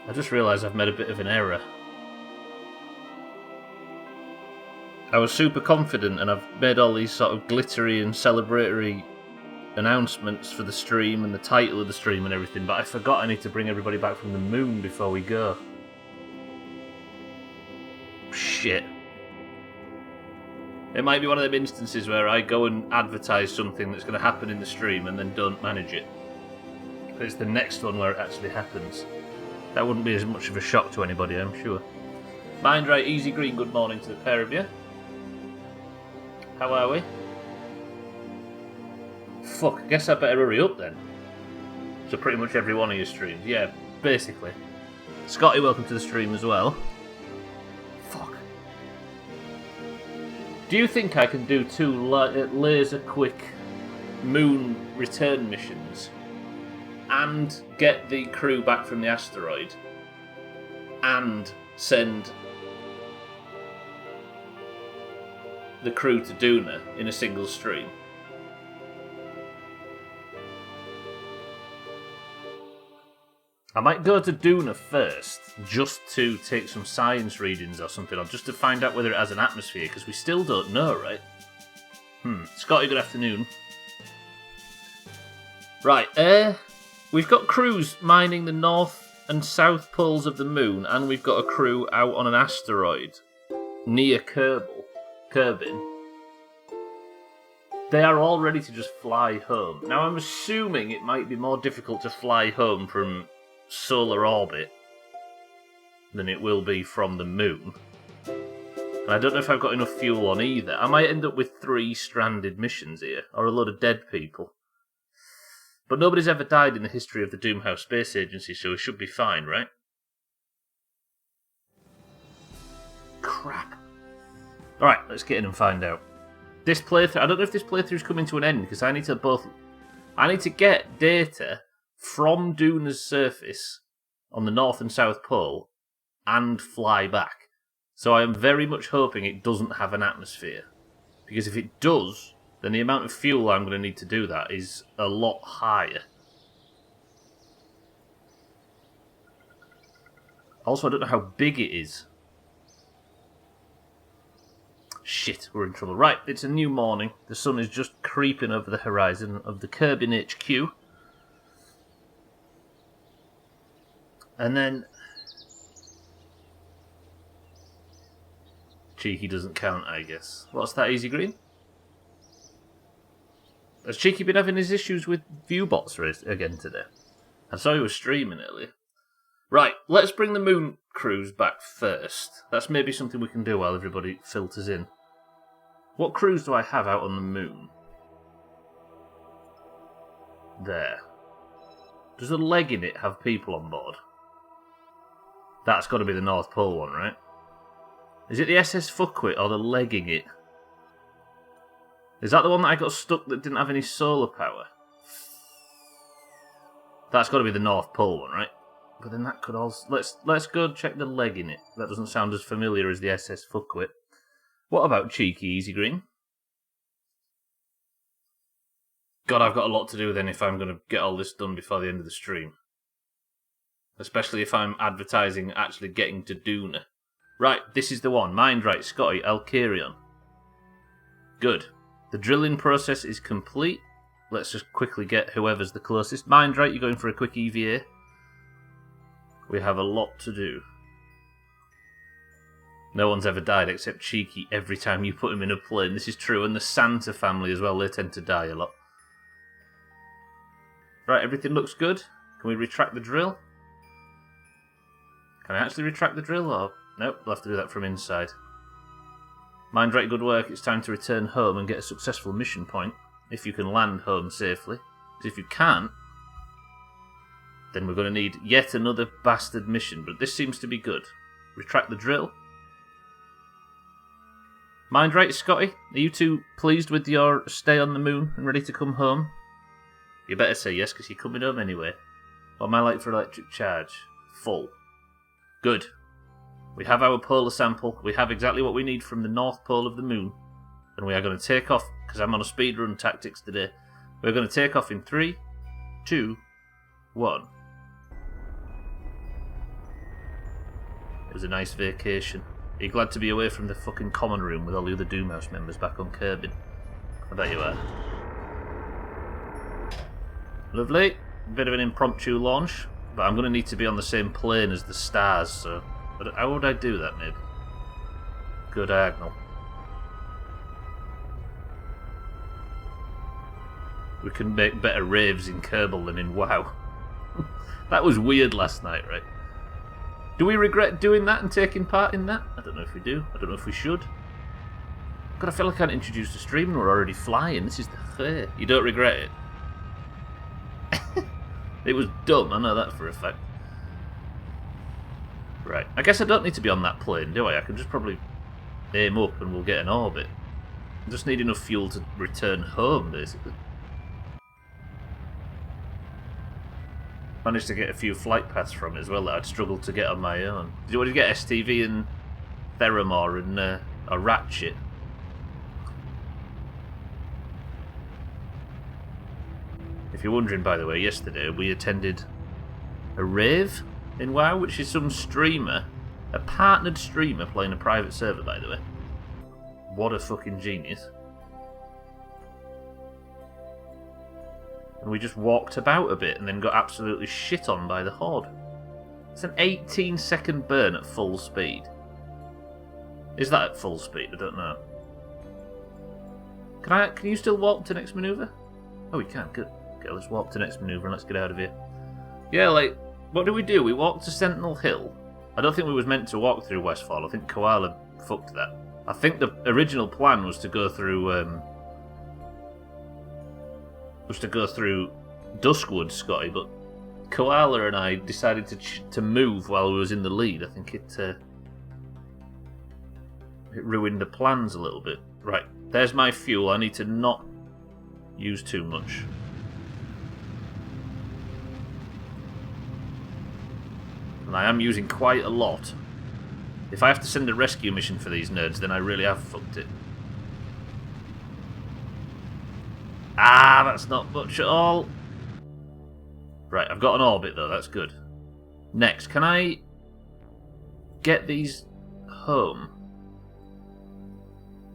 I just realised I've made a bit of an error. I was super confident and I've made all these sort of glittery and celebratory announcements for the stream and the title of the stream and everything, but I forgot I need to bring everybody back from the moon before we go. Shit. It might be one of them instances where I go and advertise something that's going to happen in the stream and then don't manage it. But it's the next one where it actually happens. That wouldn't be as much of a shock to anybody, I'm sure. Mind right, Easy Green, good morning to the pair of you. How are we? Fuck, I guess I better hurry up then. So pretty much every one of your streams, yeah, basically. Scotty, welcome to the stream as well. Fuck. Do you think I can do 2 laser quick moon return missions and get the crew back from the asteroid and send the crew to Duna in a single stream? I might go to Duna first, just to take some science readings or something, or just to find out whether it has an atmosphere, because we still don't know, right? Scotty, good afternoon. Right, we've got crews mining the north and south poles of the moon, and we've got a crew out on an asteroid near Kerbin. They are all ready to just fly home. Now, I'm assuming it might be more difficult to fly home from solar orbit than it will be from the moon. And I don't know if I've got enough fuel on either. I might end up with 3 stranded missions here, or a load of dead people. But nobody's ever died in the history of the Doomhaus Space Agency, so we should be fine, right? Crap. Alright, let's get in and find out. This playthrough, I don't know if this playthrough is coming to an end, because I need to get data from Duna's surface on the North and South Pole and fly back. So I am very much hoping it doesn't have an atmosphere. Because if it does, then the amount of fuel I'm going to need to do that is a lot higher. Also, I don't know how big it is. Shit, we're in trouble. Right, it's a new morning. The sun is just creeping over the horizon of the Kerbin HQ. And then... Cheeky doesn't count, I guess. What's that, Easy Green? Has Cheeky been having his issues with viewbots again today? I saw he was streaming earlier. Right, let's bring the moon crews back first. That's maybe something we can do while everybody filters in. What crews do I have out on the moon? There. Does the leg in it have people on board? That's got to be the North Pole one, right? Is it the SS Fuckwit or the legging it? Is that the one that I got stuck that didn't have any solar power? That's got to be the North Pole one, right? But then that could also... Let's go check the leg in it. That doesn't sound as familiar as the SS Fuckwit. What about Cheeky Easy Green? God, I've got a lot to do then if I'm going to get all this done before the end of the stream. Especially if I'm advertising actually getting to Duna. Right, this is the one. Mind right, Scotty, Alkarion. Good. The drilling process is complete. Let's just quickly get whoever's the closest. Mind right, you're going for a quick EVA. We have a lot to do. No one's ever died except Cheeky every time you put him in a plane. This is true. And the Santa family as well, they tend to die a lot. Right, everything looks good. Can we retract the drill? Can I actually retract the drill? Or nope, we'll have to do that from inside. Mind right, good work. It's time to return home and get a successful mission point. If you can land home safely. Because if you can't, then we're going to need yet another bastard mission. But this seems to be good. Retract the drill. Mind right, Scotty? Are you two pleased with your stay on the moon and ready to come home? You better say yes, because you're coming home anyway. What am I like for electric charge? Full. Good. We have our polar sample. We have exactly what we need from the North Pole of the moon. And we are going to take off, because I'm on a speedrun tactics today. We're going to take off in 3, 2, 1. It was a nice vacation. Are you glad to be away from the fucking common room with all the other Doomhaus members back on Kerbal? I bet you are. Lovely. Bit of an impromptu launch, but I'm going to need to be on the same plane as the stars, so... But how would I do that, maybe? Go diagonal. We can make better raves in Kerbal than in WoW. That was weird last night, right? Do we regret doing that and taking part in that? I don't know if we do. I don't know if we should. God, I feel like I can't introduce the stream and we're already flying. This is the fair. You don't regret it? It was dumb, I know that for a fact. Right, I guess I don't need to be on that plane, do I? I can just probably aim up and we'll get an orbit. I just need enough fuel to return home, basically. Managed to get a few flight paths from it as well that I'd struggled to get on my own. Did you want to get STV and Theramore and a Ratchet? If you're wondering, by the way, yesterday we attended a rave in WoW, which is some streamer, a partnered streamer playing a private server, by the way. What a fucking genius. And we just walked about a bit and then got absolutely shit on by the Horde. It's an 18-second burn at full speed. Is that at full speed? I don't know. Can you still walk to next manoeuvre? Oh, we can. Good. Okay, let's walk to next manoeuvre and let's get out of here. Yeah, like, what did we do? We walked to Sentinel Hill. I don't think we was meant to walk through Westfall. I think Koala fucked that. I think the original plan was to go through Duskwood, Scotty, but Koala and I decided to move while we was in the lead. I think it ruined the plans a little bit. Right, there's my fuel. I need to not use too much. And I am using quite a lot. If I have to send a rescue mission for these nerds, then I really have fucked it. Ah, that's not much at all. Right, I've got an orbit though, that's good. Next, can I get these home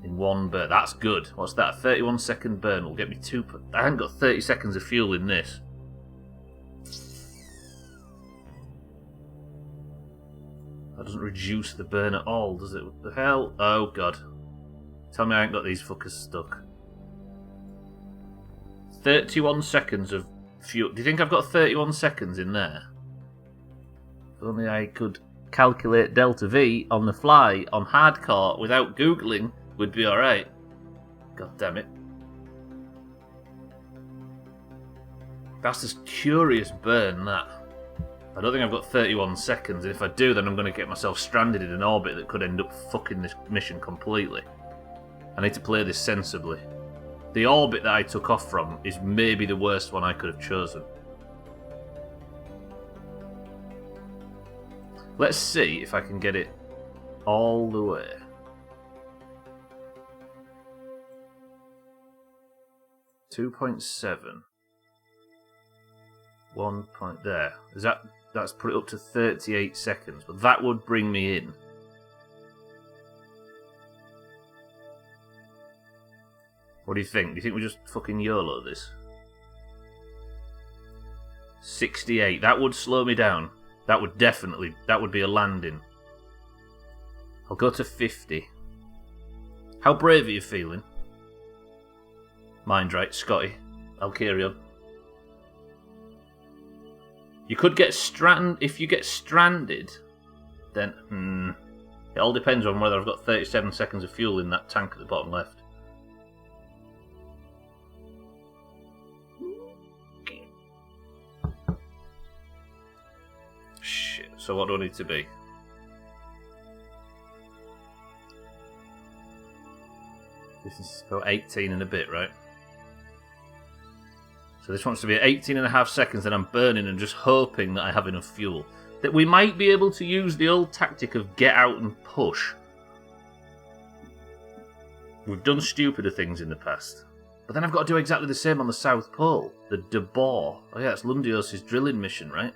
in one burn? That's good. What's that? A 31-second burn will get me two... I haven't got 30 seconds of fuel in this. That doesn't reduce the burn at all, does it? What the hell? Oh, God. Tell me I ain't got these fuckers stuck. 31 seconds of fuel. Do you think I've got 31 seconds in there? If only I could calculate Delta V on the fly on hardcore without Googling, would be alright. God damn it. That's a curious burn, that. I don't think I've got 31 seconds, and if I do, then I'm going to get myself stranded in an orbit that could end up fucking this mission completely. I need to play this sensibly. The orbit that I took off from is maybe the worst one I could have chosen. Let's see if I can get it all the way. 2.7. 1 point there. That's put it up to 38 seconds, but that would bring me in. What do you think? Do you think we just fucking YOLO this? 68. That would slow me down. That would be a landing. I'll go to 50. How brave are you feeling? Mind right, Scotty. I'll carry on. You could get stranded. If you get stranded, then it all depends on whether I've got 37 seconds of fuel in that tank at the bottom left. Shit. So what do I need to be? This is about 18 and a bit, right? So this wants to be at 18.5 seconds, and I'm burning and just hoping that I have enough fuel. That we might be able to use the old tactic of get out and push. We've done stupider things in the past. But then I've got to do exactly the same on the South Pole. The De Boer. Oh yeah, it's Lundios' drilling mission, right?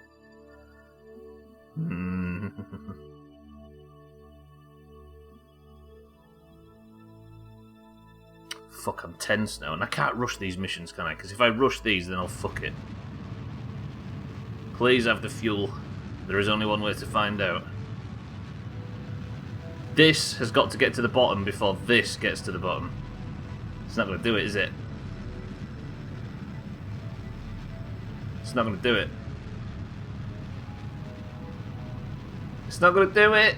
fuck, I'm tense now. And I can't rush these missions, can I? Because if I rush these, then I'll fuck it. Please have the fuel. There is only one way to find out. This has got to get to the bottom before this gets to the bottom. It's not going to do it, is it? It's not going to do it. It's not going to do it.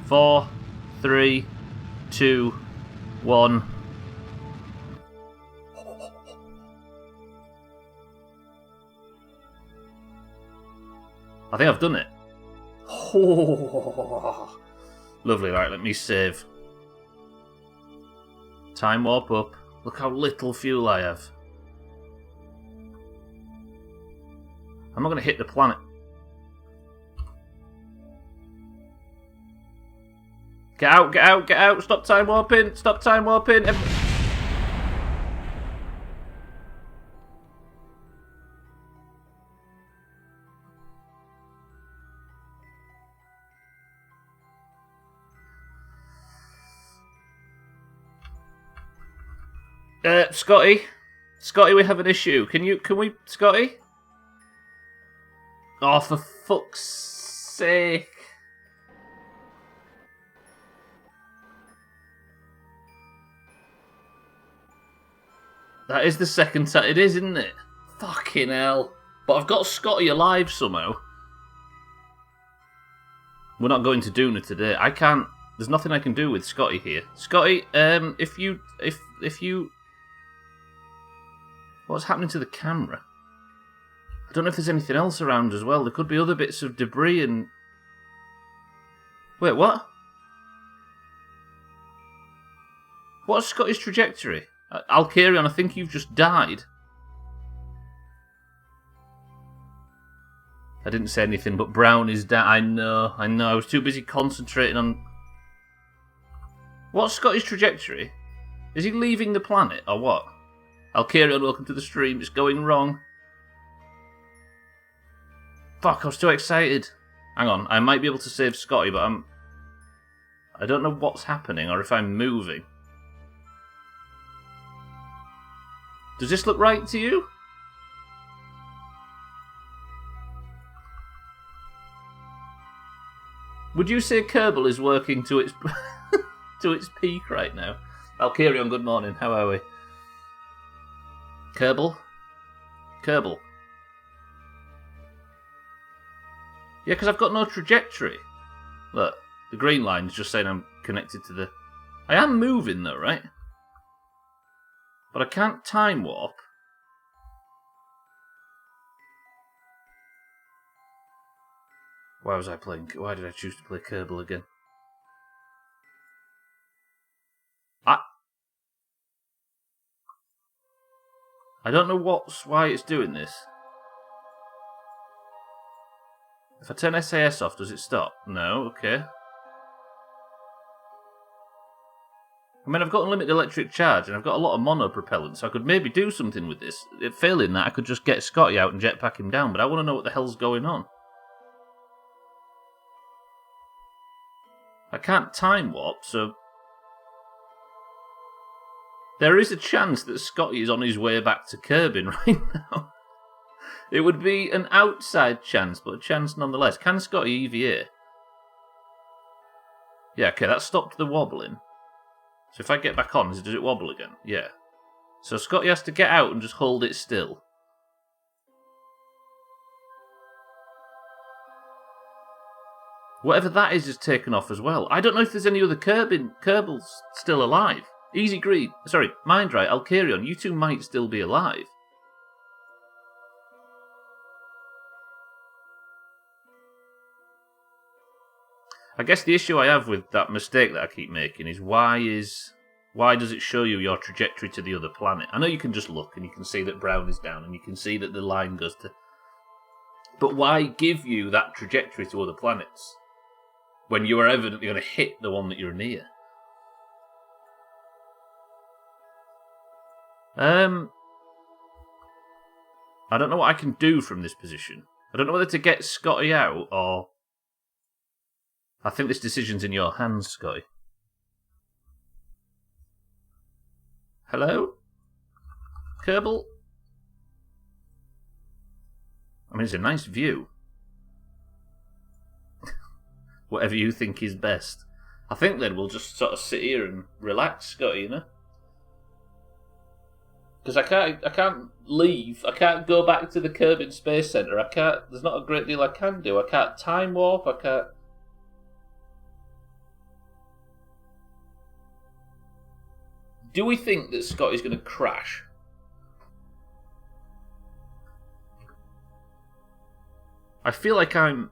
Four, 3, 2, 1. I think I've done it. Oh, lovely. Right, let me save. Time warp up. Look how little fuel I have. I'm not going to hit the planet. Get out, get out, get out. Stop time warping. Stop time warping. Scotty? Scotty, we have an issue. Can we, Scotty? Oh, for fuck's sake. That is the second time. It is, isn't it? Fucking hell. But I've got Scotty alive somehow. We're not going to Duna today. I can't... There's nothing I can do with Scotty here. Scotty, if you... What's happening to the camera? I don't know if there's anything else around as well. There could be other bits of debris and... Wait, what? What's Scotty's trajectory? Alkarion, I think you've just died. I didn't say anything, but Brown is down. I know. I was too busy concentrating on... What's Scotty's trajectory? Is he leaving the planet, or what? Alkarion, welcome to the stream. It's going wrong. Fuck, I was too excited. Hang on, I might be able to save Scotty, but I don't know what's happening, or if I'm moving. Does this look right to you? Would you say Kerbal is working to its to its peak right now? Alkarion, good morning. How are we? Kerbal? Kerbal. Yeah, because I've got no trajectory. Look, the green line's just saying I'm connected to the... I am moving though, right? But I can't time warp. Why was I playing... Why did I choose to play Kerbal again? I don't know why it's doing this. If I turn SAS off, does it stop? No, okay. I mean, I've got unlimited electric charge, and I've got a lot of mono propellant, so I could maybe do something with this. If failing that, I could just get Scotty out and jetpack him down, but I want to know what the hell's going on. I can't time warp, so... There is a chance that Scotty is on his way back to Kerbin right now. It would be an outside chance, but a chance nonetheless. Can Scotty EVA? Yeah, okay, that stopped the wobbling. So if I get back on, does it wobble again? Yeah. So Scotty has to get out and just hold it still. Whatever that is taken off as well. I don't know if there's any other Kerbals still alive. Easy Greed. Sorry, Mindright, Alkarion, you two might still be alive. I guess the issue I have with that mistake that I keep making is why does it show you your trajectory to the other planet? I know you can just look and you can see that Brown is down and you can see that the line goes to... But why give you that trajectory to other planets when you are evidently going to hit the one that you're near? I don't know what I can do from this position. I don't know whether to get Scotty out or... I think this decision's in your hands, Scotty. Hello? Kerbal? I mean, it's a nice view. Whatever you think is best. I think then we'll just sort of sit here and relax, Scotty, you know? Because I can't leave. I can't go back to the Kerbin Space Center. I can't. There's not a great deal I can do. I can't time warp. I can't. Do we think that Scotty's going to crash? I feel like I'm...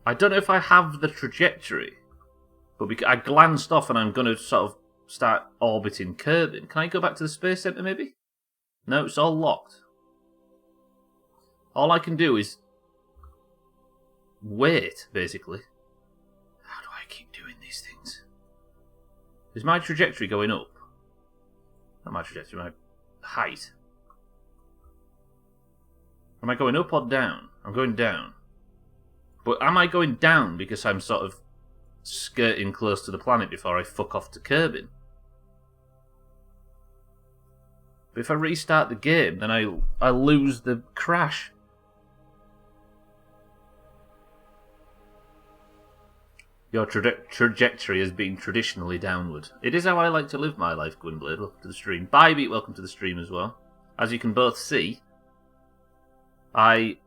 I don't know if I have the trajectory, but I glanced off and I'm going to sort of start orbiting Kerbin. Can I go back to the Space Center, maybe? No, it's all locked. All I can do is wait, basically. How do I keep doing these things? Is my trajectory going up? Not my trajectory, my height. Am I going up or down? I'm going down. But am I going down because I'm sort of skirting close to the planet before I fuck off to Kerbin? But if I restart the game, then I lose the crash. Your trajectory has been traditionally downward. It is how I like to live my life, Gwynblade. Welcome to the stream. Bybeat, welcome to the stream as well. As you can both see, I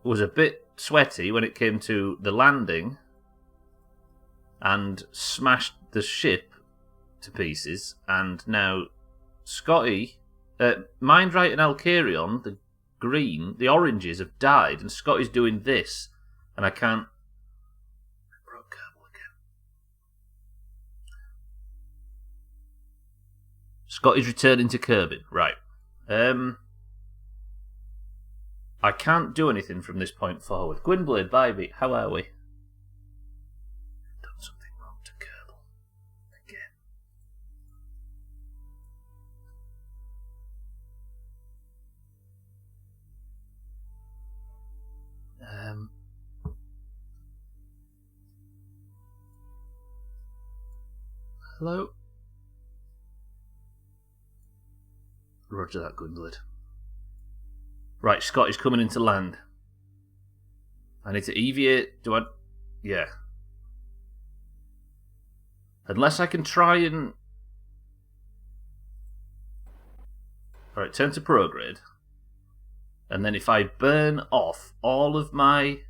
was a bit sweaty when it came to the landing and smashed the ship to pieces, and now Scotty, Mindrite and Alkarion, the green, the oranges have died, and Scotty's doing this, and I can't... I broke Kerbal again. Scotty's returning to Kerbin, right. I can't do anything from this point forward. Gwynblade, Bybeat, how are we? Done something wrong to Kerbal. Again. Hello? Roger that, Gwynblade. Right, Scott is coming into land. I need to eviate. Do I? Yeah. Unless I can try and... Alright, turn to prograde. And then if I burn off all of my...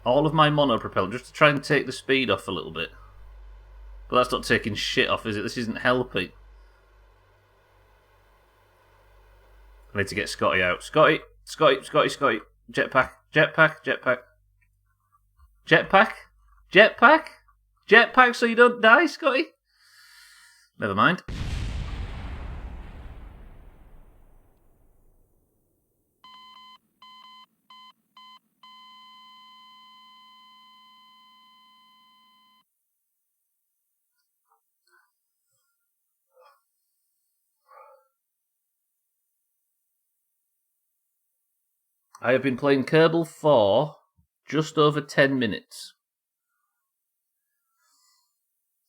monopropellant, just to try and take the speed off a little bit. But that's not taking shit off, is it? This isn't helping. I need to get Scotty out. Scotty! Jetpack. Jetpack so you don't die, Scotty? Never mind. I have been playing Kerbal for just over 10 minutes.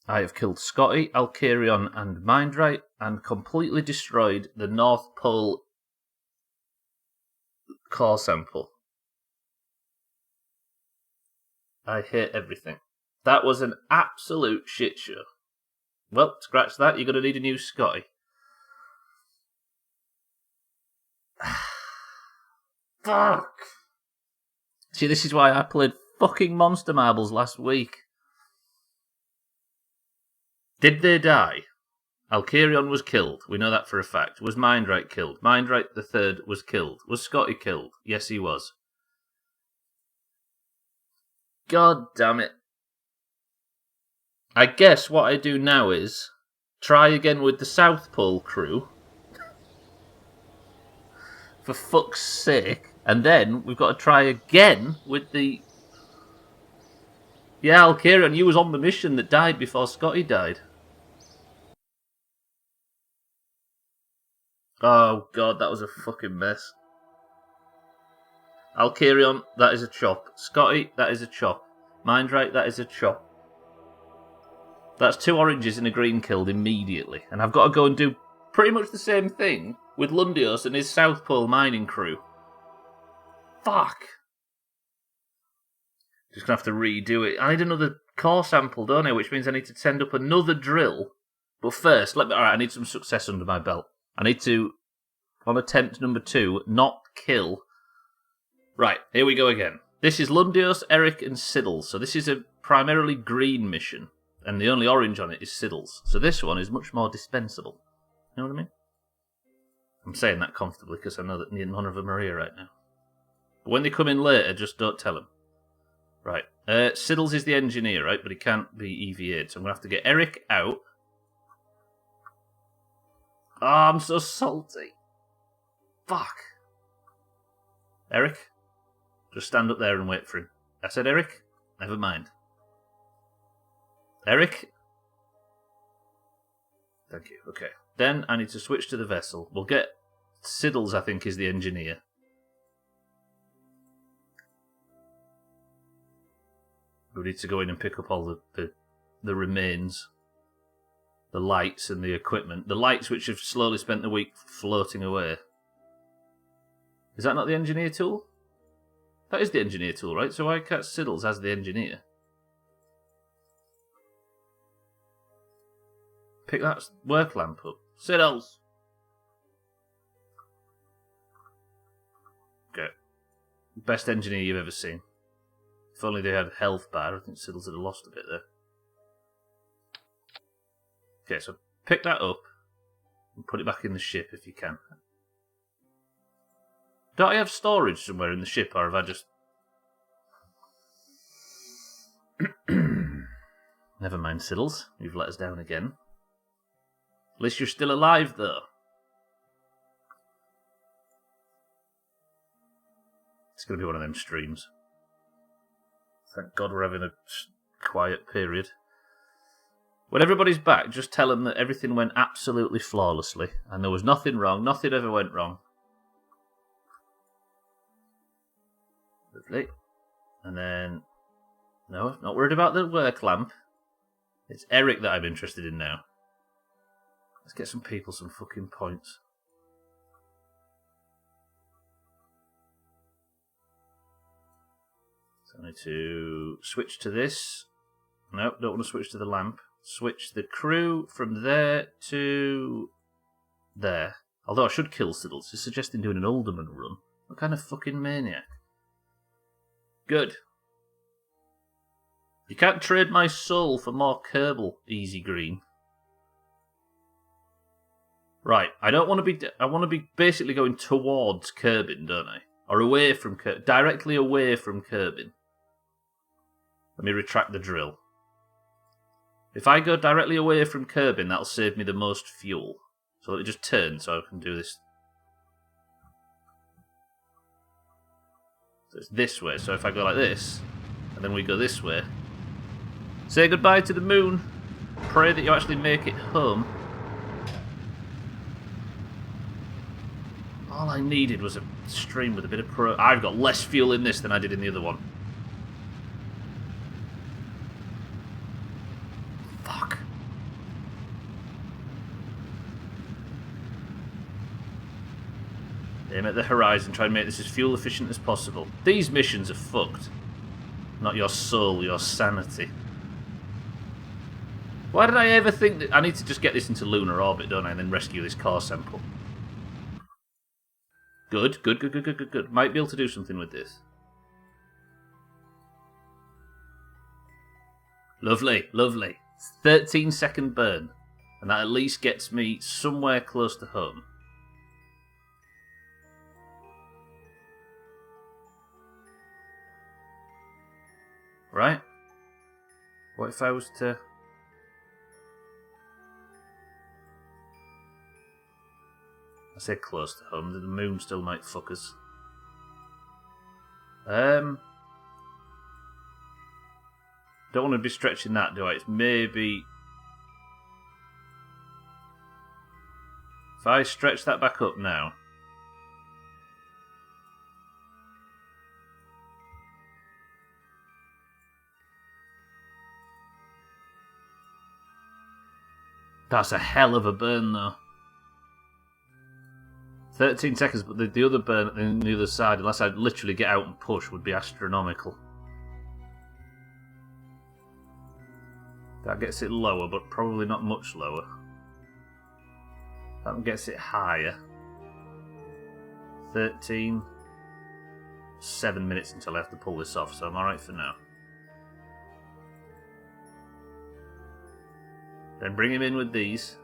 I have killed Scotty, Alkarion and Mindrite and completely destroyed the North Pole core sample. I hate everything. That was an absolute shit show. Well, scratch that, you're going to need a new Scotty. Fuck! See, this is why I played fucking Monster Marbles last week. Did they die? Alkarion was killed. We know that for a fact. Was Mindrite killed? Mindrite the Third was killed. Was Scotty killed? Yes, he was. God damn it. I guess what I do now is try again with the South Pole crew. For fuck's sake. And then we've got to try again with the... Yeah, Alkarion, you was on the mission that died before Scotty died. Oh god, that was a fucking mess. Alkarion, that is a chop. Scotty, that is a chop. Mindright, that is a chop. That's 2 oranges and a green killed immediately. And I've got to go and do pretty much the same thing with Lundios and his South Pole mining crew. Fuck. Just gonna have to redo it. I need another core sample, don't I? Which means I need to send up another drill. But first, alright, I need some success under my belt. I need to, on attempt number 2, not kill. Right, here we go again. This is Lundios, Eric, and Siddles. So this is a primarily green mission. And the only orange on it is Siddles. So this one is much more dispensable. You know what I mean? I'm saying that comfortably because I know that none of them are here right now. But when they come in later, just don't tell them. Right. Siddles is the engineer, right? But he can't be EVA'd. So I'm going to have to get Eric out. Oh, I'm so salty. Fuck. Eric? Just stand up there and wait for him. I said Eric? Never mind. Eric? Thank you. Okay. Then I need to switch to the vessel. We'll get Siddles, I think, is the engineer. We need to go in and pick up all the remains. The lights and the equipment. The lights which have slowly spent the week floating away. Is that not the engineer tool? That is the engineer tool, right? So why can't Siddles as the engineer? Pick that work lamp up. Siddles! Okay. Best engineer you've ever seen. If only they had health bar, I think Siddles would have lost a bit there. Okay, so pick that up and put it back in the ship if you can. Don't I have storage somewhere in the ship, or have I just... Never mind, Siddles. You've let us down again. At least you're still alive, though. It's going to be one of them streams. Thank God we're having a quiet period. When everybody's back, just tell them that everything went absolutely flawlessly. And there was nothing wrong. Nothing ever went wrong. Lovely. And then... No, not worried about the work lamp. It's Eric that I'm interested in now. Let's get some people some fucking points. So I need to switch to this. Nope, don't want to switch to the lamp. Switch the crew from there to there. Although I should kill Siddles. He's suggesting doing an Alderman run. What kind of fucking maniac? Good. You can't trade my soul for more Kerbal, Easy Green. Right, I don't want to be... I want to be basically going towards Kerbin, don't I? Or away from Kerbin. Directly away from Kerbin. Let me retract the drill. If I go directly away from Kerbin, that'll save me the most fuel. So let me just turn so I can do this. So it's this way. So if I go like this, and then we go this way. Say goodbye to the moon. Pray that you actually make it home. All I needed was a stream with a bit of pro... I've got less fuel in this than I did in the other one. Fuck. Aim at the horizon, try and make this as fuel efficient as possible. These missions are fucked. Not your soul, your sanity. Why did I ever think that... I need to just get this into lunar orbit, don't I, and then rescue this core sample. Good, good, good, good, good, good, good. Might be able to do something with this. Lovely, lovely. 13-second burn. And that at least gets me somewhere close to home. Right? What if I was to... I say close to home, the moon still might fuck us. Don't want to be stretching that, do I? It's maybe... If I stretch that back up now... That's a hell of a burn, though. 13 seconds, but the other burn on the other side, unless I literally get out and push, would be astronomical. That gets it lower, but probably not much lower. That gets it higher. 13. 7 minutes until I have to pull this off, so I'm alright for now. Then bring him in with these.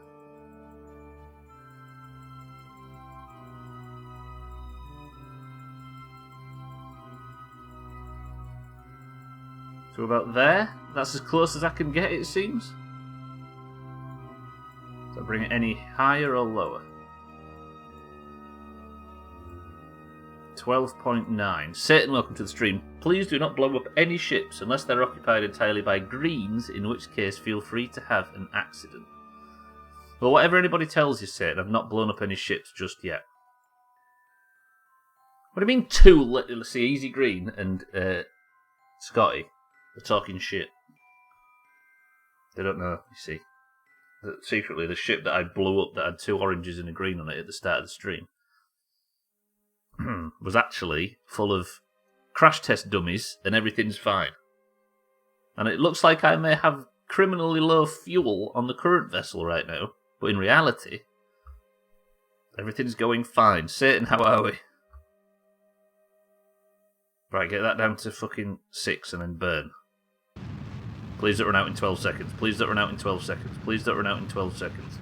So about there. That's as close as I can get, it seems. So bring it any higher or lower. 12.9. Satan, welcome to the stream. Please do not blow up any ships unless they're occupied entirely by greens, in which case feel free to have an accident. Well, whatever anybody tells you, Satan, I've not blown up any ships just yet. What do you mean two? Let's see, Easy Green and Scotty are talking shit. They don't know, you see. Secretly, the ship that I blew up that had 2 oranges and a green on it at the start of the stream was actually full of crash test dummies and everything's fine. And it looks like I may have criminally low fuel on the current vessel right now, but in reality, everything's going fine. Satan, how are we? Right, get that down to fucking 6 and then burn. Please don't run out in 12 seconds. Please don't run out in 12 seconds. Please don't run out in 12 seconds.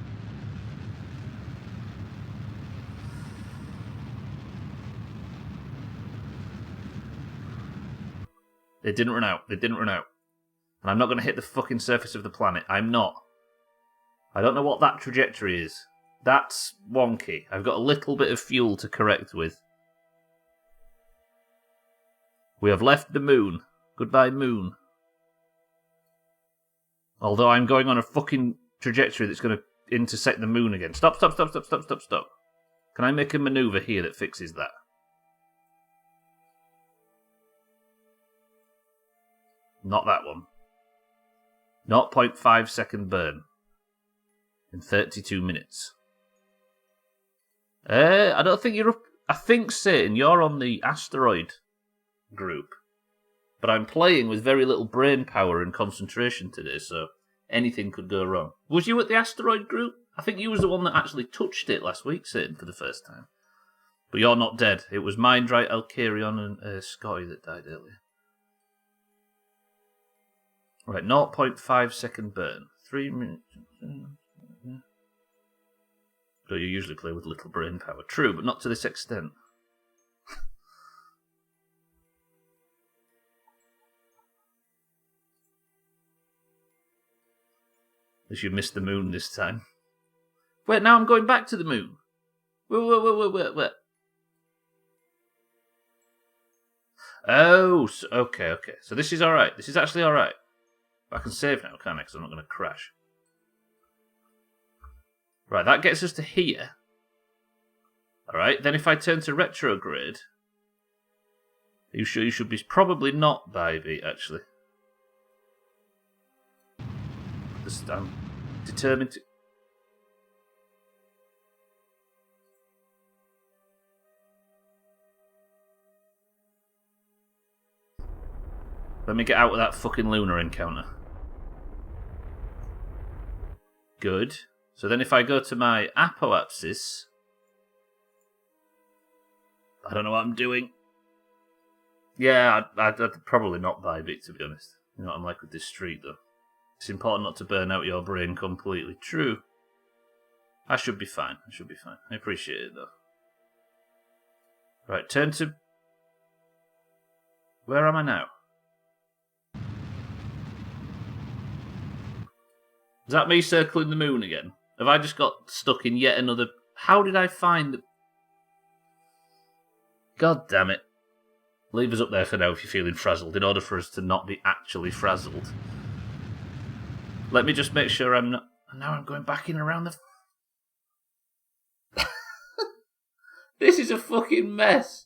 They didn't run out. They didn't run out. And I'm not going to hit the fucking surface of the planet. I'm not. I don't know what that trajectory is. That's wonky. I've got a little bit of fuel to correct with. We have left the moon. Goodbye, moon. Although I'm going on a fucking trajectory that's going to intersect the moon again. Stop, stop, stop, stop, stop, stop, stop. Can I make a maneuver here that fixes that? Not that one. 0.5 second burn. In 32 minutes. I don't think you're up... I think, Satan, you're on the asteroid group. But I'm playing with very little brain power and concentration today, so anything could go wrong. Was you at the asteroid group? I think you was the one that actually touched it last week, Satan, for the first time. But you're not dead. It was Mindrite, Alkarion, and Scotty that died earlier. Right, 0.5 second burn. 3 minutes. So you usually play with little brain power. True, but not to this extent. At least you missed the moon this time. Wait, now I'm going back to the moon. Wait. Oh, okay. So this is alright. This is actually alright. I can save now, can't I? Because I'm not going to crash. Right, that gets us to here. Alright, then if I turn to retrograde, you should be probably not by beat, actually. I'm determined to... Let me get out of that fucking lunar encounter. Good. So then if I go to my apoapsis... I don't know what I'm doing. Yeah, I'd probably not buy it, to be honest. You know what I'm like with this street, though. It's important not to burn out your brain completely. True. I should be fine. I appreciate it, though. Right, turn to... Where am I now? Is that me circling the moon again? Have I just got stuck in yet another... How did I find... God damn it. Leave us up there for now if you're feeling frazzled, in order for us to not be actually frazzled. Let me just make sure I'm not... Now I'm going back in around the... This is a fucking mess.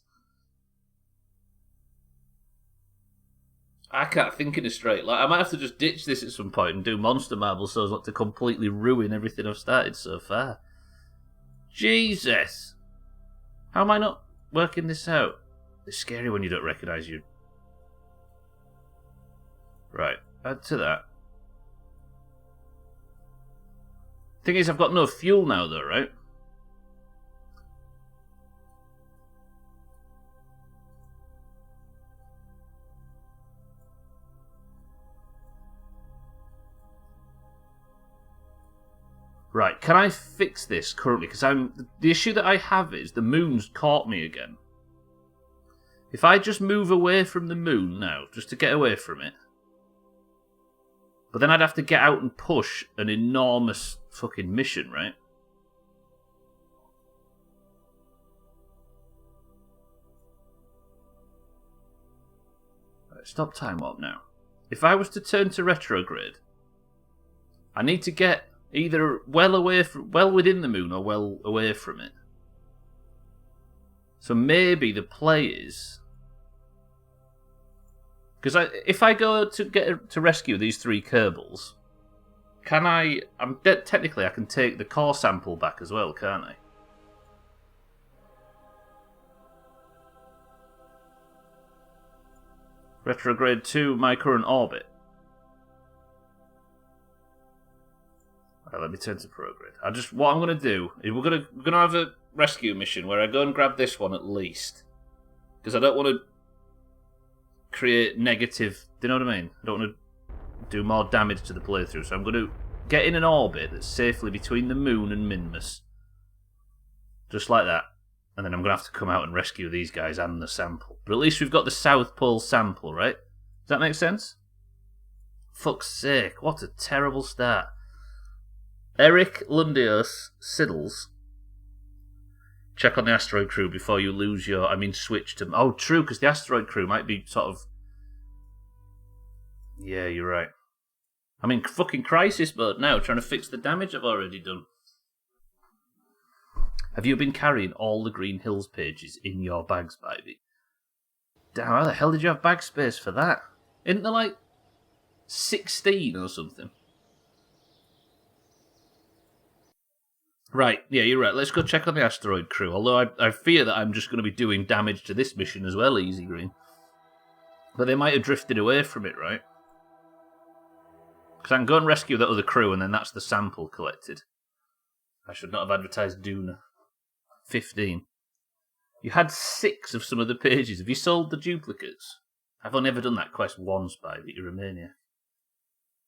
I can't think in a straight line. I might have to just ditch this at some point and do Monster Marble so as not to completely ruin everything I've started so far. Jesus! How am I not working this out? It's scary when you don't recognise you. Right, add to that. Thing is, I've got no fuel now though, right? Right, can I fix this currently? Because the issue that I have is the moon's caught me again. If I just move away from the moon now, just to get away from it, but then I'd have to get out and push an enormous fucking mission, right? Right, stop time warp now. If I was to turn to retrograde, I need to get either well within the moon or well away from it. So maybe the play is... Because if I go to rescue these 3 Kerbals, can I... technically I can take the core sample back as well, can't I? Retrograde to my current orbit. Right, let me turn to prograde. What I'm going to do is we're going to have a rescue mission where I go and grab this one at least, because I don't want to create negative. Do you know what I mean? I don't want to do more damage to the playthrough. So I'm going to get in an orbit that's safely between the moon and Minmus, just like that. And then I'm going to have to come out and rescue these guys and the sample. But at least we've got the South Pole sample, right? Does that make sense? Fuck's sake! What a terrible start. Eric Lundios Siddles. Check on the asteroid crew before you lose your... switch to... Oh, true, because the asteroid crew might be sort of... Yeah, you're right. I'm in fucking crisis mode now, trying to fix the damage I've already done. Have you been carrying all the Green Hills pages in your bags, baby? Damn, how the hell did you have bag space for that? Isn't there like 16 or something? Right, yeah, you're right. Let's go check on the asteroid crew. Although I fear that I'm just going to be doing damage to this mission as well, Easy Green. But they might have drifted away from it, right? Because I can go and rescue that other crew, and then that's the sample collected. I should not have advertised Duna. 15. You had 6 of some of the pages. Have you sold the duplicates? I've only ever done that quest once, by the Romania.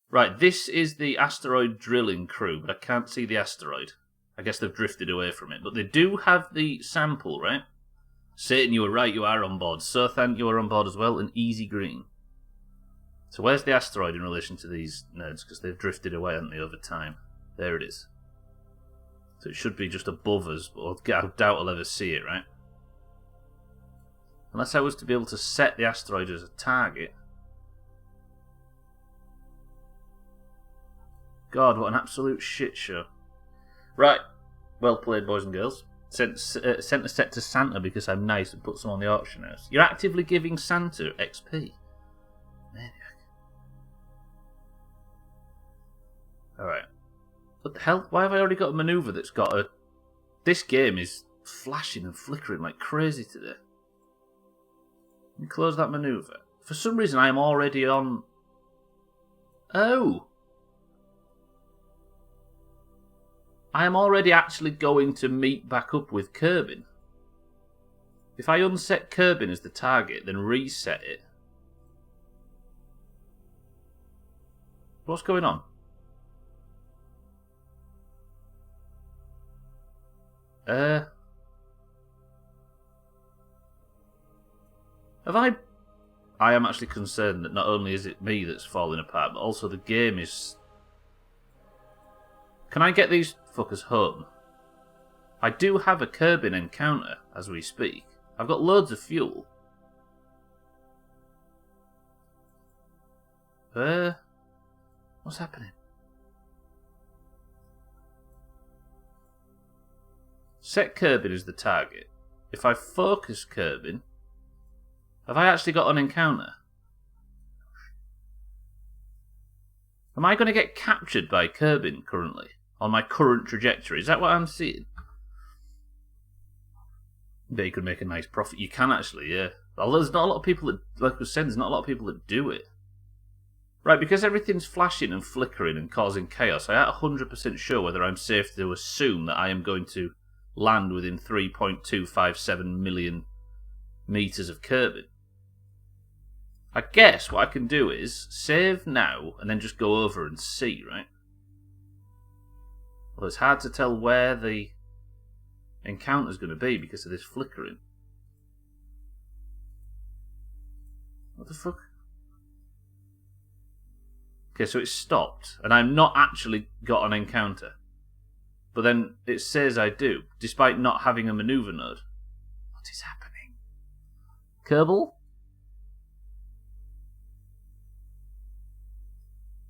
Right, this is the asteroid drilling crew, but I can't see the asteroid. I guess they've drifted away from it. But they do have the sample, right? Satan, you were right, you are on board. Sothan, you are on board as well, and Easy Green. So where's the asteroid in relation to these nerds? Because they've drifted away, haven't they, over time? There it is. So it should be just above us, but I doubt I'll ever see it, right? Unless I was to be able to set the asteroid as a target. God, what an absolute shit show. Right, well played, boys and girls. Sent a set to Santa because I'm nice and put some on the auction house. You're actively giving Santa XP. Maniac. Alright. What the hell? Why have I already got a manoeuvre that's got a... This game is flashing and flickering like crazy today. Let me close that manoeuvre. For some reason I am already on... Oh! I am already actually going to meet back up with Kerbin. If I unset Kerbin as the target, then reset it. What's going on? Have I am actually concerned that not only is it me that's falling apart, but also the game is... Can I get these fuckers home? I do have a Kerbin encounter as we speak. I've got loads of fuel. What's happening? Set Kerbin as the target. If I focus Kerbin, have I actually got an encounter? Am I going to get captured by Kerbin currently? On my current trajectory? Is that what I'm seeing? Bet you could make a nice profit. You can actually, yeah. Although there's not a lot of people that, like I was saying, there's not a lot of people that do it. Right, because everything's flashing and flickering and causing chaos, I ain't 100% sure whether I'm safe to assume that I am going to land within 3.257 million meters of Kerbin. I guess what I can do is save now and then just go over and see, right? Well, it's hard to tell where the encounter's going to be because of this flickering. What the fuck? Okay, so it's stopped, and I've not actually got an encounter. But then it says I do, despite not having a maneuver node. What is happening? Kerbal?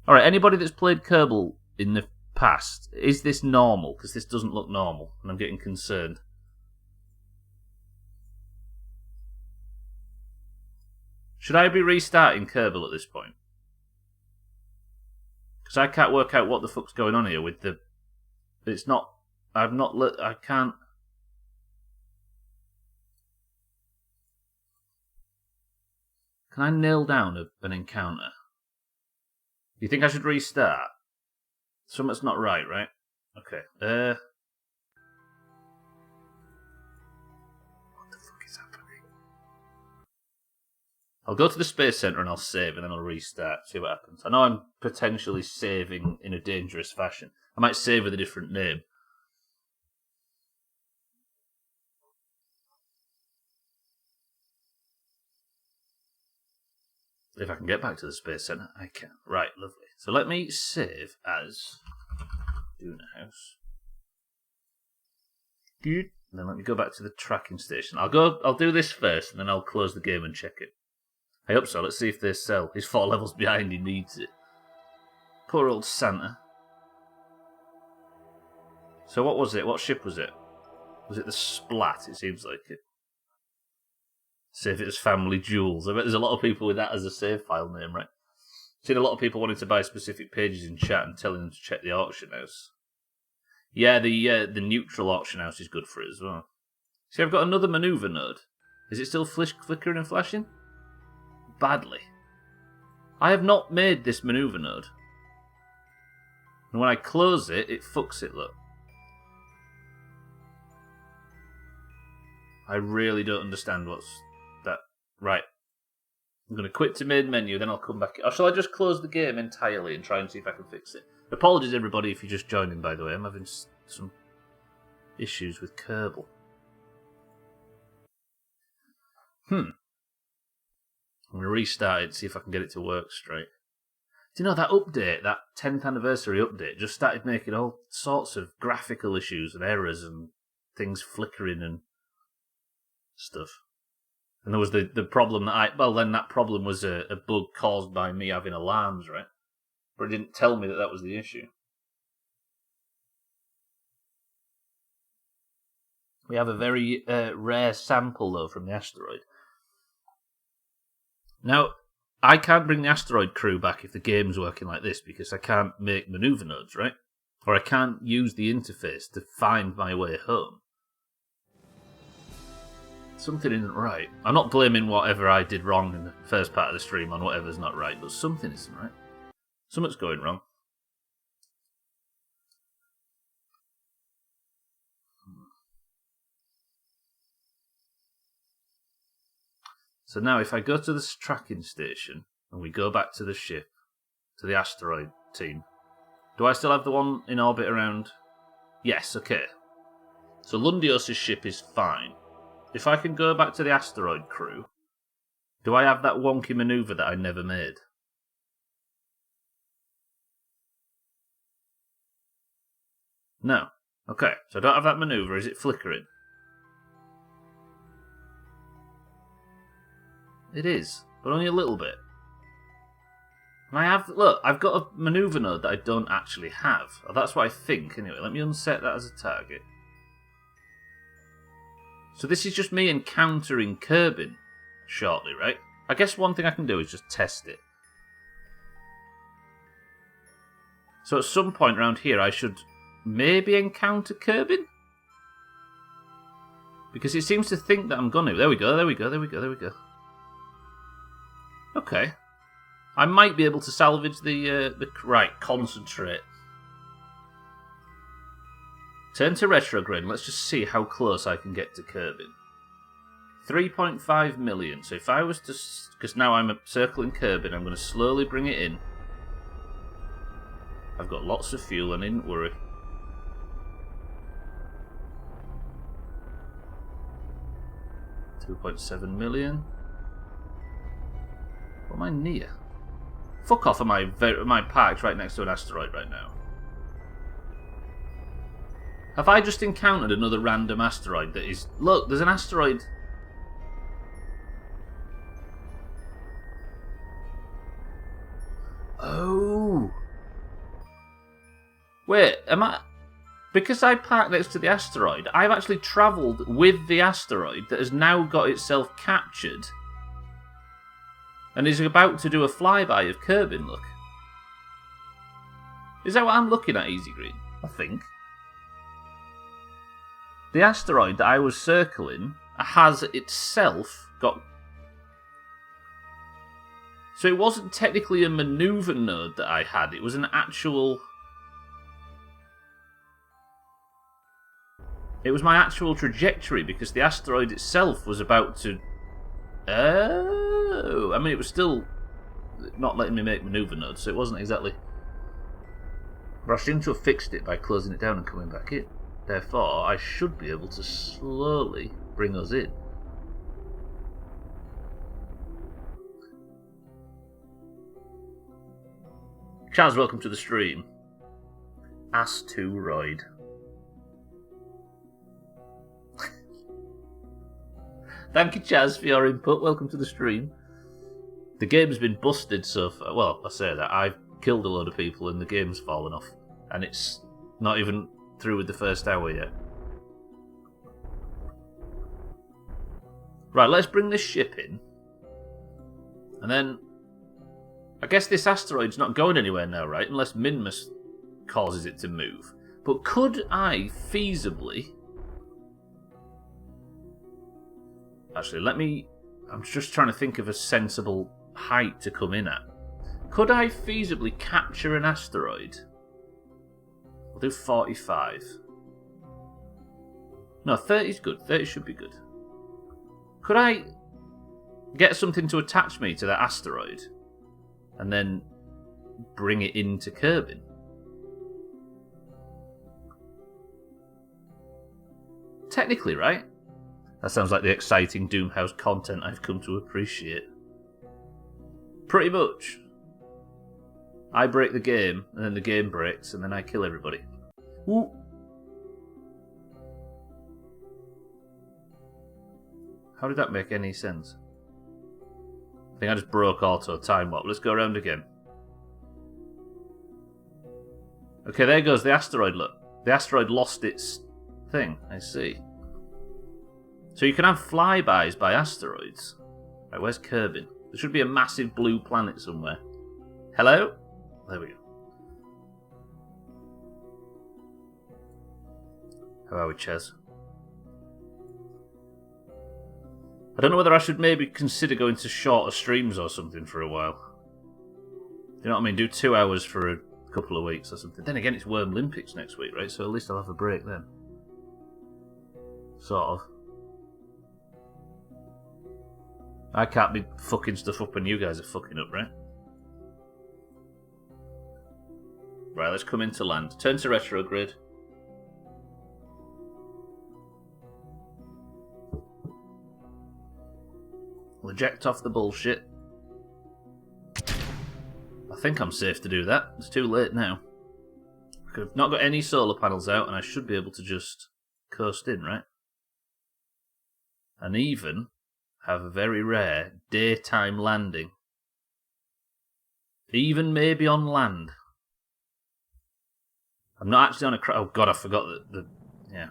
Alright, anybody that's played Kerbal in the past, is this normal? Because this doesn't look normal, and I'm getting concerned. Should I be restarting Kerbal at this point? Because I can't work out what the fuck's going on here with the... It's not... I've not... I can't... Can I nail down an encounter? You think I should restart? Something's not right, right? Okay. What the fuck is happening? I'll go to the Space Center and I'll save and then I'll restart. See what happens. I know I'm potentially saving in a dangerous fashion. I might save with a different name. If I can get back to the Space Center, I can. Right, lovely. So let me save as Doomhaus. Good. And then let me go back to the tracking station. I'll do this first, and then I'll close the game and check it. I hope so. Let's see if they sell. He's 4 levels behind. He needs it. Poor old Santa. So what was it? What ship was it? Was it the Splat? It seems like it. Save it as Family Jewels. I bet there's a lot of people with that as a save file name, right? I've seen a lot of people wanting to buy specific pages in chat and telling them to check the auction house. Yeah, the neutral auction house is good for it as well. See, I've got another maneuver node. Is it still flickering and flashing? Badly. I have not made this maneuver node. And when I close it, it fucks it, look. I really don't understand what's that. Right. I'm going to quit to main menu, then I'll come back. Or shall I just close the game entirely and try and see if I can fix it? Apologies, everybody, if you're just joining, by the way. I'm having some issues with Kerbal. I'm going to restart it, see if I can get it to work straight. Do you know, that update, that 10th anniversary update, just started making all sorts of graphical issues and errors and things flickering and stuff. And there was the problem that that problem was a bug caused by me having alarms, right? But it didn't tell me that was the issue. We have a very rare sample, though, from the asteroid. Now, I can't bring the asteroid crew back if the game's working like this, because I can't make maneuver nodes, right? Or I can't use the interface to find my way home. Something isn't right. I'm not blaming whatever I did wrong in the first part of the stream on whatever's not right, but something isn't right. Something's going wrong. So now if I go to this tracking station and we go back to the ship, to the asteroid team, do I still have the one in orbit around? Yes, okay. So Lundios' ship is fine. If I can go back to the asteroid crew, do I have that wonky maneuver that I never made? No. Okay, so I don't have that maneuver. Is it flickering? It is, but only a little bit. And look, I've got a maneuver node that I don't actually have. Or that's what I think, anyway. Let me unset that as a target. So this is just me encountering Kerbin shortly, right? I guess one thing I can do is just test it. So at some point around here I should maybe encounter Kerbin? Because it seems to think that I'm gonna. There we go, there we go, there we go, there we go. Okay. I might be able to salvage the right, concentrate. Turn to retrograde and let's just see how close I can get to Kerbin. 3.5 million. So if I was to... Because now I'm circling Kerbin, I'm going to slowly bring it in. I've got lots of fuel, I needn't worry. $2.7 million. What am I near? Fuck off, am I parked right next to an asteroid right now? Have I just encountered another random asteroid that is... Look, there's an asteroid... Oh! Wait, am I... Because I parked next to the asteroid, I've actually travelled with the asteroid that has now got itself captured and is about to do a flyby of Kerbin, look. Is that what I'm looking at, Easy Green? I think. The asteroid that I was circling has itself got... So it wasn't technically a manoeuvre node that I had, it was an actual... It was my actual trajectory, because the asteroid itself was about to... Oh! I mean, it was still not letting me make manoeuvre nodes, so it wasn't exactly... But I seem to have fixed it by closing it down and coming back in. Therefore, I should be able to slowly bring us in. Chaz, welcome to the stream. Asteroid. Thank you, Chaz, for your input. Welcome to the stream. The game's been busted so far. Well, I say that. I've killed a load of people and the game's fallen off. And it's not even through with the first hour yet. Right, let's bring this ship in. And then... I guess this asteroid's not going anywhere now, right? Unless Minmus causes it to move. But could I feasibly... Actually, let me... I'm just trying to think of a sensible height to come in at. Could I feasibly capture an asteroid? I'll do 45. No, 30 is good. 30 should be good. Could I get something to attach me to that asteroid and then bring it into Kerbin? Technically, right? That sounds like the exciting Doomhaus content I've come to appreciate. Pretty much. I break the game, and then the game breaks, and then I kill everybody. Ooh. How did that make any sense? I think I just broke auto time warp. Let's go around again. Okay, there goes the asteroid, look. The asteroid lost its thing, I see. So you can have flybys by asteroids. Right, where's Kerbin? There should be a massive blue planet somewhere. Hello? There we go. How are we, Ches? I don't know whether I should maybe consider going to shorter streams or something for a while. You know what I mean? Do 2 hours for a couple of weeks or something. Then again, it's Worm Olympics next week, right? So at least I'll have a break then. Sort of. I can't be fucking stuff up when you guys are fucking up, right? Right, let's come into land. Turn to retrograde. We'll eject off the bullshit. I think I'm safe to do that. It's too late now. I've not got any solar panels out and I should be able to just coast in, right? And even have a very rare daytime landing. Even maybe on land. I'm not actually on a... Oh god, I forgot that... Yeah.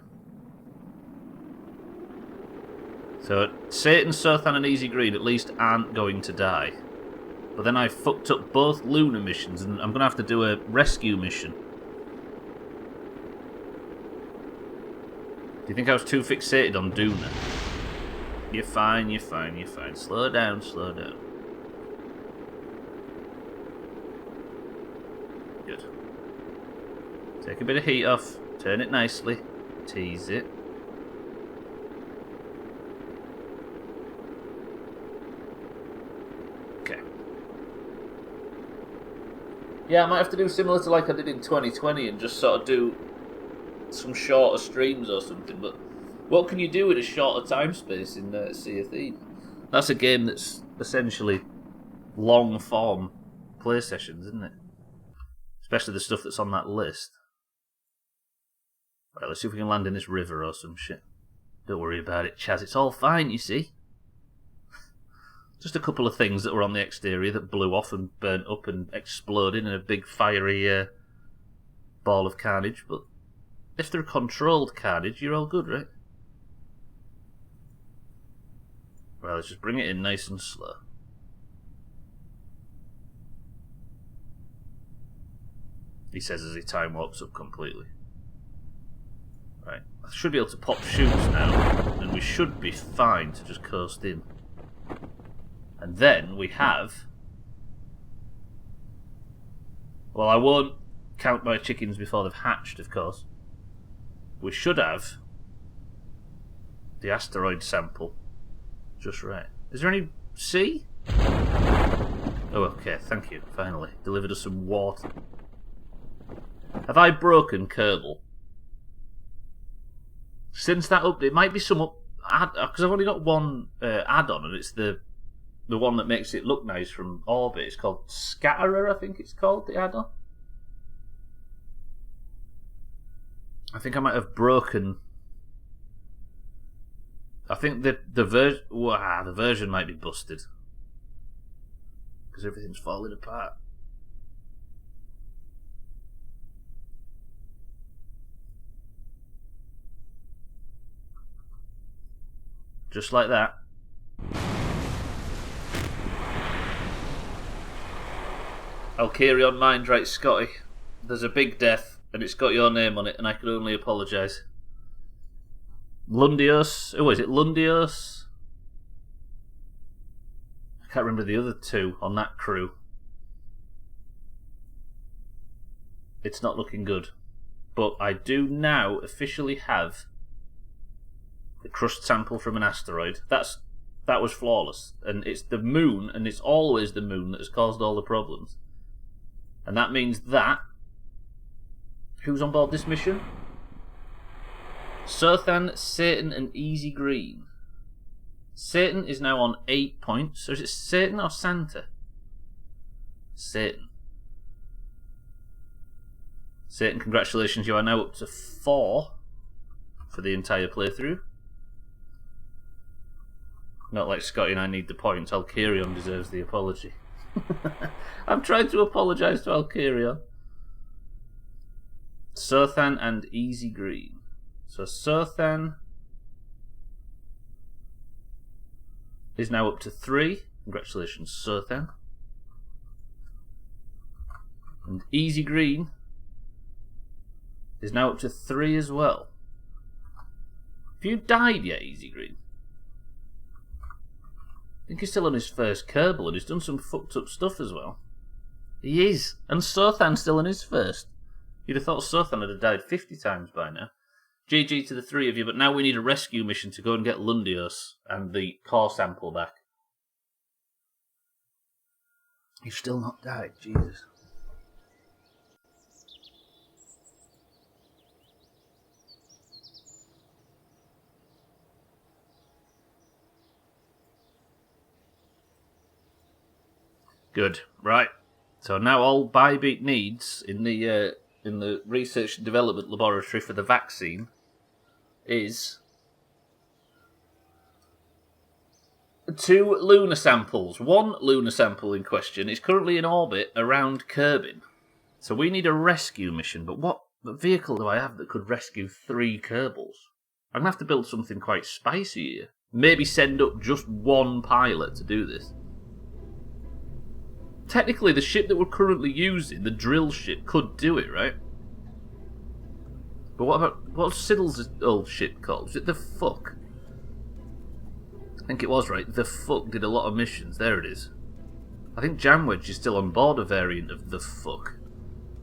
So Satan, Sothan and Easy Green at least aren't going to die. But then I fucked up both lunar missions and I'm going to have to do a rescue mission. Do you think I was too fixated on Duna? You're fine, you're fine, you're fine. Slow down, slow down. Good. Take a bit of heat off, turn it nicely, tease it. Okay. Yeah, I might have to do similar to like I did in 2020 and just sort of do some shorter streams or something, but what can you do in a shorter time space in Sea of Thieves? That's a game that's essentially long form play sessions, isn't it? Especially the stuff that's on that list. Right, let's see if we can land in this river or some shit. Don't worry about it, Chaz, it's all fine, you see. Just a couple of things that were on the exterior that blew off and burnt up and exploded in a big fiery ball of carnage, but if they're controlled carnage, you're all good, right? Well, let's just bring it in nice and slow. He says as he time warps up completely. Right, I should be able to pop shoots now, and we should be fine to just coast in. And then we have... Well, I won't count my chickens before they've hatched, of course. We should have the asteroid sample just right. Is there any sea? Oh, okay, thank you, finally. Delivered us some water. Have I broken Kerbal? Since that update, it might be some because I've only got one add-on, and it's the one that makes it look nice from orbit. It's called Scatterer, I think it's called, the add-on. I think I might have broken. I think the version might be busted because everything's falling apart. Just like that. Alkerion mind right, Scotty. There's a big death, and it's got your name on it, and I can only apologise. Lundios. Oh, is it Lundios? I can't remember the other two on that crew. It's not looking good. But I do now officially have the crust sample from an asteroid. That was flawless. And it's the moon, and it's always the moon that has caused all the problems. And that means that... Who's on board this mission? Sothan, Satan, and Easy Green. Satan is now on 8 points. So is it Satan or Santa? Satan. Satan, congratulations. You are now up to 4 for the entire playthrough. Not like Scotty and I need the points. Alkerion deserves the apology. I'm trying to apologise to Alkerion. Sothan and Easy Green. So Sothan is now up to 3. Congratulations, Sothan. And Easy Green is now up to 3 as well. Have you died yet, Easy Green? I think he's still on his first Kerbal and he's done some fucked up stuff as well. He is. And Sothan's still on his first. You'd have thought Sothan would have died 50 times by now. GG to the 3 of you, but now we need a rescue mission to go and get Lundios and the core sample back. You've still not died, Jesus. Good, right. So now all Bybeat needs in the research and development laboratory for the vaccine is 2 lunar samples. 1 lunar sample in question is currently in orbit around Kerbin. So we need a rescue mission, but what vehicle do I have that could rescue 3 Kerbals? I'm going to have to build something quite spicy here. maybe send up just one pilot to do this. Technically, the ship that we're currently using, the drill ship, could do it, right? But what's Siddle's old ship called? Was it the Fuck? I think it was, right? The Fuck did a lot of missions. There it is. I think Jamwedge is still on board a variant of the Fuck.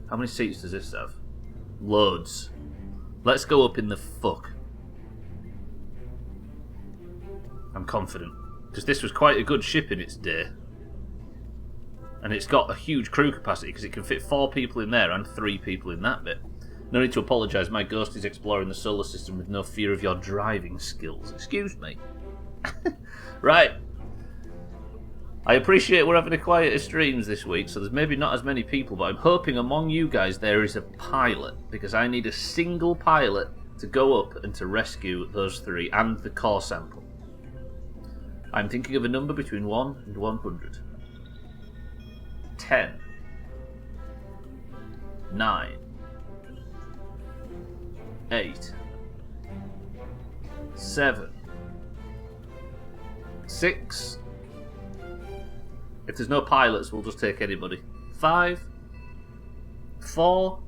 How many seats does this have? Loads. Let's go up in the Fuck. I'm confident. Because this was quite a good ship in its day. And it's got a huge crew capacity because it can fit 4 people in there and 3 people in that bit. No need to apologise, my ghost is exploring the solar system with no fear of your driving skills. Excuse me. Right. I appreciate we're having a quieter streams this week, so there's maybe not as many people, but I'm hoping among you guys there is a pilot, because I need a single pilot to go up and to rescue those 3 and the core sample. I'm thinking of a number between 1 and 100. 10. 9. 8. 7. 6. If there's no pilots, we'll just take anybody. 5. 4.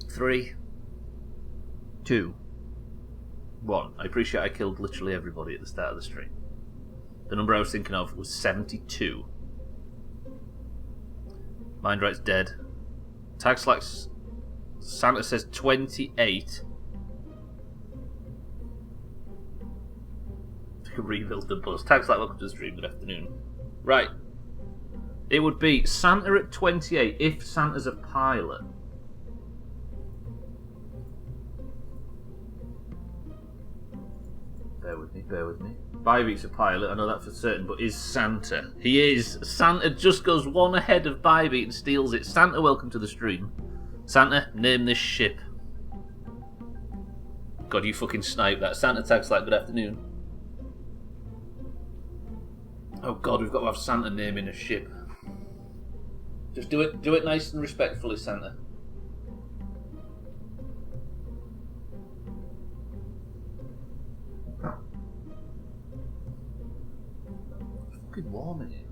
3. 2. 1. I appreciate I killed literally everybody at the start of the stream. The number I was thinking of was 72. Mindright's dead. Tag Slacks Santa says 28. I can rebuild the bus. Tag Slack, welcome to the stream. Good afternoon. Right. It would be Santa at 28 if Santa's a pilot. Bear with me, bear with me. Bybeat's a pilot, I know that for certain, but is Santa? He is. Santa just goes one ahead of Bybeat and steals it. Santa, welcome to the stream. Santa, name this ship. God, you fucking snipe that. Santa tags like good afternoon. Oh God, we've got to have Santa naming a ship. Just do it nice and respectfully, Santa. Fucking warm in here.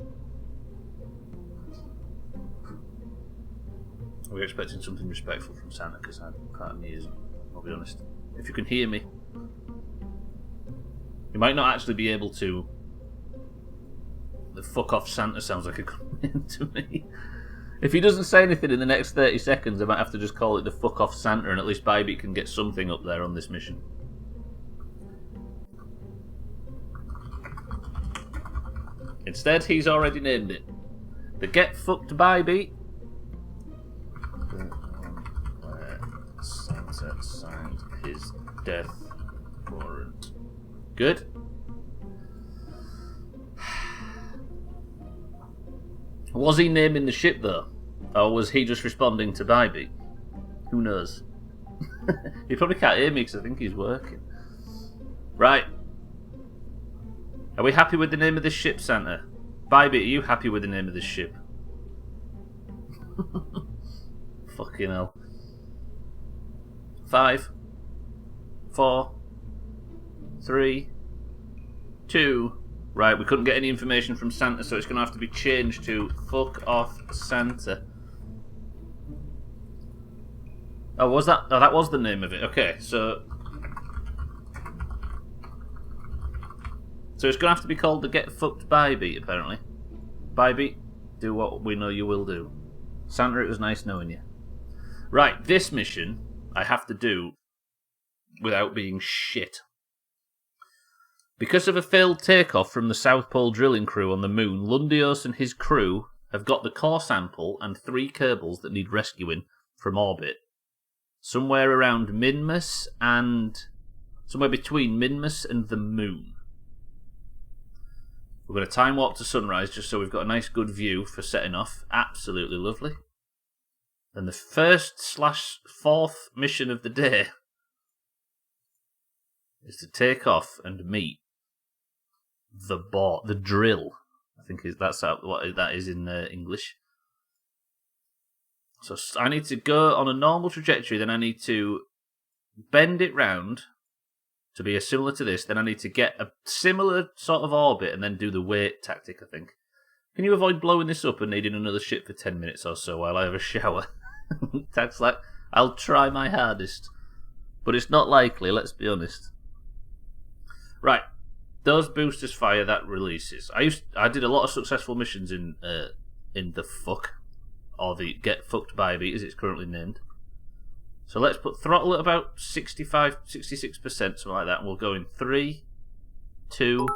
We're expecting something respectful from Santa because I can't hear him, I'll be honest. If you can hear me, you might not actually be able to. The fuck off Santa sounds like a good name to me. If he doesn't say anything in the next 30 seconds, I might have to just call it the fuck off Santa, and at least Bybeat can get something up there on this mission. Instead, he's already named it. The Get Fucked Bybeat. Where Santa signed his death warrant. Good. Was he naming the ship though? Or was he just responding to Bybeat? Who knows? He probably can't hear me because I think he's working. Right. Are we happy with the name of this ship, Santa? Bybeat, are you happy with the name of this ship? Fucking hell. 5, 4, 3, 2. Right, we couldn't get any information from Santa, so it's going to have to be changed to fuck off Santa. Oh, was that? Oh, that was the name of it. Okay, so it's going to have to be called the Get Fucked Bybeat, apparently. Bybeat, do what we know you will do. Santa, it was nice knowing you. Right, this mission I have to do without being shit. Because of a failed takeoff from the South Pole drilling crew on the moon, Lundios and his crew have got the core sample and 3 Kerbals that need rescuing from orbit. Somewhere around Minmus and... somewhere between Minmus and the moon. We're going to time warp to sunrise just so we've got a nice good view for setting off. Absolutely lovely. And the first/4th mission of the day is to take off and meet the drill. I think that's what that is in English. So I need to go on a normal trajectory, then I need to bend it round to be similar to this, then I need to get a similar sort of orbit and then do the wait tactic, I think. Can you avoid blowing this up and needing another ship for 10 minutes or so while I have a shower? Tac's like, I'll try my hardest. But it's not likely, let's be honest. Right. Those boosters fire, that releases. I did a lot of successful missions in the fuck. Or the get fucked by beat as it's currently named. So let's put throttle at about 65, 66%, something like that. And we'll go in 3, 2,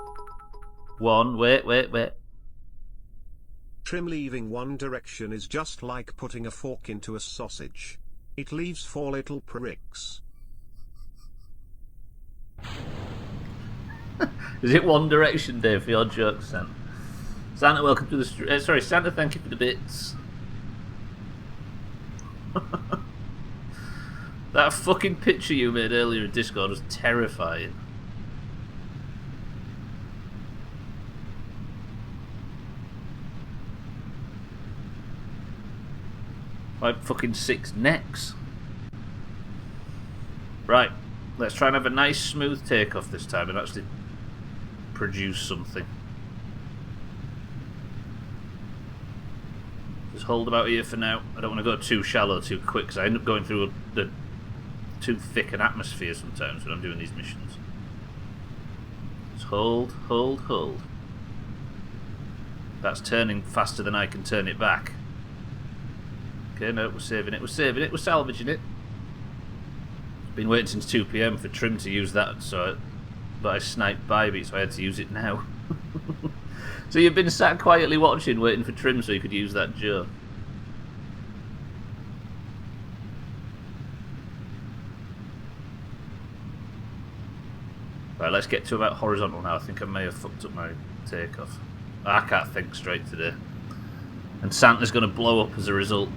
1. Wait. Trim leaving one direction is just like putting a fork into a sausage. It leaves 4 little pricks. Is it one direction, Dave, for your jokes, Santa? Santa, welcome to the stream. Sorry, Santa, thank you for the bits. That fucking picture you made earlier in Discord was terrifying. Like fucking 6 necks. Right, let's try and have a nice smooth takeoff this time and actually produce something. Just hold about here for now. I don't want to go too shallow too quick because I end up going through too thick an atmosphere sometimes when I'm doing these missions. Just hold. That's turning faster than I can turn it back. Okay, no, we're saving it, we're salvaging it. Been waiting since 2 PM for Trim to use that, but I sniped Bybeat, so I had to use it now. So you've been sat quietly watching, waiting for Trim so you could use that joke. Right, let's get to about horizontal now. I think I may have fucked up my takeoff. I can't think straight today. And Santa's going to blow up as a result.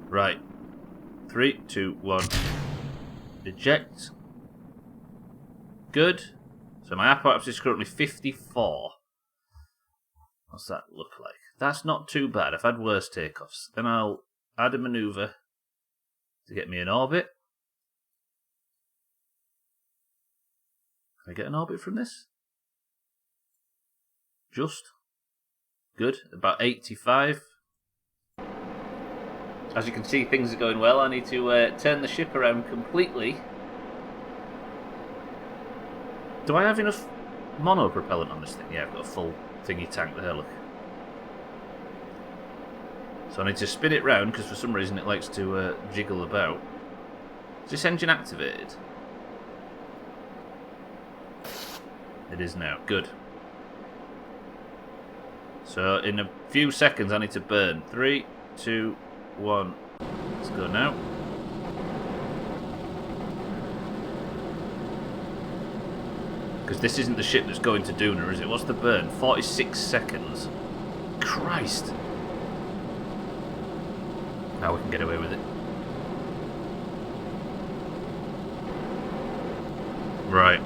Right. 3, 2, 1. Eject. Good. So my apparatus is currently 54. What's that look like? That's not too bad. I've had worse takeoffs. Then I'll add a maneuver to get me in orbit. Can I get an orbit from this? Just. Good. About 85. As you can see, things are going well. I need to turn the ship around completely. Do I have enough monopropellant on this thing? Yeah, I've got a full thingy tank there, look. So I need to spin it round, because for some reason it likes to jiggle about. Is this engine activated? It is now. Good. So in a few seconds I need to burn. 3, 2, 1. Let's go now. Because this isn't the ship that's going to Duna, is it? What's the burn? 46 seconds. Christ. Now we can get away with it. Right.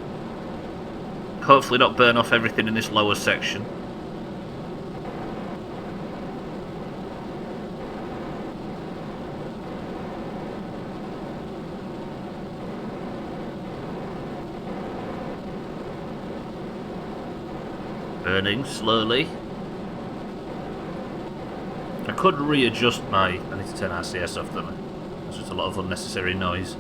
Hopefully not burn off everything in this lower section. Burning slowly. I could readjust my... I need to turn RCS off, don't I? There's just a lot of unnecessary noise.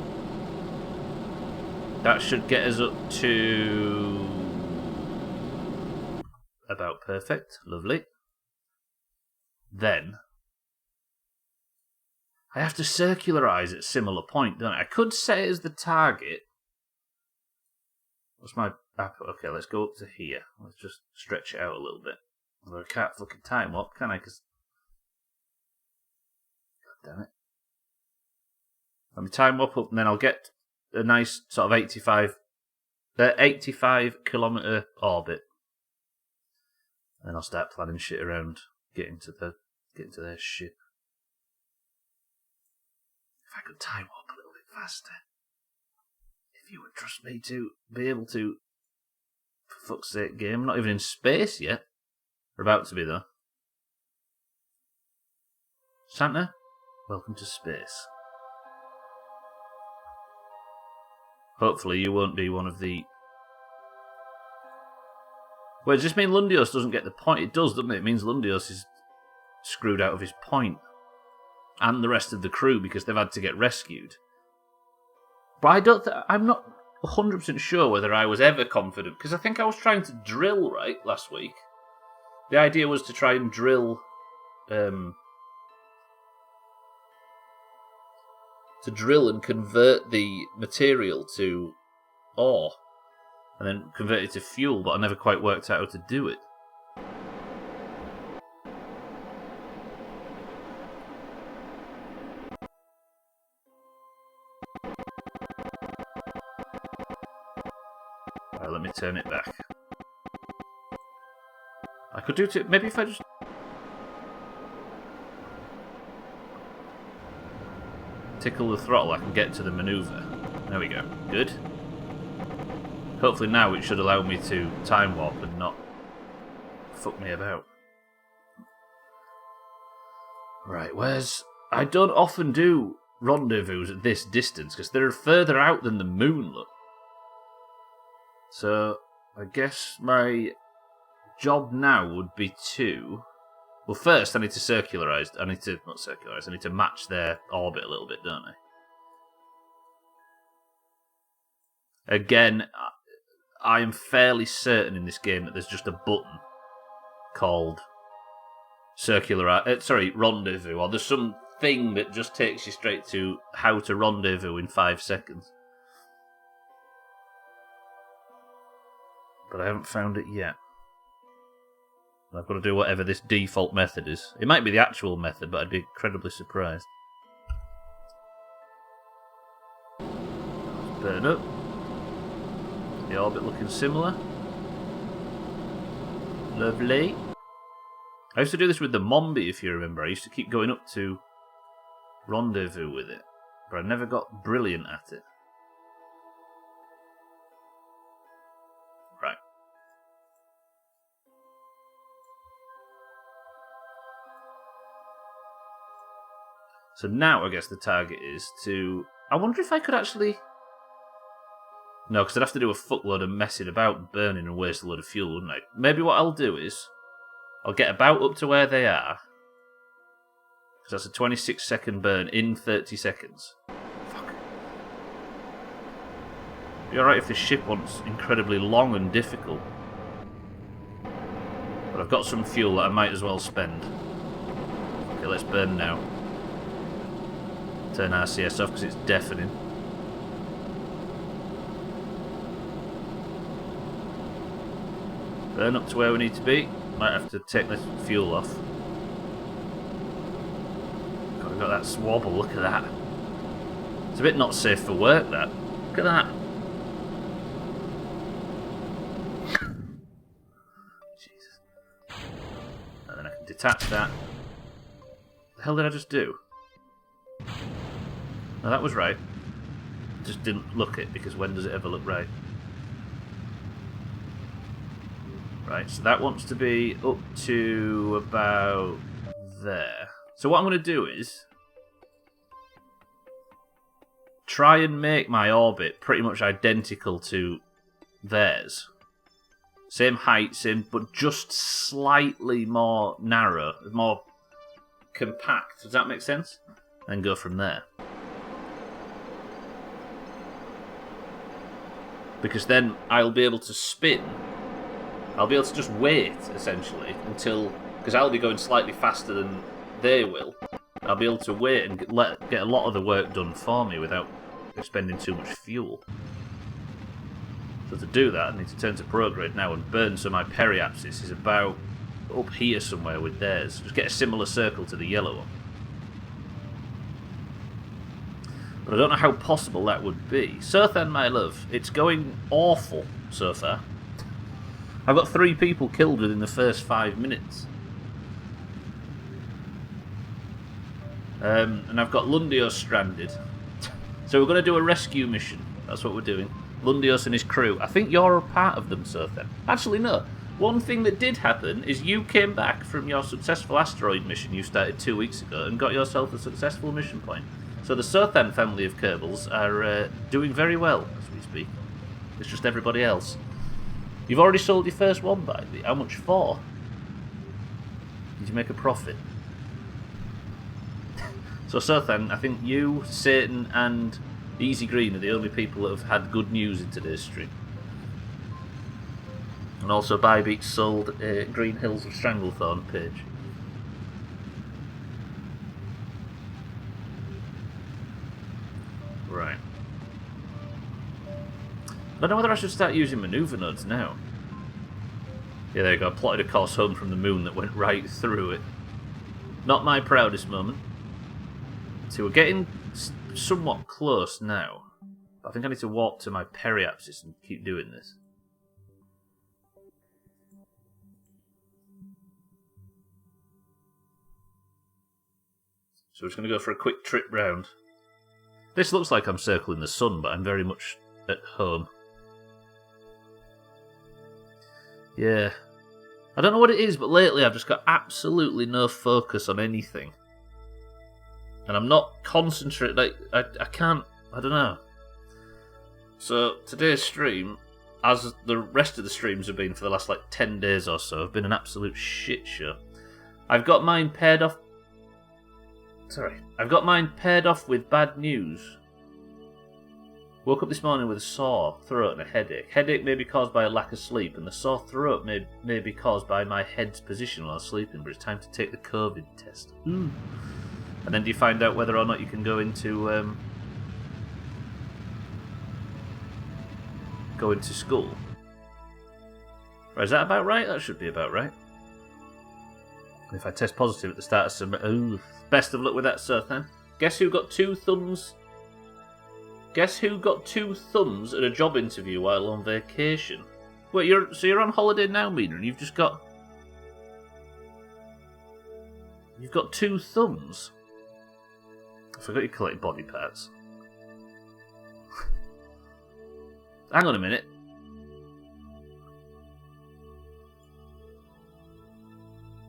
That should get us up to... about perfect. Lovely. Then... I have to circularise at similar point, don't I? I could set it as the target. What's my... Okay, let's go up to here. Let's just stretch it out a little bit. Although I can't fucking time warp, can I? Because... God damn it. Let me time warp up and then I'll get a nice sort of 85 kilometre orbit. And then I'll start planning shit around getting to their ship. If I could time warp a little bit faster. If you would trust me to be able to... For fuck's sake, game. I'm not even in space yet. We're about to be, though. Santa, welcome to space. Hopefully you won't be one of the... Well, does this mean Lundios doesn't get the point? It does, doesn't it? It means Lundios is screwed out of his point. And the rest of the crew, because they've had to get rescued. But I'm not 100% sure whether I was ever confident, because I think I was trying to drill, right, last week. The idea was to try and drill... to drill and convert the material to ore, and then convert it to fuel, but I never quite worked out how to do it. Right, let me turn it back. I could do it, maybe if I just... tickle the throttle, I can get to the manoeuvre. There we go. Good. Hopefully now it should allow me to time warp and not fuck me about. Right, where's... I don't often do rendezvous at this distance, because they're further out than the moon, look. So, I guess my job now would be to... Well, first I need to circularize. I need to match their orbit a little bit, don't I? Again, I am fairly certain in this game that there's just a button called rendezvous, or there's some thing that just takes you straight to how to rendezvous in 5 seconds. But I haven't found it yet. I've got to do whatever this default method is. It might be the actual method, but I'd be incredibly surprised. Let's burn up. The orbit looking similar. Lovely. I used to do this with the Mombi, if you remember. I used to keep going up to rendezvous with it, but I never got brilliant at it. Right. So now I guess the target is to... I wonder if I could actually... No, because I'd have to do a fuckload of messing about, burning and waste a load of fuel, wouldn't I? Maybe what I'll do is... I'll get about up to where they are. Because that's a 26-second burn in 30 seconds. Fuck. Be alright if this ship one's incredibly long and difficult. But I've got some fuel that I might as well spend. Okay, let's burn now. Turn RCS off because it's deafening. Burn up to where we need to be. Might have to take the fuel off. God, I've got that swabble, look at that. It's a bit not safe for work, that. Look at that. Jesus. And then I can detach that. What the hell did I just do? No, that was right. Just didn't look it, because when does it ever look right? Right, so that wants to be up to about there. So what I'm going to do is try and make my orbit pretty much identical to theirs. Same height, same, but just slightly more narrow, more compact. Does that make sense? And go from there. Because then I'll be able to spin. I'll be able to just wait, essentially, until... Because I'll be going slightly faster than they will. I'll be able to wait and get a lot of the work done for me without expending too much fuel. So to do that, I need to turn to prograde now and burn, so my periapsis is about up here somewhere with theirs. Just get a similar circle to the yellow one. But I don't know how possible that would be. So then, my love, it's going awful so far. I've got 3 people killed within the first 5 minutes. And I've got Lundios stranded. So we're going to do a rescue mission. That's what we're doing. Lundios and his crew. I think you're a part of them, Sothen. Actually, no. One thing that did happen is you came back from your successful asteroid mission you started 2 weeks ago and got yourself a successful mission point. So the Sothan family of Kerbals are doing very well as we speak. It's just everybody else. You've already sold your first one, by the way. How much for? Did you make a profit? So Sothan, I think you, Satan, and Easy Green are the only people that have had good news in today's stream. And also Bybeach sold a Green Hills of Stranglethorn page. Right. I don't know whether I should start using maneuver nodes now. Yeah, there you go. I plotted a course home from the moon that went right through it. Not my proudest moment. See, we're getting somewhat close now. I think I need to walk to my periapsis and keep doing this. So we're just going to go for a quick trip round. This looks like I'm circling the sun, but I'm very much at home. Yeah. I don't know what it is, but lately I've just got absolutely no focus on anything. And I'm not concentrating, like, I can't, I don't know. So, today's stream, as the rest of the streams have been for the last, 10 days or so, have been an absolute shit show. I've got mine paired off with bad news. Woke up this morning with a sore throat and a headache. Headache may be caused by a lack of sleep, and the sore throat may be caused by my head's position while sleeping, but it's time to take the COVID test. And then do you find out whether or not you can go into school? Right, is that about right? That should be about right. If I test positive at the start of summer... Oh, best of luck with that, sir, then. Guess who got 2 thumbs... Guess who got 2 thumbs at a job interview while on vacation? Wait, you're on holiday now, Mina, and you've just got... You've got 2 thumbs? I forgot you collect body parts. Hang on a minute.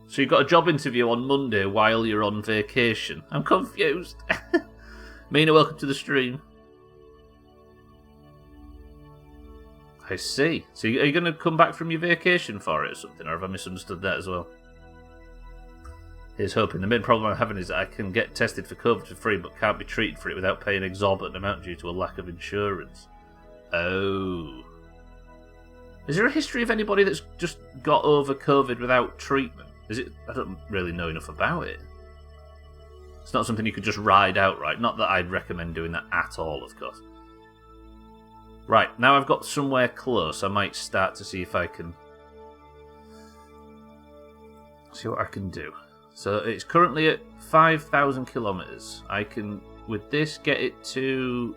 So you've got a job interview on Monday while you're on vacation. I'm confused. Mina, welcome to the stream. I see. So are you going to come back from your vacation for it or something? Or have I misunderstood that as well? Here's hoping. The main problem I'm having is that I can get tested for COVID for free but can't be treated for it without paying an exorbitant amount due to a lack of insurance. Oh. Is there a history of anybody that's just got over COVID without treatment? Is it? I don't really know enough about it. It's not something you could just ride outright. Not that I'd recommend doing that at all, of course. Right, now I've got somewhere close. I might start to see if I can... see what I can do. So it's currently at 5,000 kilometres. I can, with this, get it to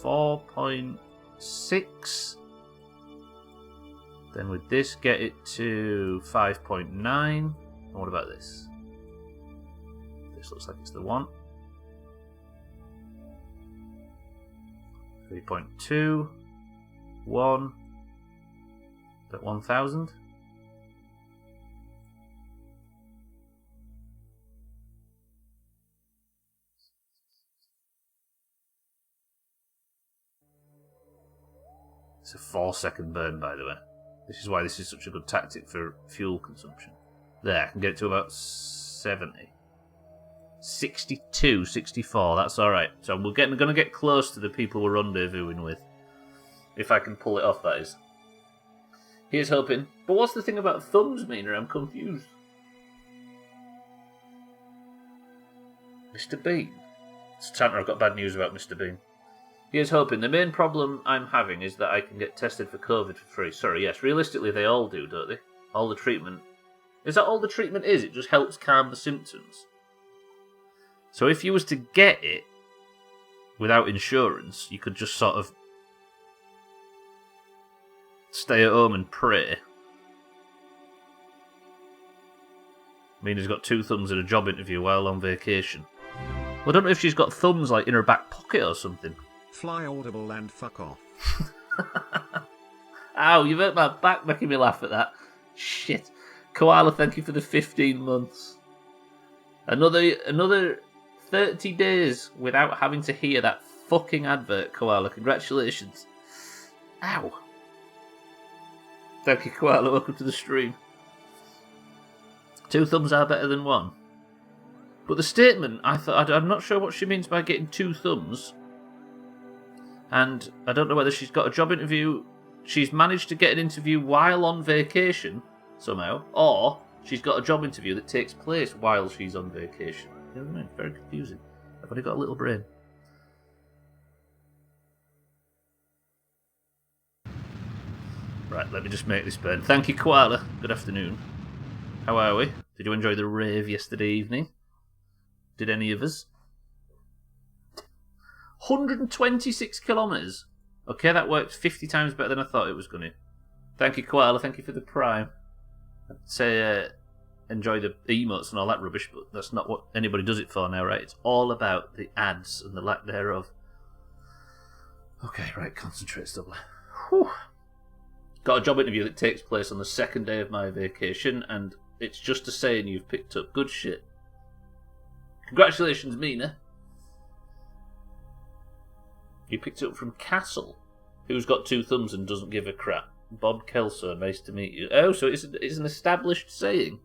4.6. Then with this, get it to 5.9. And what about this? This looks like it's the one. 3.2. 1. At 1,000. It's a 4-second burn, by the way. This is why this is such a good tactic for fuel consumption. There, I can get it to about 70. 62, 64, that's alright. So we're going to get close to the people we're rendezvousing with. If I can pull it off, that is. Here's hoping. But what's the thing about thumbs, Mina? I'm confused. Mr. Bean. Santa, I've got bad news about Mr. Bean. Here's hoping. The main problem I'm having is that I can get tested for COVID for free. Sorry, yes. Realistically, they all do, don't they? All the treatment. Is that all the treatment is? It just helps calm the symptoms. So if you was to get it without insurance, you could just sort of stay at home and pray. Mina's got 2 thumbs at a job interview while on vacation. Well, I don't know if she's got thumbs like in her back pocket or something. Fly audible and fuck off. Ow, you've hurt my back making me laugh at that. Shit. Koala, thank you for the 15 months. Another 30 days without having to hear that fucking advert, Koala. Congratulations. Ow. Thank you, Koala. Welcome to the stream. 2 thumbs are better than 1. But the statement, I'm not sure what she means by getting 2 thumbs. And I don't know whether she's got a job interview. She's managed to get an interview while on vacation, somehow. Or she's got a job interview that takes place while she's on vacation. You know what I mean? Very confusing. I've only got a little brain. Right, let me just make this burn. Thank you, Koala. Good afternoon. How are we? Did you enjoy the rave yesterday evening? Did any of us? 126 kilometres. Okay, that worked 50 times better than I thought it was going to. Thank you, Koala. Thank you for the prime. I'd say enjoy the emotes and all that rubbish, but that's not what anybody does it for now, right? It's all about the ads and the lack thereof. Okay, right, concentrate, Stubbler. Whew. Got a job interview that takes place on the 2nd day of my vacation, and it's just a saying you've picked up. Good shit. Congratulations, Mina. You picked it up from Castle, who's got 2 thumbs and doesn't give a crap. Bob Kelso, nice to meet you. Oh, so it's an established saying.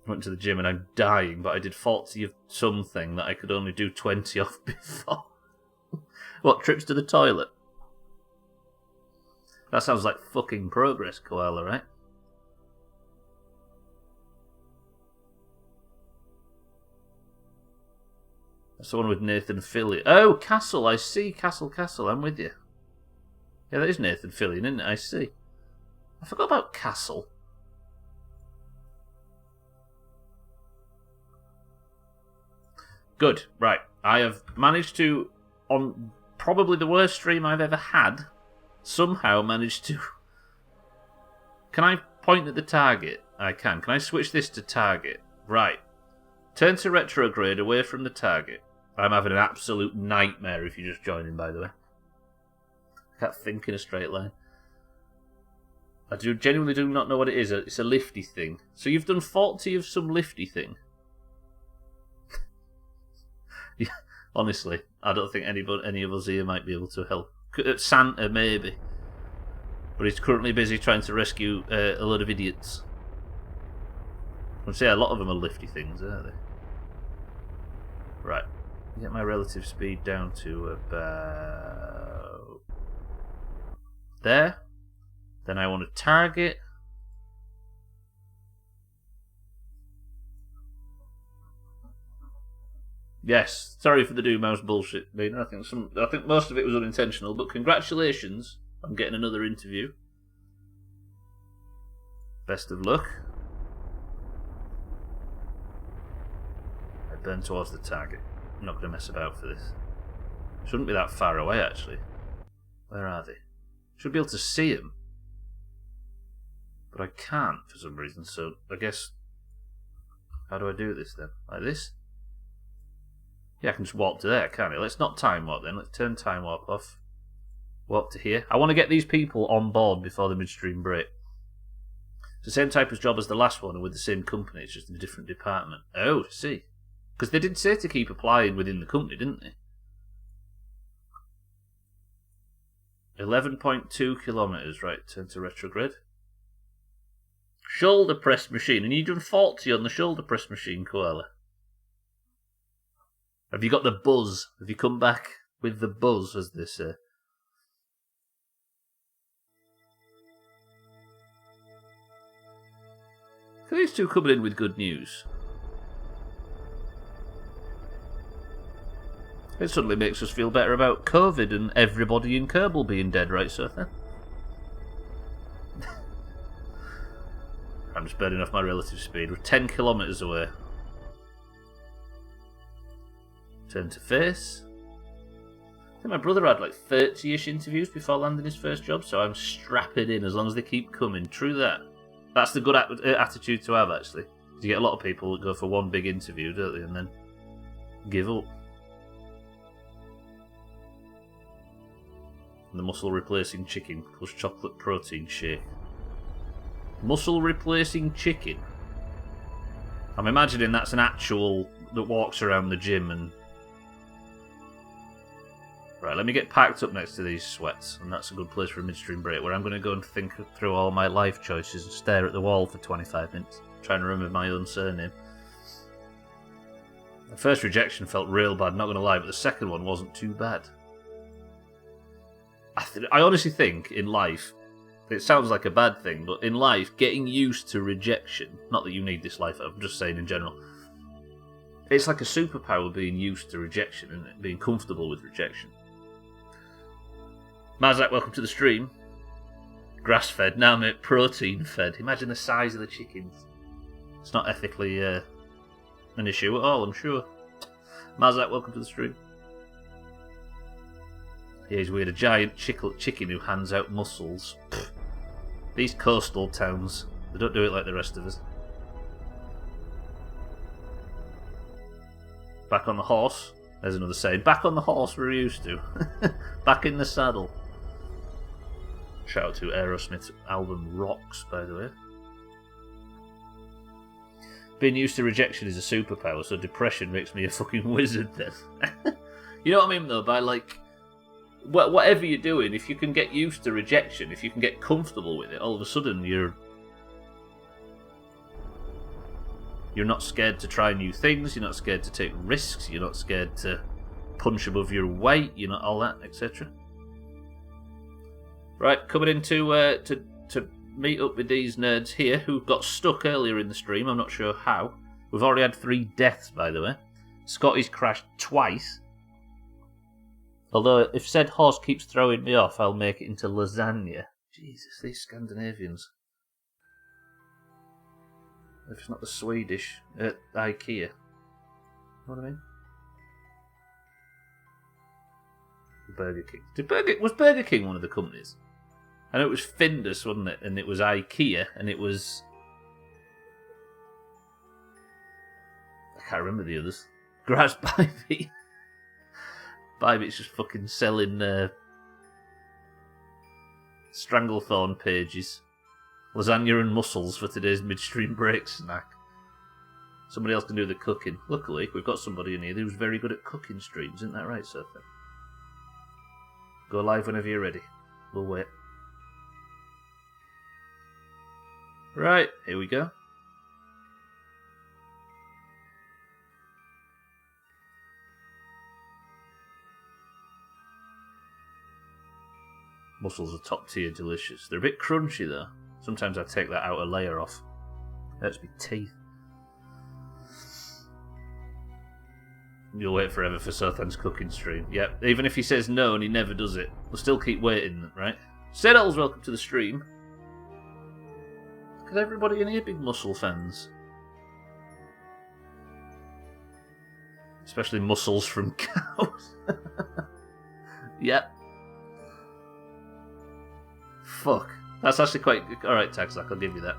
I went to the gym and I'm dying, but I did 40 of something that I could only do 20 of before. What, trips to the toilet? That sounds like fucking progress, Koala, right? That's the one with Nathan Fillion. Oh, Castle, I see. Castle, I'm with you. Yeah, that is Nathan Fillion, isn't it? I see. I forgot about Castle. Good, right. I have managed to, on probably the worst stream I've ever had, somehow managed to... Can I point at the target? I can. Can I switch this to target? Right. Turn to retrograde away from the target. I'm having an absolute nightmare if you're just joining, by the way. I can't think in a straight line. I genuinely do not know what it is. It's a lifty thing. So you've done 40 of some lifty thing. Yeah, honestly, I don't think any of us here might be able to help. Santa, maybe. But he's currently busy trying to rescue a load of idiots. I'd say a lot of them are lifty things, aren't they? Right. Get my relative speed down to about... there. Then I want to target. Yes, sorry for the Doomhaus bullshit, Mina. I think most of it was unintentional, but congratulations on getting another interview. Best of luck. I burn towards the target. I'm not going to mess about for this. Shouldn't be that far away, actually. Where are they? Should be able to see them. But I can't for some reason, so I guess... How do I do this then? Like this? Yeah, I can just warp to there, can't I? Let's not time warp then. Let's turn time warp off. Warp to here. I want to get these people on board before the midstream break. It's the same type of job as the last one and with the same company. It's just in a different department. Oh, see. Because they did say to keep applying within the company, didn't they? 11.2 kilometres, right, turn to retrograde. Shoulder press machine, and you've done 40 on the shoulder press machine, Koala. Have you got the buzz? Have you come back with the buzz, as they say? So these two coming in with good news. It suddenly makes us feel better about COVID and everybody in Kerbal being dead, right, Sotha? I'm just burning off my relative speed. We're 10 kilometres away. Turn to face. I think my brother had like 30-ish interviews before landing his first job, so I'm strapping in as long as they keep coming. True that. That's the good attitude to have, actually. You get a lot of people that go for one big interview, don't they, and then give up. And the muscle replacing chicken plus chocolate protein shake. Muscle replacing chicken. I'm imagining that's an actual that walks around the gym and... Right, let me get packed up next to these sweats, and that's a good place for a midstream break, where I'm going to go and think through all my life choices and stare at the wall for 25 minutes, trying to remember my own surname. The first rejection felt real bad, not going to lie, but the second one wasn't too bad. I honestly think, in life, it sounds like a bad thing, but in life, getting used to rejection, not that you need this life, I'm just saying in general, it's like a superpower being used to rejection, isn't it? Being comfortable with rejection. Mazak, welcome to the stream. Grass-fed, now mate, protein-fed. Imagine the size of the chickens. It's not ethically an issue at all, I'm sure. Mazak, welcome to the stream. Yeah, he's weird. A giant chicken who hands out mussels. Pfft. These coastal towns, they don't do it like the rest of us. Back on the horse. There's another saying. Back on the horse we're used to. Back in the saddle. Shout out to Aerosmith's album Rocks, by the way. Being used to rejection is a superpower, so depression makes me a fucking wizard then. You know what I mean though? By like, whatever you're doing, if you can get used to rejection, if you can get comfortable with it, all of a sudden you're not scared to try new things, you're not scared to take risks, you're not scared to punch above your weight, you're not all that, etc. Right, coming in to meet up with these nerds here who got stuck earlier in the stream, I'm not sure how. We've already had 3 deaths, by the way. Scotty's crashed twice. Although, if said horse keeps throwing me off, I'll make it into lasagna. Jesus, these Scandinavians. If it's not the Swedish, IKEA. You know what I mean? Burger King. Was Burger King one of the companies? I know it was Findus, wasn't it? And it was IKEA, and it was... I can't remember the others. Grass Bybee. Bybee's just fucking selling Stranglethorn pages. Lasagna and mussels for today's midstream break snack. Somebody else can do the cooking. Luckily, we've got somebody in here who's very good at cooking streams, isn't that right, Surfer? Go live whenever you're ready. We'll wait. Right, here we go. Mussels are top tier delicious. They're a bit crunchy though. Sometimes I take that outer layer off. Hurts my teeth. You'll wait forever for Sothan's cooking stream. Yep, even if he says no and he never does it, we'll still keep waiting, right? Settles, welcome to the stream. Look at everybody in here, big mussel fans. Especially mussels from cows. Yep. Fuck. That's actually quite... Alright, Taxlack, I'll give you that.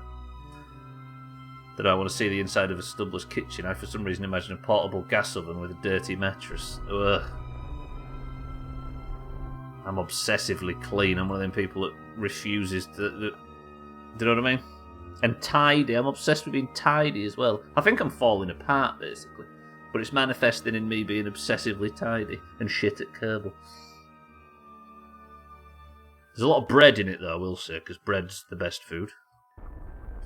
That I want to see the inside of a Stubbler's kitchen. I, for some reason, imagine a portable gas oven with a dirty mattress. Ugh. I'm obsessively clean. I'm one of them people that refuses to... do you know what I mean? And tidy. I'm obsessed with being tidy as well. I think I'm falling apart, basically. But it's manifesting in me being obsessively tidy and shit at Kerbal. There's a lot of bread in it, though, I will say, because bread's the best food.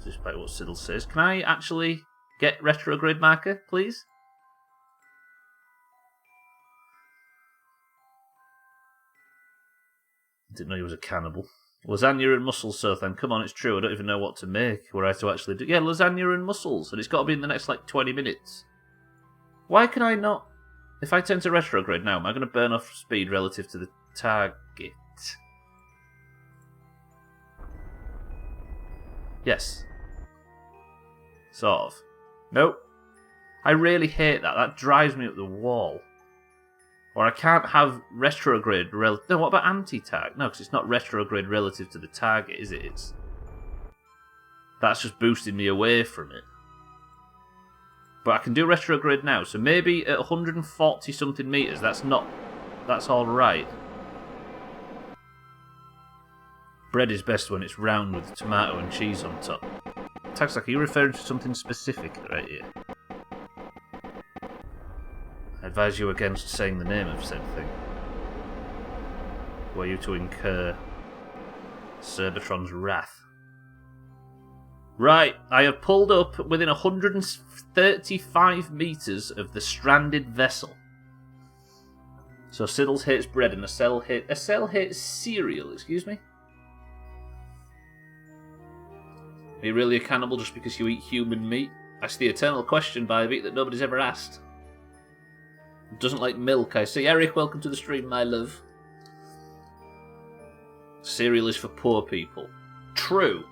Despite what Siddle says. Can I actually get retrograde marker, please? Didn't know he was a cannibal. Lasagna and mussels, Sothan. Come on, it's true. I don't even know what to make. Were I to actually do... Yeah, lasagna and mussels. And it's got to be in the next, 20 minutes. Why can I not... If I turn to retrograde now, am I going to burn off speed relative to the target? Yes. Sort of. Nope. I really hate that. That drives me up the wall. Or I can't have retrograde relative... No, what about anti-tag? No, because it's not retrograde relative to the target, is it? It's... That's just boosting me away from it. But I can do retrograde now, so maybe at 140-something metres, that's alright. Bread is best when it's round with tomato and cheese on top. Taxlack, are you referring to something specific right here? advise you against saying the name of said thing. Were you to incur Cerbertron's wrath. Right, I have pulled up within 135 metres of the stranded vessel. So Siddles hates bread and a cell hates cereal, excuse me? Are you really a cannibal just because you eat human meat? That's the eternal question by a beat that nobody's ever asked. Doesn't like milk, I see. Eric, welcome to the stream, my love. Cereal is for poor people. True.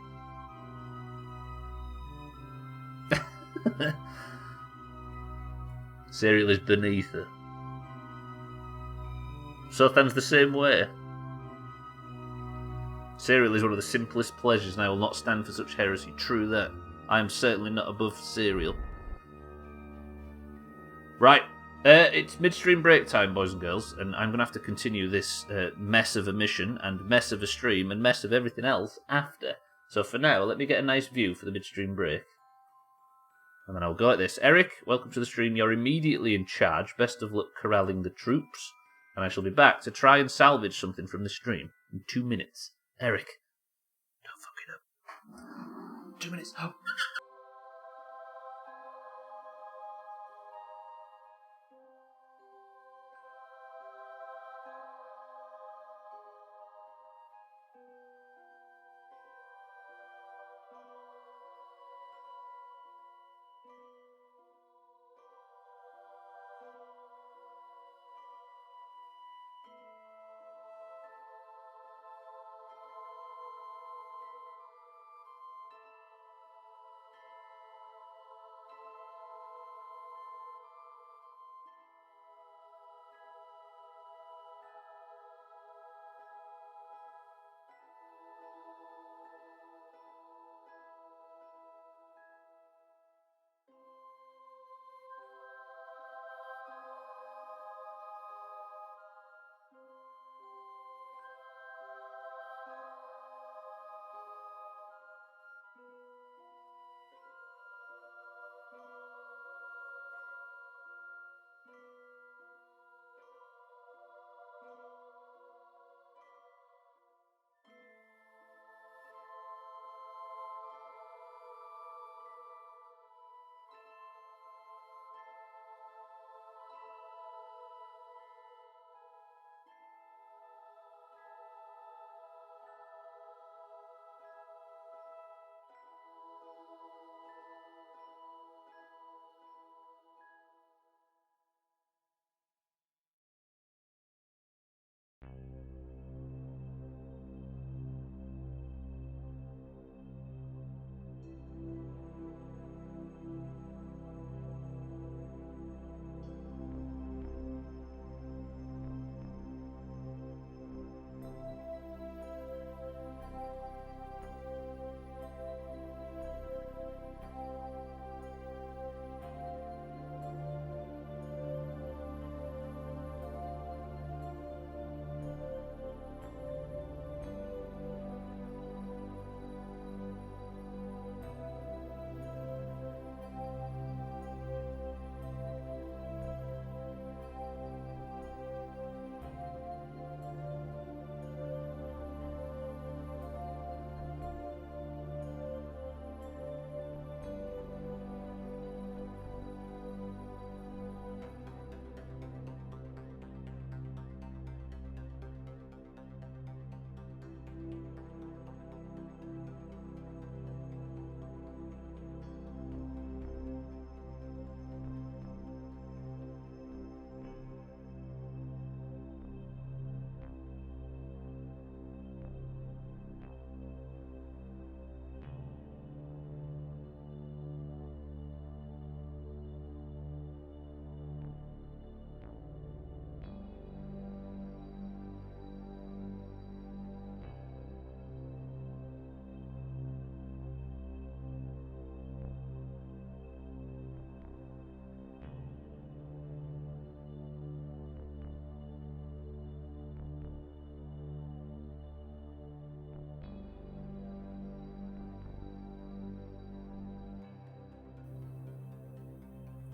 Cereal is beneath her. Sothan's the same way. Cereal is one of the simplest pleasures, and I will not stand for such heresy. True that. I am certainly not above cereal. Right. It's midstream break time, boys and girls, and I'm going to have to continue this mess of a mission and mess of a stream and mess of everything else after. So for now, let me get a nice view for the midstream break. And then I'll go at this. Eric, welcome to the stream. You're immediately in charge. Best of luck corralling the troops. And I shall be back to try and salvage something from the stream in 2 minutes. Eric, don't fuck it up. 2 minutes. Oh.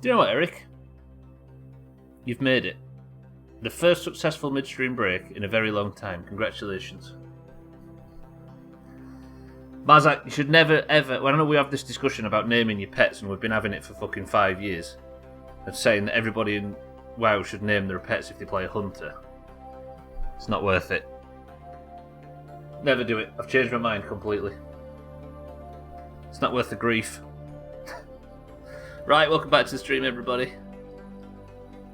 Do you know what, Eric? You've made it. The first successful midstream break in a very long time. Congratulations. Mazak, you should never ever... Well, I know we have this discussion about naming your pets, and we've been having it for fucking 5 years. Of saying that everybody in WoW should name their pets if they play a hunter. It's not worth it. Never do it. I've changed my mind completely. It's not worth the grief. Right, welcome back to the stream, everybody.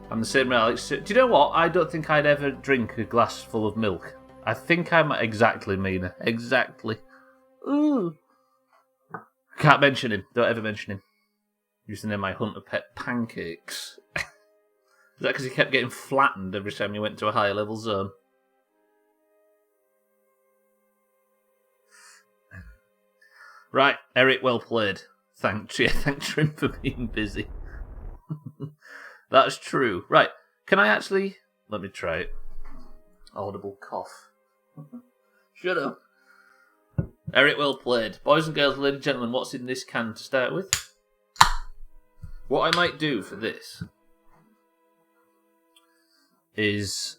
I'm the same way, Alex. Do you know what? I don't think I'd ever drink a glass full of milk. I think I'm exactly Mina. Exactly. Ooh. Can't mention him. Don't ever mention him. Used to name my hunter pet Pancakes. Is that because he kept getting flattened every time you went to a higher level zone? Right, Eric, well played. Thanks him for being busy. That's true. Right, can I actually... Let me try it. Audible cough. Shut up. Eric, well played. Boys and girls, ladies and gentlemen, what's in this can to start with? What I might do for this is...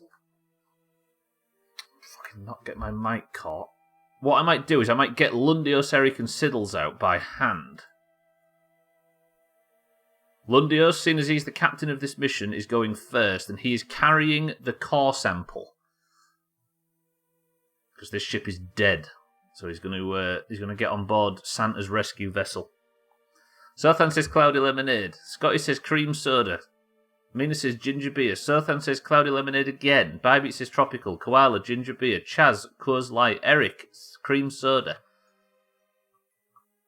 Fucking not get my mic caught. What I might do is I might get Lundios, Eric and Siddles out by hand. Lundios, seeing as he's the captain of this mission, is going first, and he is carrying the core sample. Because this ship is dead. So he's going to get on board Santa's rescue vessel. Sothan says cloudy lemonade. Scotty says cream soda. Mina says ginger beer. Sothan says cloudy lemonade again. Bybeat says tropical. Koala, ginger beer. Chaz, Coors Light. Eric, cream soda.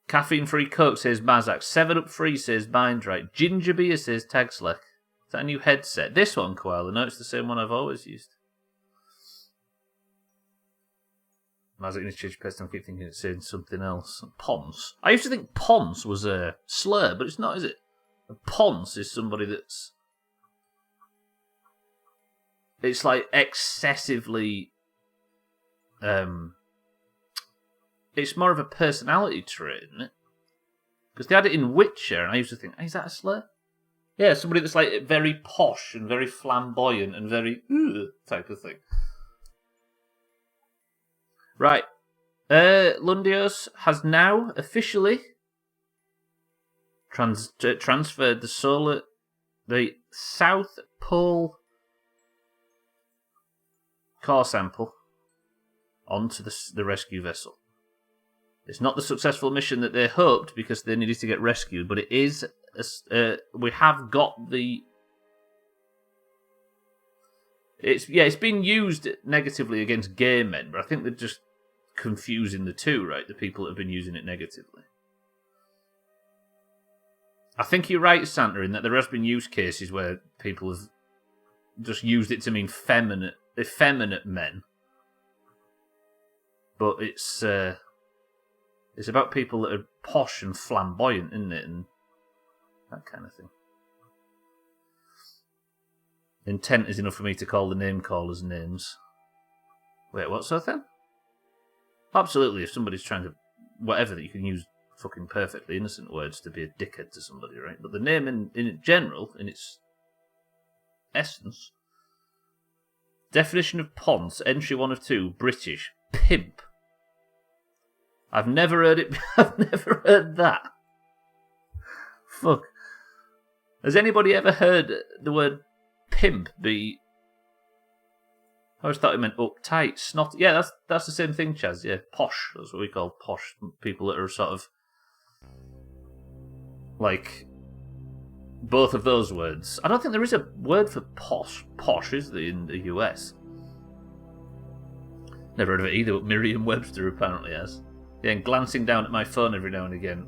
Caffeine-free Coke says Mazak. 7-Up free says Mindright. Ginger beer says Tagslek. Is that a new headset? This one, Koala. No, it's the same one I've always used. Mazak in his change pest, I keep thinking it's saying something else. Ponce. I used to think Ponce was a slur, but it's not, is it? A Ponce is somebody that's... It's like excessively... It's more of a personality trait, isn't it? Because they had it in Witcher, and I used to think, is that a slur? Yeah, somebody that's like very posh and very flamboyant and very type of thing. Right. Lundios has now officially transferred the South Pole core sample onto the rescue vessel. It's not the successful mission that they hoped because they needed to get rescued, but it is. We have got the. It's been used negatively against gay men, but I think they're just confusing the two, right? The people that have been using it negatively. I think you're right, Santa, in that there has been use cases where people have just used it to mean effeminate men, but it's about people that are posh and flamboyant, isn't it, and that kind of thing. Intent is enough for me to call the name callers names. Wait, what's that then? Absolutely, if somebody's trying to... Whatever, that you can use fucking perfectly innocent words to be a dickhead to somebody, right? But the name in general, in its essence... Definition of Ponce, entry 1 of 2, British, pimp. I've never heard it... I've never heard that. Fuck. Has anybody ever heard the word pimp be... I always thought it meant uptight, snot. Yeah, that's the same thing, Chaz. Yeah, posh. That's what we call posh people that are sort of like both of those words. I don't think there is a word for posh. Posh, is there, in the US? Never heard of it either, but Merriam-Webster apparently has. Yeah, and glancing down at my phone every now and again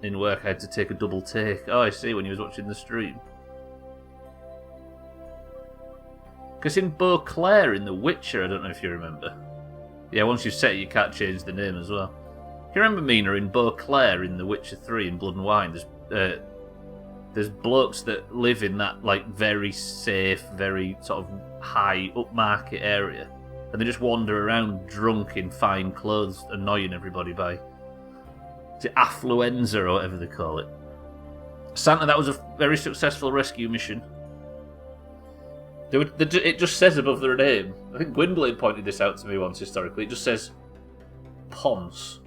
in work, I had to take a double take. Oh, I see, when you was watching the stream. Because in Beauclair in The Witcher, I don't know if you remember. Yeah, once you've set it, you can't change the name as well. You remember, Mina, in Beauclair in The Witcher 3 in Blood and Wine, there's blokes that live in that like very safe, very sort of high upmarket area, and they just wander around drunk in fine clothes, annoying everybody by the affluenza or whatever they call it. Santa, that was a very successful rescue mission. It just says above their name. I think Gwynblade pointed this out to me once historically. It just says Ponce.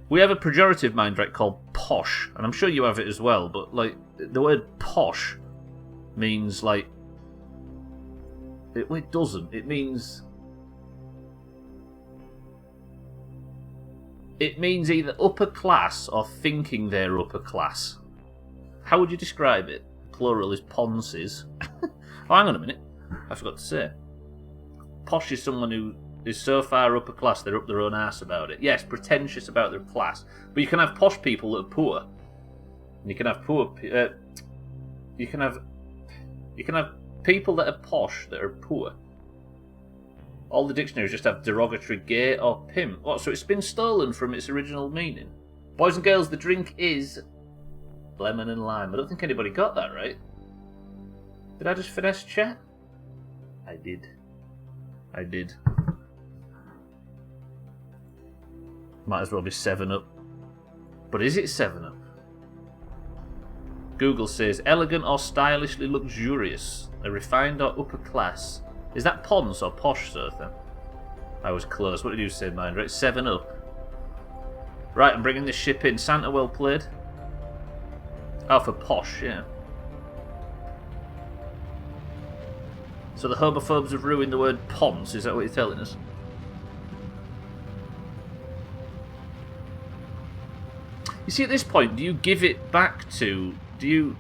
We have a pejorative mind right called posh, and I'm sure you have it as well, but like the word posh means like it doesn't. It means either upper class or thinking they're upper class. How would you describe it? Plural is ponces. Oh, hang on a minute. I forgot to say. Posh is someone who is so far upper class they're up their own arse about it. Yes, pretentious about their class. But you can have posh people that are poor. And you can have you can have people that are posh that are poor. All the dictionaries just have derogatory, gay, or pimp. What? So it's been stolen from its original meaning. Boys and girls, the drink is lemon and lime. I don't think anybody got that right. Did I just finesse chat? I did. Might as well be 7-Up. But is it 7-Up? Google says, elegant or stylishly luxurious. A refined or upper class. Is that Ponce or posh, sir, then? I was close. What did you say, mind? Right, 7-Up. Right, I'm bringing this ship in. Santa, well played. Oh, for posh, yeah. So the homophobes have ruined the word Ponce, is that what you're telling us? You see, at this point, do you give it back to... Do you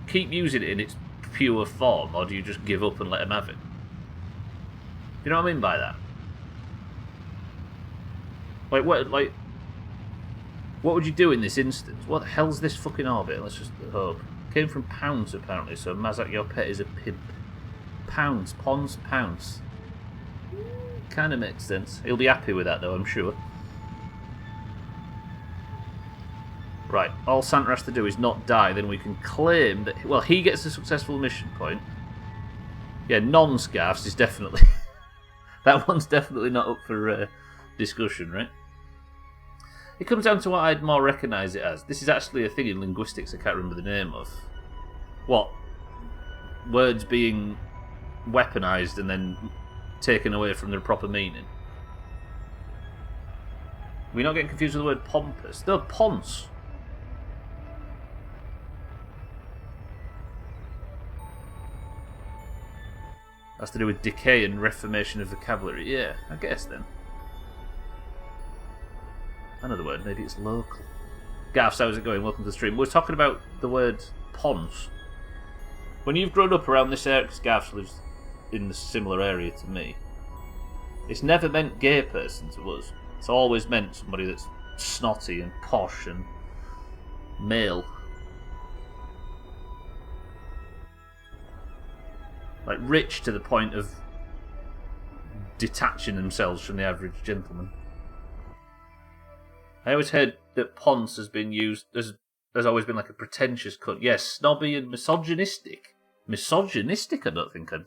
keep using it in its pure form, or do you just give up and let them have it? You know what I mean by that? Like, what would you do in this instance? What the hell's this fucking orbit? Let's just hope. Came from Pounce, apparently, so Mazak, your pet is a pimp. Pounce, Ponce, Pounce. Kind of makes sense. He'll be happy with that, though, I'm sure. Right, all Santa has to do is not die, then we can claim that... Well, he gets a successful mission point. Yeah, non-scarfs is definitely... that one's definitely not up for discussion, right? It comes down to what I'd more recognise it as. This is actually a thing in linguistics I can't remember the name of. What? Words being weaponised and then taken away from their proper meaning. We're not getting confused with the word pompous. No, ponce. That's to do with decay and reformation of vocabulary. Yeah, I guess then. Another word, maybe it's local. Gaffs, how's it going? Welcome to the stream. We're talking about the word ponce. When you've grown up around this area, because Gaffs lives in a similar area to me, it's never meant gay person to us. It's always meant somebody that's snotty and posh and male. Like rich to the point of detaching themselves from the average gentleman. I always heard that ponce has been used, there's always been like a pretentious cunt. Yes, snobby and misogynistic. Misogynistic, I don't think I'd...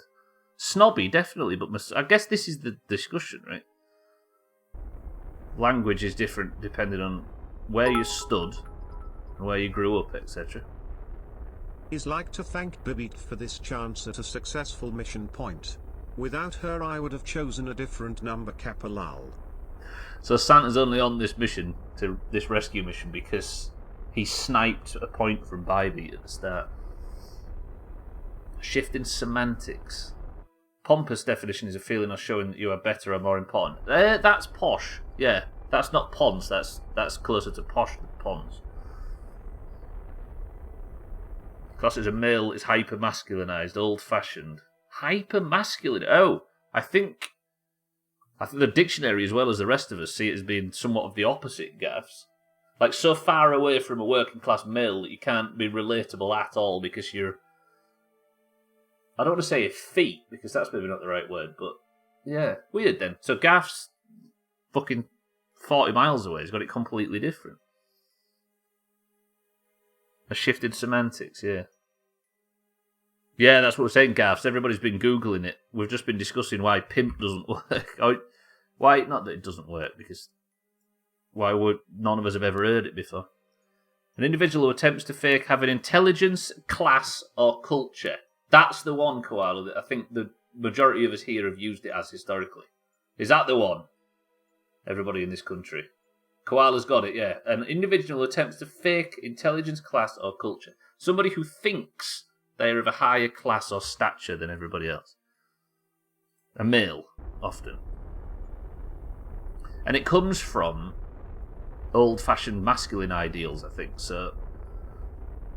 Snobby, definitely, but I guess this is the discussion, right? Language is different depending on where you stood and where you grew up, etc. Is like to thank Bibit for this chance at a successful mission point. Without her I would have chosen a different number, Kappa lol. So Santa's only on this mission, to this rescue mission, because he sniped a point from Bybeat at the start. Shift in semantics. Pompous definition is a feeling of showing that you are better or more important. That's posh. Yeah, that's not ponce. That's closer to posh than ponce. Class as a male is hyper-masculinized, old-fashioned. Hyper-masculine? Oh, I think the dictionary, as well as the rest of us, see it as being somewhat of the opposite, Gaffs. Like, so far away from a working-class male that you can't be relatable at all because you're... I don't want to say effete, because that's maybe not the right word, but... Yeah, weird then. So Gaff's fucking 40 miles away. He's got it completely different. A shift in semantics, yeah. Yeah, that's what we're saying, Gaffs. Everybody's been Googling it. We've just been discussing why pimp doesn't work. Why, not that it doesn't work, because why would none of us have ever heard it before? An individual who attempts to fake having intelligence, class, or culture. That's the one, Koala, that I think the majority of us here have used it as historically. Is that the one? Everybody in this country. Koala's got it, yeah. An individual attempts to fake intelligence, class, or culture. Somebody who thinks they are of a higher class or stature than everybody else. A male, often. And it comes from old-fashioned masculine ideals, I think. So,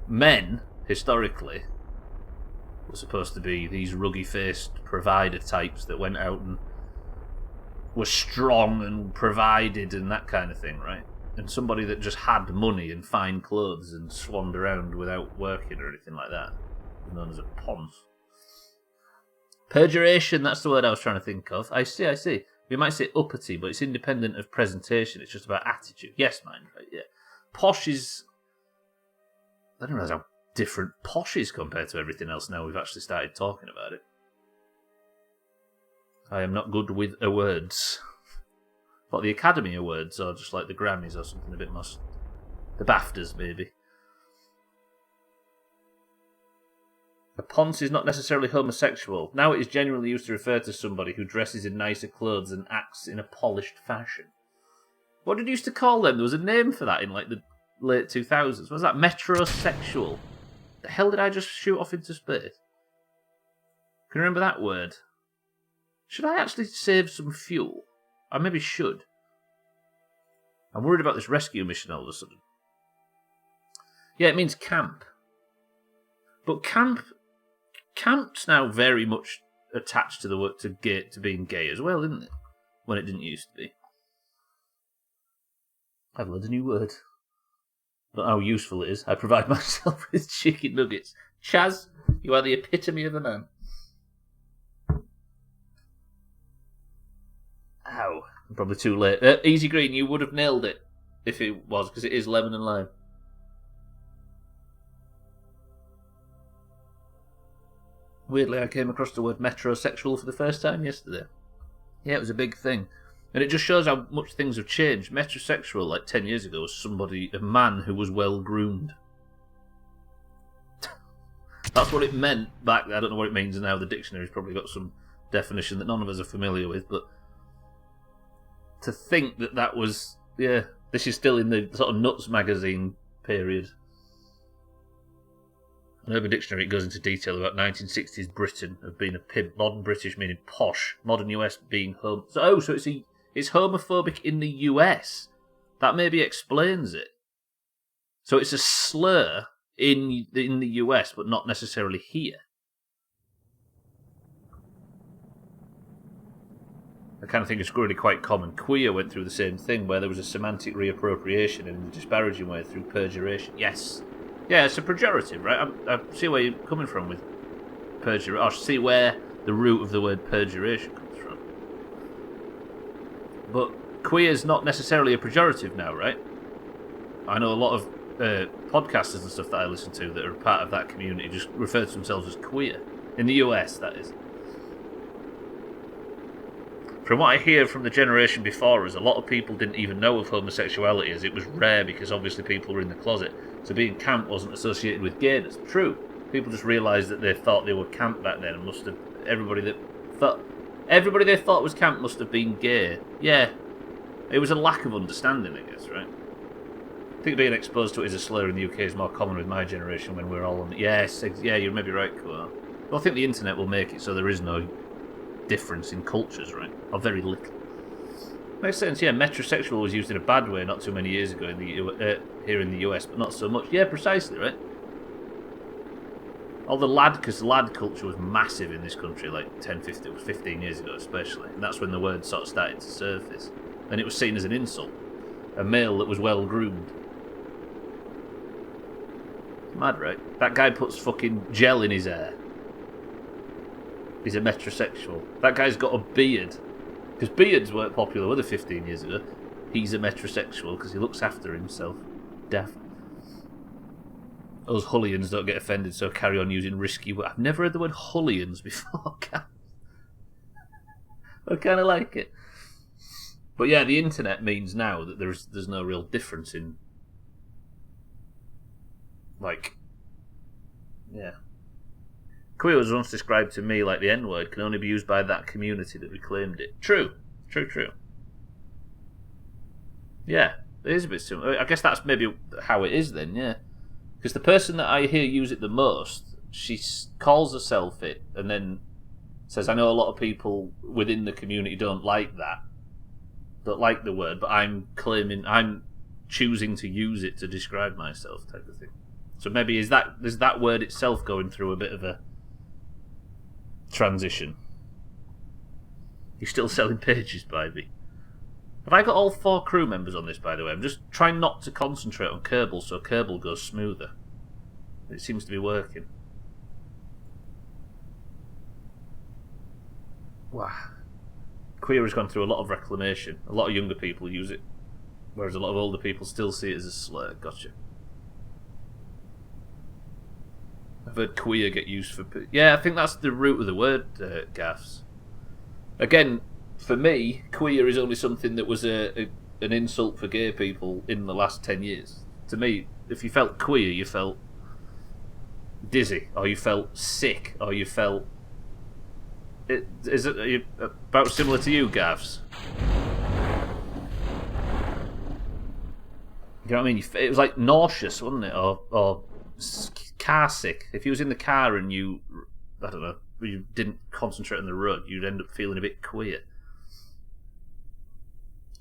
men, historically, were supposed to be these ruggy-faced provider types that went out and were strong and provided and that kind of thing, right? And somebody that just had money and fine clothes and swanned around without working or anything like that, known as a ponce. Perjuration, that's the word I was trying to think of. I see. We might say uppity, but it's independent of presentation. It's just about attitude. Yes, mind, right, yeah. Posh is... I don't realise how different posh is compared to everything else now we've actually started talking about it. I am not good with words. What, the Academy Awards, or just like the Grammys or something a bit more... The BAFTAs, maybe. A ponce is not necessarily homosexual. Now it is generally used to refer to somebody who dresses in nicer clothes and acts in a polished fashion. What did you used to call them? There was a name for that in like the late 2000s. What was that? Metrosexual. The hell did I just shoot off into space? Can you remember that word? Should I actually save some fuel? I maybe should. I'm worried about this rescue mission all of a sudden. Yeah, it means camp. But camp's now very much attached to the word to being gay as well, isn't it? When it didn't used to be. I've learned a new word. Not how useful it is. I provide myself with chicken nuggets. Chaz, you are the epitome of a man. Ow. I'm probably too late. Easy Green, you would have nailed it if it was, because it is lemon and lime. Weirdly, I came across the word metrosexual for the first time yesterday. Yeah, it was a big thing. And it just shows how much things have changed. Metrosexual, like 10 years ago, was a man who was well-groomed. That's what it meant back then. I don't know what it means now. The dictionary's probably got some definition that none of us are familiar with, but to think that was... Yeah, this is still in the sort of Nuts magazine period. In Urban Dictionary, it goes into detail about 1960s Britain of being a pimp, modern British meaning posh, modern US being home. So it's homophobic in the US. That maybe explains it. So it's a slur in the US, but not necessarily here. I kind of think it's really quite common. Queer went through the same thing, where there was a semantic reappropriation in a disparaging way through perjuration. Yes. Yeah, it's a pejorative, right? I see where you're coming from with perjuration. I see where the root of the word perjuration comes from. But queer's not necessarily a pejorative now, right? I know a lot of podcasters and stuff that I listen to that are part of that community just refer to themselves as queer. In the US, that is. From what I hear from the generation before us, a lot of people didn't even know of homosexuality, as it was rare because obviously people were in the closet. So being camp wasn't associated with gayness. True. People just realised that they thought they were camp back then, and must have everybody they thought was camp must have been gay. Yeah. It was a lack of understanding, I guess, right? I think being exposed to it as a slur in the UK is more common with my generation when we're all on... Yes, yeah, you're maybe right, Cool. Well, I think the internet will make it so there is no difference in cultures, right? Or very little. Makes sense, yeah. Metrosexual was used in a bad way not too many years ago in the here in the US, but not so much. Yeah, precisely, right? All the because lad culture was massive in this country like 15 years ago especially, and that's when the word sort of started to surface. And it was seen as an insult. A male that was well groomed. Mad, right? That guy puts fucking gel in his hair. He's a metrosexual. That guy's got a beard. Because beards weren't popular, were they, 15 years ago? He's a metrosexual because he looks after himself. Daft. Us hullions don't get offended, so carry on using risky words. I've never heard the word hullions before. I kind of like it. But yeah, the internet means now that there's no real difference in... Like... Yeah. Queer was once described to me like the N-word can only be used by that community that reclaimed it. True. True. Yeah, it is a bit similar. I guess that's maybe how it is then, yeah. Because the person that I hear use it the most, she calls herself it and then says, I know a lot of people within the community don't like the word, but I'm choosing to use it to describe myself type of thing. So maybe is that word itself going through a bit of a transition? You're still selling pages, baby. Have I got all 4 crew members on this, by the way? I'm just trying not to concentrate on Kerbal so Kerbal goes smoother. It seems to be working. Wow. Queer has gone through a lot of reclamation. A lot of younger people use it, whereas a lot of older people still see it as a slur. Gotcha. I've heard queer get used for... Yeah, I think that's the root of the word, gaffs. Again, for me, queer is only something that was an insult for gay people in the last 10 years. To me, if you felt queer, you felt dizzy, or you felt sick, or you felt... Is it about similar to you, Gavs? You know what I mean? It was like nauseous, wasn't it? Or car sick. If you was in the car and you, I don't know, you didn't concentrate on the road, you'd end up feeling a bit queer.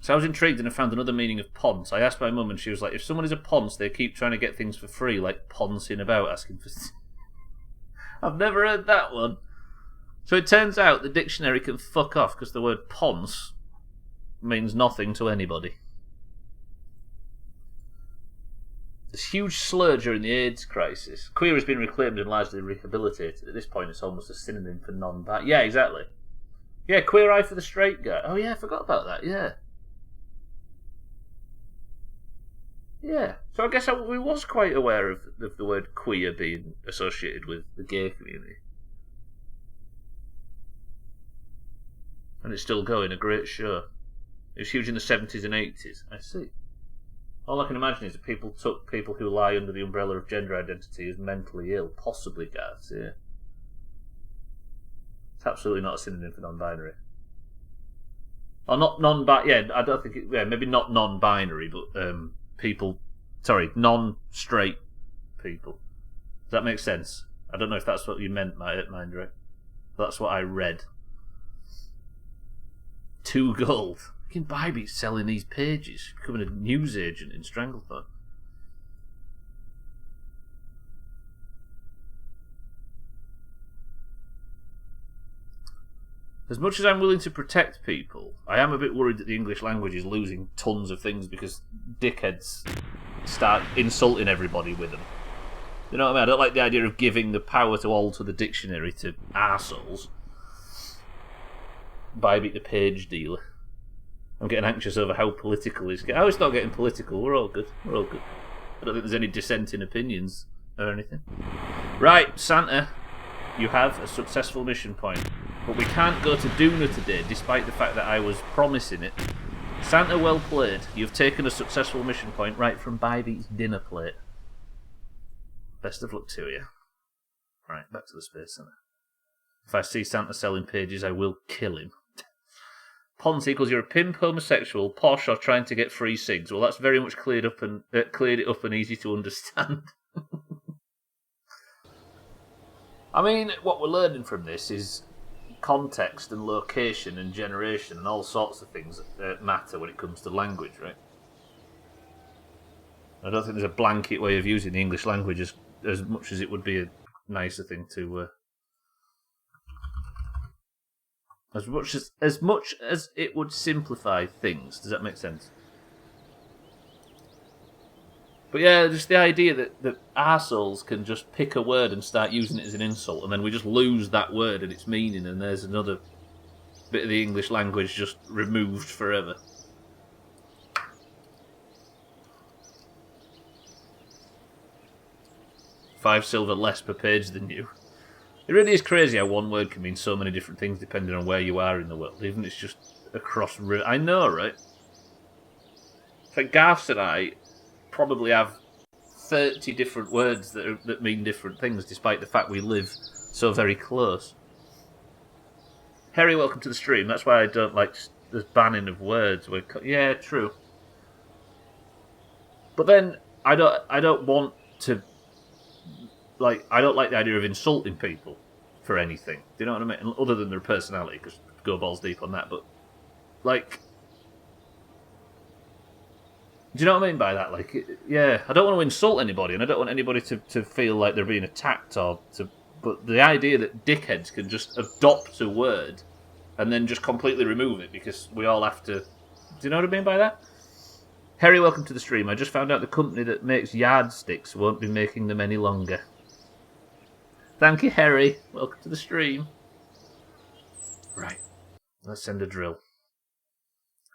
So I was intrigued and I found another meaning of ponce. I asked my mum and she was like, if someone is a ponce, they keep trying to get things for free, like poncing about, asking for... I've never heard that one. So it turns out the dictionary can fuck off because the word ponce means nothing to anybody. This huge slur during the AIDS crisis. Queer has been reclaimed and largely rehabilitated. At this point, it's almost a synonym for non-bi. Yeah, exactly. Yeah, queer eye for the straight guy. Oh yeah, I forgot about that, yeah. Yeah, so I guess we was quite aware of the word queer being associated with the gay community. And it's still going, a great show. It was huge in the 70s and 80s. I see. All I can imagine is that people took people who lie under the umbrella of gender identity as mentally ill, possibly guys, yeah. It's absolutely not a synonym for non-binary. Or not non-binary, yeah, I don't think it, yeah, maybe not non-binary, but people, sorry, non-straight people. Does that make sense? I don't know if that's what you meant, Mindray. That's what I read. 2 gold. Fucking Bybeat's selling these pages, becoming a news agent in Stranglethorn. As much as I'm willing to protect people, I am a bit worried that the English language is losing tons of things because dickheads start insulting everybody with them. You know what I mean? I don't like the idea of giving the power to alter the dictionary to arseholes. Bybeat the page dealer. I'm getting anxious over how political it's getting. Oh, it's not getting political. We're all good. We're all good. I don't think there's any dissenting opinions or anything. Right, Santa, you have a successful mission point. But we can't go to Duna today, despite the fact that I was promising it. Santa, well played. You've taken a successful mission point right from Bybeat's dinner plate. Best of luck to you. Right, back to the Space Center. If I see Santa selling pages, I will kill him. Ponce equals you're a pimp, homosexual, posh, or trying to get free cigs. Well, that's very much cleared it up and easy to understand. I mean, what we're learning from this is context and location and generation and all sorts of things that matter when it comes to language, right? I don't think there's a blanket way of using the English language as much as it would be a nicer thing to... As much as it would simplify things. Does that make sense? But yeah, just the idea that arseholes can just pick a word and start using it as an insult, and then we just lose that word and its meaning, and there's another bit of the English language just removed forever. $5 silver less per page than you. It really is crazy how one word can mean so many different things depending on where you are in the world, even if it's just across... I know, right? So Garth and I probably have 30 different words that mean different things, despite the fact we live So very close. Harry, welcome to the stream. That's why I don't like this banning of words. Yeah, true. But then I don't want to, like, I don't like the idea of insulting people for anything. Do you know what I mean? Other than their personality, because go balls deep on that. But, like, do you know what I mean by that? Like, yeah, I don't want to insult anybody, and I don't want anybody to feel like they're being attacked But the idea that dickheads can just adopt a word and then just completely remove it because we all have to. Do you know what I mean by that? Harry, welcome to the stream. I just found out the company that makes yardsticks won't be making them any longer. Thank you, Harry. Welcome to the stream. Right. Let's send a drill.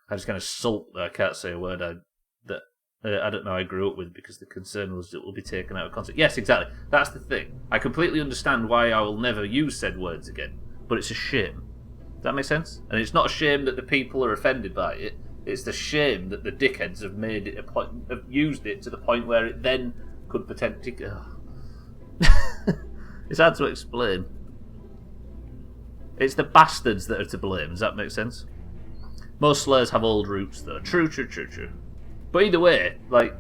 I'm just going to sulk that I can't say a word I don't know I grew up with because the concern was it will be taken out of context. Yes, exactly. That's the thing. I completely understand why I will never use said words again, but it's a shame. Does that make sense? And it's not a shame that the people are offended by it. It's the shame that the dickheads have made it have used it to the point where it then could potentially. It's hard to explain. It's the bastards that are to blame. Does that make sense? Most slurs have old roots, though. True. But either way, like,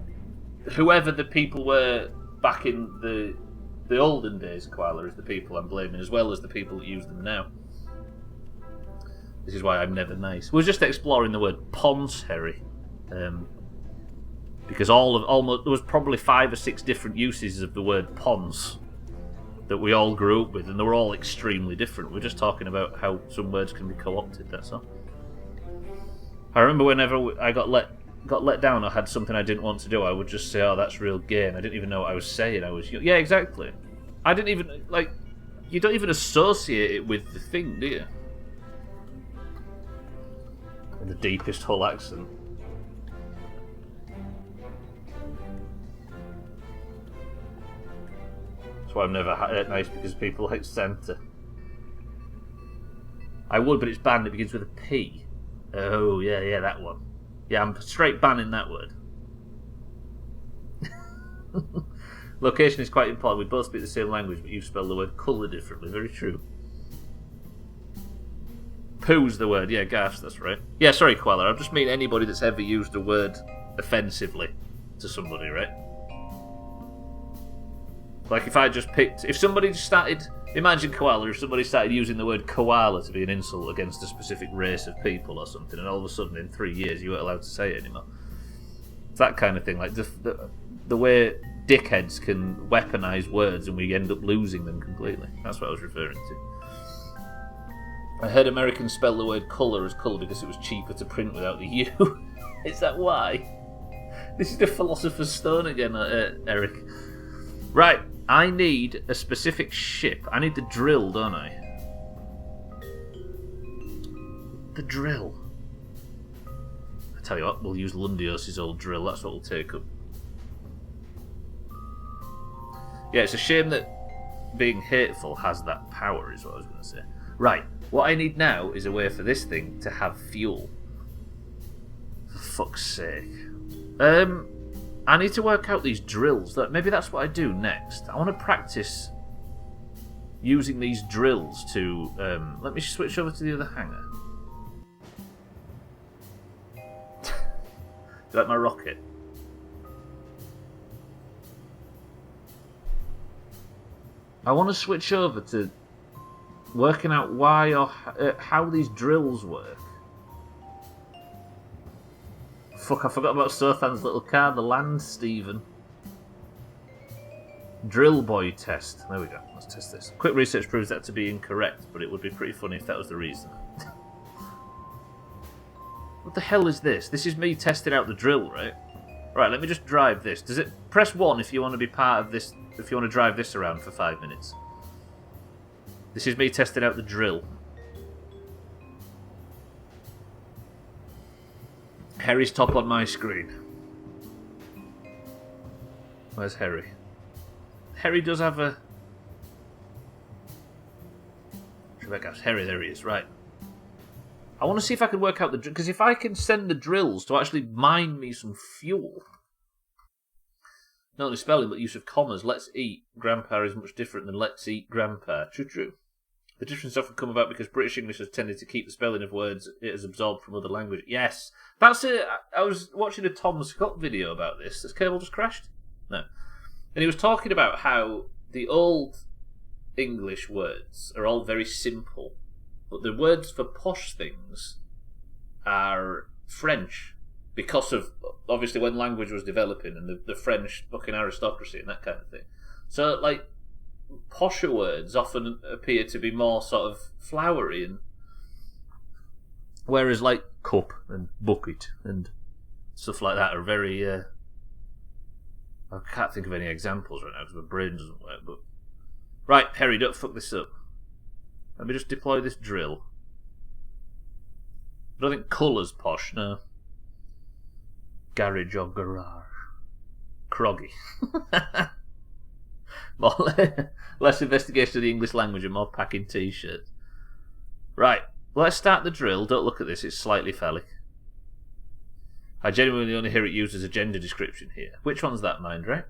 whoever the people were back in the olden days, koala, is the people I'm blaming, as well as the people that use them now. This is why I'm never nice. We're just exploring the word ponce, Harry. Because there was probably 5 or 6 different uses of the word ponce that we all grew up with, and they were all extremely different. We're just talking about how some words can be co-opted, that's all. I remember whenever I got let down or had something I didn't want to do, I would just say, oh, that's real gay, and I didn't even know what I was saying. Yeah, exactly. I didn't even, like, you don't even associate it with the thing, do you? In the deepest Hull accent. That's why I'm never nice, because people hate Santa. I would, but it's banned. It begins with a P. Oh, yeah, that one. Yeah, I'm straight banning that word. Location is quite important. We both speak the same language, but you spell the word colour differently. Very true. Poo's the word. Yeah, gosh, that's right. Yeah, sorry, Koala. I just mean anybody that's ever used a word offensively to somebody, right? Like if somebody just started, imagine Koala, if somebody started using the word koala to be an insult against a specific race of people or something, and all of a sudden in 3 years you weren't allowed to say it anymore. It's that kind of thing, like the way dickheads can weaponise words and we end up losing them completely. That's what I was referring to. I heard Americans spell the word colour as colour because it was cheaper to print without the U. Is that why? This is the Philosopher's Stone again, Eric. Right. I need a specific ship. I need the drill, don't I? The drill. I tell you what, we'll use Lundios' old drill. That's what we'll take up. Yeah, it's a shame that being hateful has that power, is what I was going to say. Right, what I need now is a way for this thing to have fuel. For fuck's sake. I need to work out these drills. Maybe that's what I do next. I want to practice using these drills to... let me switch over to the other hangar. Is that my rocket? I want to switch over to working out why or how these drills work. Fuck, I forgot about Sothan's little car, the Land Stephen. Drill boy test. There we go, let's test this. Quick research proves that to be incorrect, but it would be pretty funny if that was the reason. What the hell is this? This is me testing out the drill, right? Right, let me just drive this. Does it press 1 if you want to be part of this, if you want to drive this around for 5 minutes? This is me testing out the drill. Harry's top on my screen. Where's Harry? Harry does have a... Harry, there he is, right. I want to see if I can work out the... Because if I can send the drills to actually mine me some fuel... Not only spelling, but use of commas. Let's eat grandpa is much different than let's eat grandpa. True. The difference often come about because British English has tended to keep the spelling of words it has absorbed from other languages. Yes, that's it. I was watching a Tom Scott video about this. Has Kerbal just crashed? No. And he was talking about how the old English words are all very simple, but the words for posh things are French because of, obviously, when language was developing and the French fucking aristocracy and that kind of thing. So, like, posher words often appear to be more sort of flowery, and whereas like cup and bucket and stuff like that are very I can't think of any examples right now because my brain doesn't work. But right, Harry, don't fuck this up. Let me just deploy this drill. I don't think colour's posh, no. Garage or garage. Croggy. Less investigation of the English language and more packing t-shirts. Right, let's start the drill. Don't look at this, it's slightly phallic. I genuinely only hear it used as a gender description here. Which one's that, mind, right?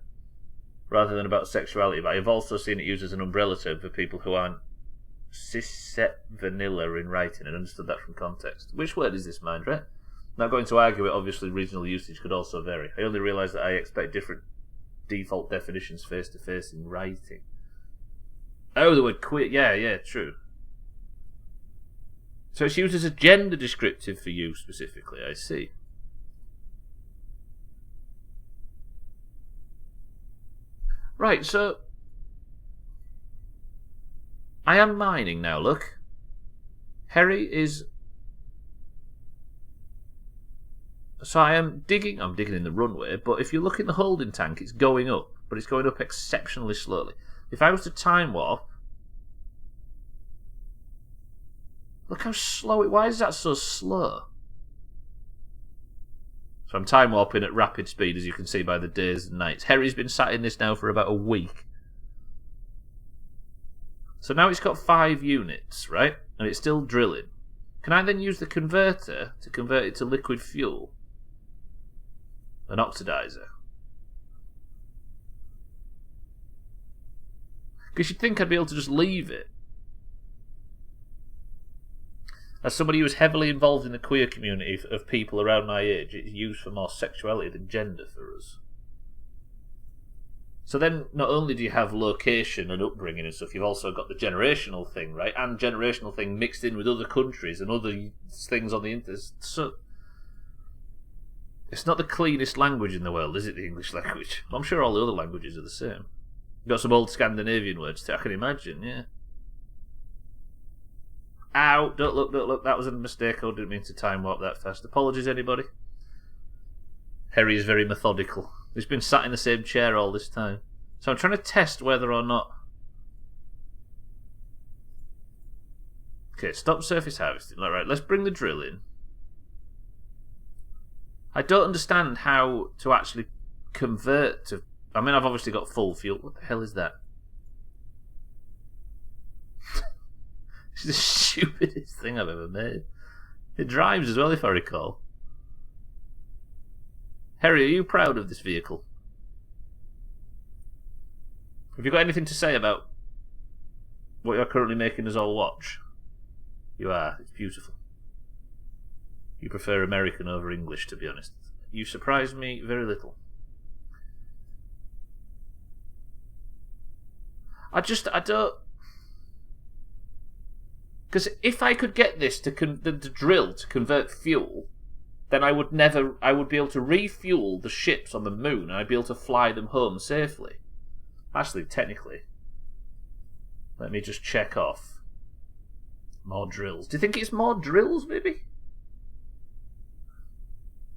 Rather than about sexuality, but I've also seen it used as an umbrella term for people who aren't cis-set vanilla in writing and understood that from context. Which word is this, mind, right? Not going to argue it, obviously regional usage could also vary. I only realise that I expect different default definitions face-to-face in writing. Oh, the word queer. Yeah, true. So it's used as a gender descriptive for you specifically, I see. Right, so I am mining now, look. Harry is... So I'm digging in the runway, but if you look in the holding tank, it's going up, but it's going up exceptionally slowly. If I was to time warp... Look how slow it... Why is that so slow? So I'm time warping at rapid speed, as you can see by the days and nights. Harry's been sat in this now for about a week. So now it's got 5 units, right? And it's still drilling. Can I then use the converter to convert it to liquid fuel? An oxidizer. Because you'd think I'd be able to just leave it. As somebody who's heavily involved in the queer community of people around my age, it's used for more sexuality than gender for us. So then, not only do you have location and upbringing and stuff, you've also got the generational thing, right? And generational thing mixed in with other countries and other things on the internet. So, it's not the cleanest language in the world, is it, the English language? I'm sure all the other languages are the same. You've got some old Scandinavian words too, I can imagine, yeah. Ow, don't look, that was a mistake, I didn't mean to time warp that fast. Apologies, anybody. Harry is very methodical. He's been sat in the same chair all this time. So I'm trying to test whether or not... Okay, stop surface harvesting. Alright, let's bring the drill in. I don't understand how to actually convert to... I mean, I've obviously got full fuel. What the hell is that? It's the stupidest thing I've ever made. It drives as well, if I recall. Harry, are you proud of this vehicle? Have you got anything to say about what you're currently making us all watch? You are. It's beautiful. You prefer American over English, to be honest. You surprise me very little. I don't... Because if I could get this to the drill to convert fuel, then I would be able to refuel the ships on the moon and I'd be able to fly them home safely. Actually, technically. Let me just check off. More drills. Do you think it's more drills, maybe?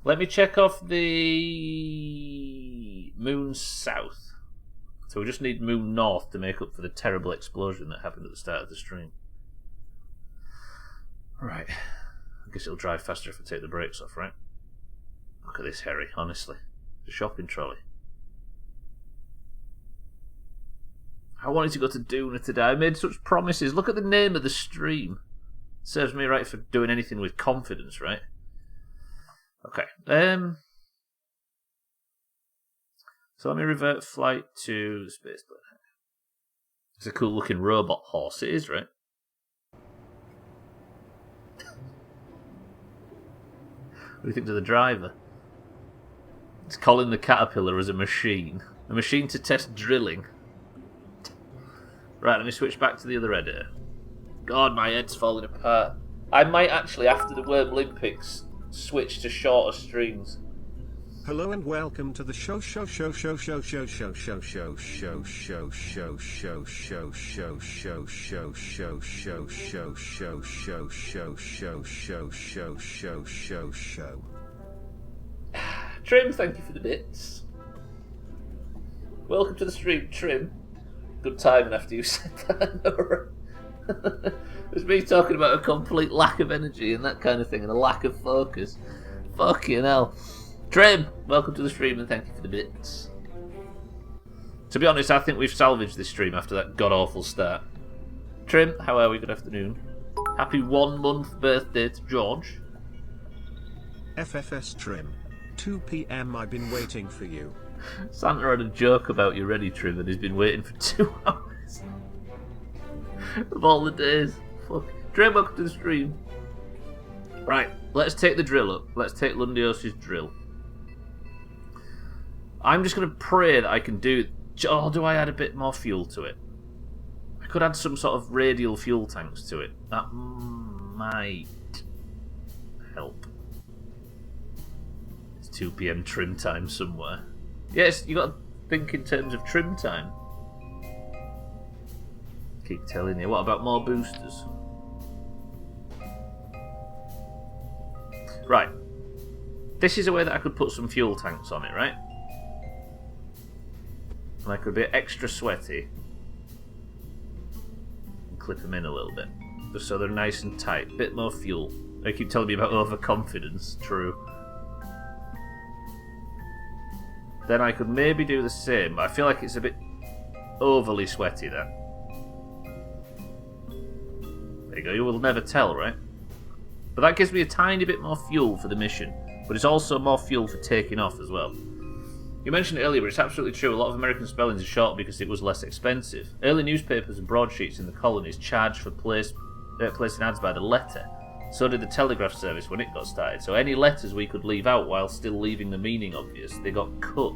Let me check off the moon south. So we just need moon north to make up for the terrible explosion that happened at the start of the stream. Right. I guess it'll drive faster if I take the brakes off, right? Look at this, Harry, honestly. It's a shopping trolley. I wanted to go to Duna today. I made such promises. Look at the name of the stream. Serves me right for doing anything with confidence, right? Okay. So let me revert flight to the spaceport. It's a cool looking robot horse, it is, right? What do you think to the driver? It's calling the caterpillar as a machine. A machine to test drilling. Right, let me switch back to the other editor. God, my head's falling apart. I might actually, after the Worm Olympics, switch to shorter streams. Hello and welcome to the show. Trim, thank you for the bits. Welcome to the stream, Trim. Good timing after you said that. It was me talking about a complete lack of energy and that kind of thing, and a lack of focus. Fucking hell. Trim, welcome to the stream and thank you for the bits. To be honest, I think we've salvaged this stream after that god-awful start. Trim, how are we? Good afternoon. Happy 1 month birthday to George. FFS Trim. 2 PM I've been waiting for you. Santa had a joke about you ready, Trim, and he's been waiting for 2 hours. Of all the days. Fuck. Trim, welcome to the stream. Right, let's take the drill up. Let's take Lundios' drill. I'm just going to pray that I can do... Oh, do I add a bit more fuel to it? I could add some sort of radial fuel tanks to it. That might help. It's 2 PM trim time somewhere. Yes, you got to think in terms of trim time. Keep telling you. What about more boosters? Right. This is a way that I could put some fuel tanks on it, right? And I could be extra sweaty and clip them in a little bit, just so they're nice and tight. Bit more fuel. They keep telling me about overconfidence. True. Then I could maybe do the same. I feel like it's a bit overly sweaty then. There you go. You will never tell, right? But that gives me a tiny bit more fuel for the mission. But it's also more fuel for taking off as well. You mentioned it earlier, but it's absolutely true. A lot of American spellings are short because it was less expensive. Early newspapers and broadsheets in the colonies charged for placing ads by the letter. So did the telegraph service when it got started. So any letters we could leave out while still leaving the meaning obvious, they got cut.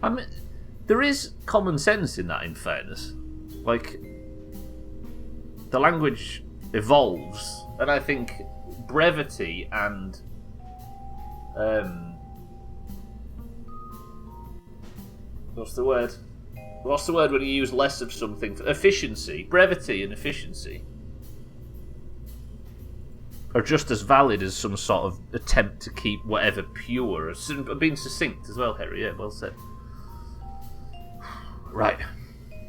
I mean, there is common sense in that, in fairness. Like, the language evolves, and I think brevity and what's the word? What's the word when you use less of something? Efficiency. Brevity and efficiency are just as valid as some sort of attempt to keep whatever pure. Being succinct as well, Harry. Yeah, well said. Right.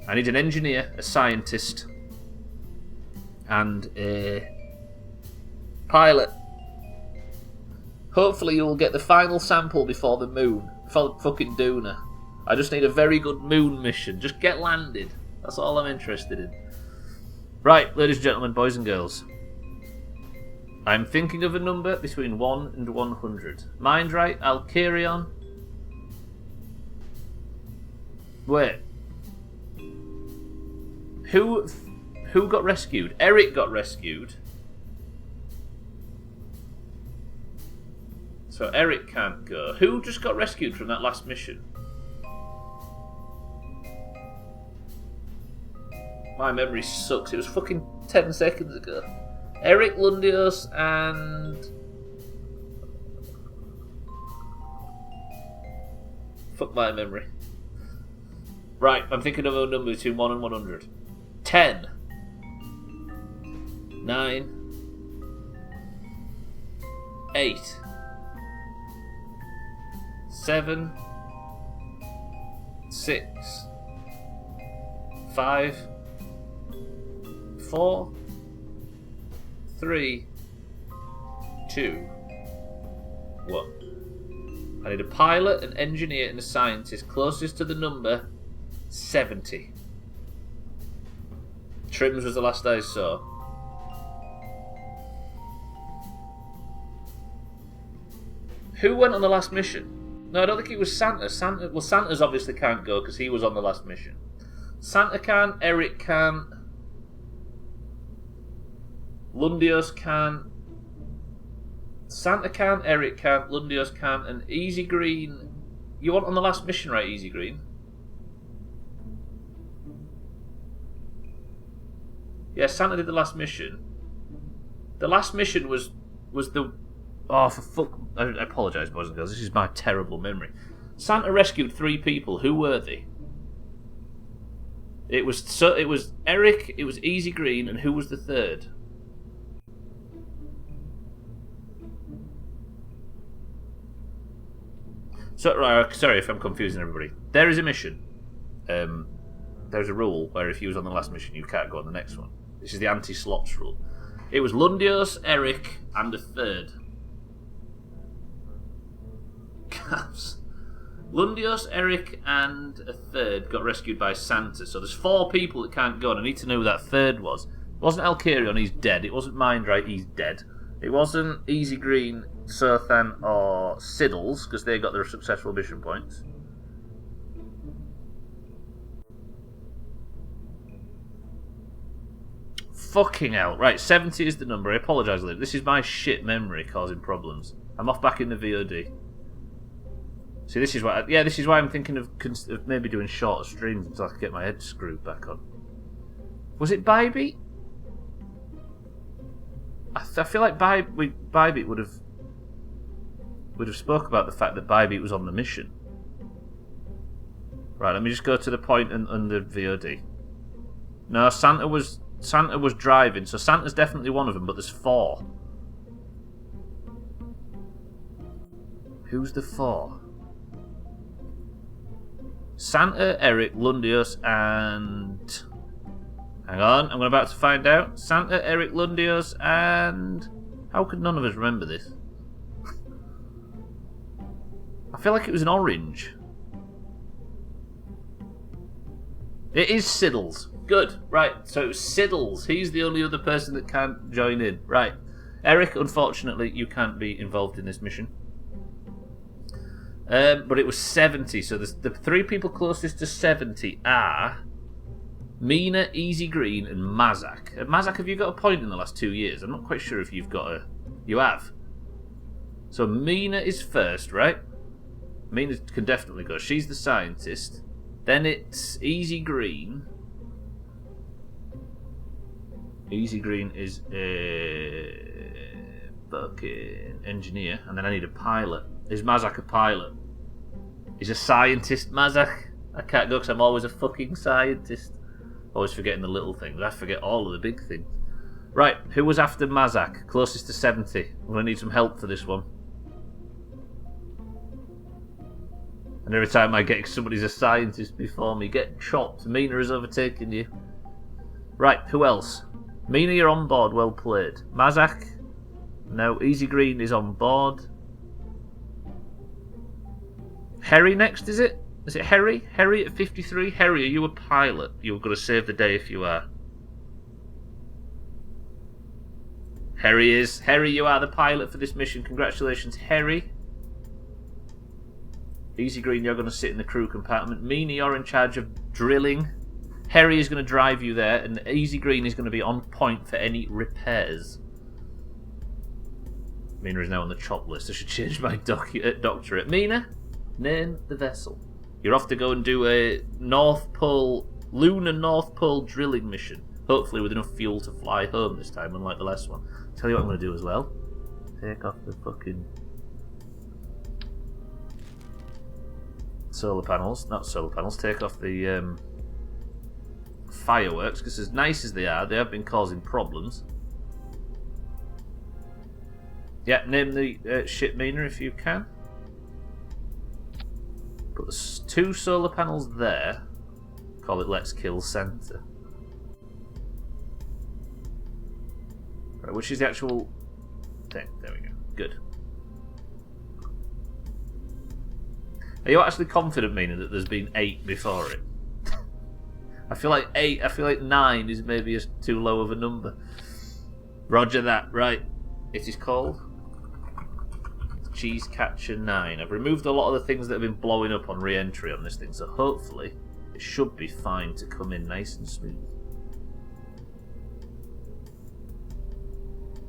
I need an engineer, a scientist, and a pilot. Hopefully you'll get the final sample before the moon. Before fucking Duna. I just need a very good moon mission. Just get landed. That's all I'm interested in. Right, ladies and gentlemen, boys and girls. I'm thinking of a number between 1 and 100. Mind right, I'll carry on. Wait. Who got rescued? Eric got rescued. So Eric can't go. Who just got rescued from that last mission? My memory sucks. It was fucking 10 seconds ago. Eric, Lundios, and... Fuck my memory. Right, I'm thinking of a number between 1 and 100. 10. 9. 8. 7. 6. 5. 4. 3. 2. 1. I need a pilot, an engineer, and a scientist closest to the number 70. Trims was the last I saw. Who went on the last mission? No, I don't think it was Santa. Well, Santa's obviously can't go because he was on the last mission. Santa can, Eric can, Lundios can, Santa can, Eric can, Lundios can, and Easy Green. You want on the last mission, right, Easy Green? Yeah, Santa did the last mission. The last mission was the... Oh, for fuck... I apologise, boys and girls. This is my terrible memory. Santa rescued 3 people. Who were they? It was Eric, it was Easy Green, and who was the third? So, right, sorry if I'm confusing everybody. There is a mission. There's a rule where if you was on the last mission, you can't go on the next one. This is the anti-slots rule. It was Lundios, Eric, and a third. Caps. Lundios, Eric, and a third got rescued by Santa. So there's 4 people that can't go, and I need to know who that third was. It wasn't Alkarion, he's dead. It wasn't Mindright, he's dead. It wasn't Easy Green, Sothan, or Siddles, because they got their successful mission points. Fucking hell. Right, 70 is the number. I apologise, Liv. This is my shit memory causing problems. I'm off back in the VOD. See, this is why... this is why I'm thinking of maybe doing shorter streams until I can get my head screwed back on. Was it Bybeat? I feel like Bybeat would have spoke about the fact that Bybeat was on the mission. Right, let me just go to the point in the VOD. No, Santa was driving, so Santa's definitely one of them, but there's 4. Who's the 4? Santa, Eric, Lundios, and... Hang on, I'm about to find out. Santa, Eric, Lundios, and... How could none of us remember this? I feel like it was an orange. It is Siddles. Good. Right, so it was Siddles. He's the only other person that can't join in. Right. Eric, unfortunately, you can't be involved in this mission. But it was 70, so the 3 people closest to 70 are Mina, Easy Green, and Mazak. Mazak, have you got a point in the last 2 years? I'm not quite sure if you've got a... You have. So Mina is first, right? Mina can definitely go. She's the scientist. Then it's Easy Green. Easy Green is a fucking engineer. And then I need a pilot. Is Mazak a pilot? He's a scientist, Mazak. I can't go because I'm always a fucking scientist. Always forgetting the little things. I forget all of the big things. Right, who was after Mazak? Closest to 70. I'm going to need some help for this one. And every time I get somebody's a scientist before me, get chopped. Mina has overtaken you. Right, who else? Mina, you're on board. Well played. Mazak? No. Easy Green is on board. Harry next, is it? Is it Harry? Harry at 53? Harry, are you a pilot? You're going to save the day if you are. Harry is. Harry, you are the pilot for this mission. Congratulations, Harry. Easy Green, you're going to sit in the crew compartment. Mina, you're in charge of drilling. Harry is going to drive you there, and Easy Green is going to be on point for any repairs. Mina is now on the chop list. I should change my doctorate. Mina, name the vessel. You're off to go and do a lunar North Pole drilling mission. Hopefully with enough fuel to fly home this time, unlike the last one. Tell you what I'm going to do as well. Take off the fucking solar panels. Not solar panels. Take off the fireworks, because as nice as they are, they have been causing problems. Yeah, name the ship, Mina, if you can. Put the 2 solar panels there. Call it Let's Kill Center. Right, which is the actual thing. There we go. Good. Are you actually confident, Mina, that there's been 8 before it? I feel like 8. I feel like 9 is maybe too low of a number. Roger that. Right. It is called Cheese Catcher 9. I've removed a lot of the things that have been blowing up on re-entry on this thing, so hopefully it should be fine to come in nice and smooth.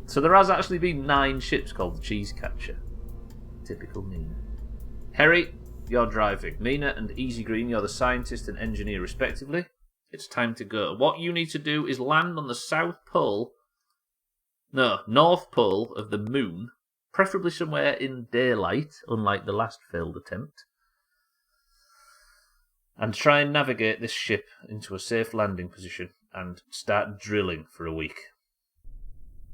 So there has actually been 9 ships called the Cheese Catcher. Typical Mina. Harry, you're driving. Mina and Easy Green, you're the scientist and engineer respectively. It's time to go. What you need to do is land on the North Pole of the moon, preferably somewhere in daylight, unlike the last failed attempt, and try and navigate this ship into a safe landing position and start drilling for a week.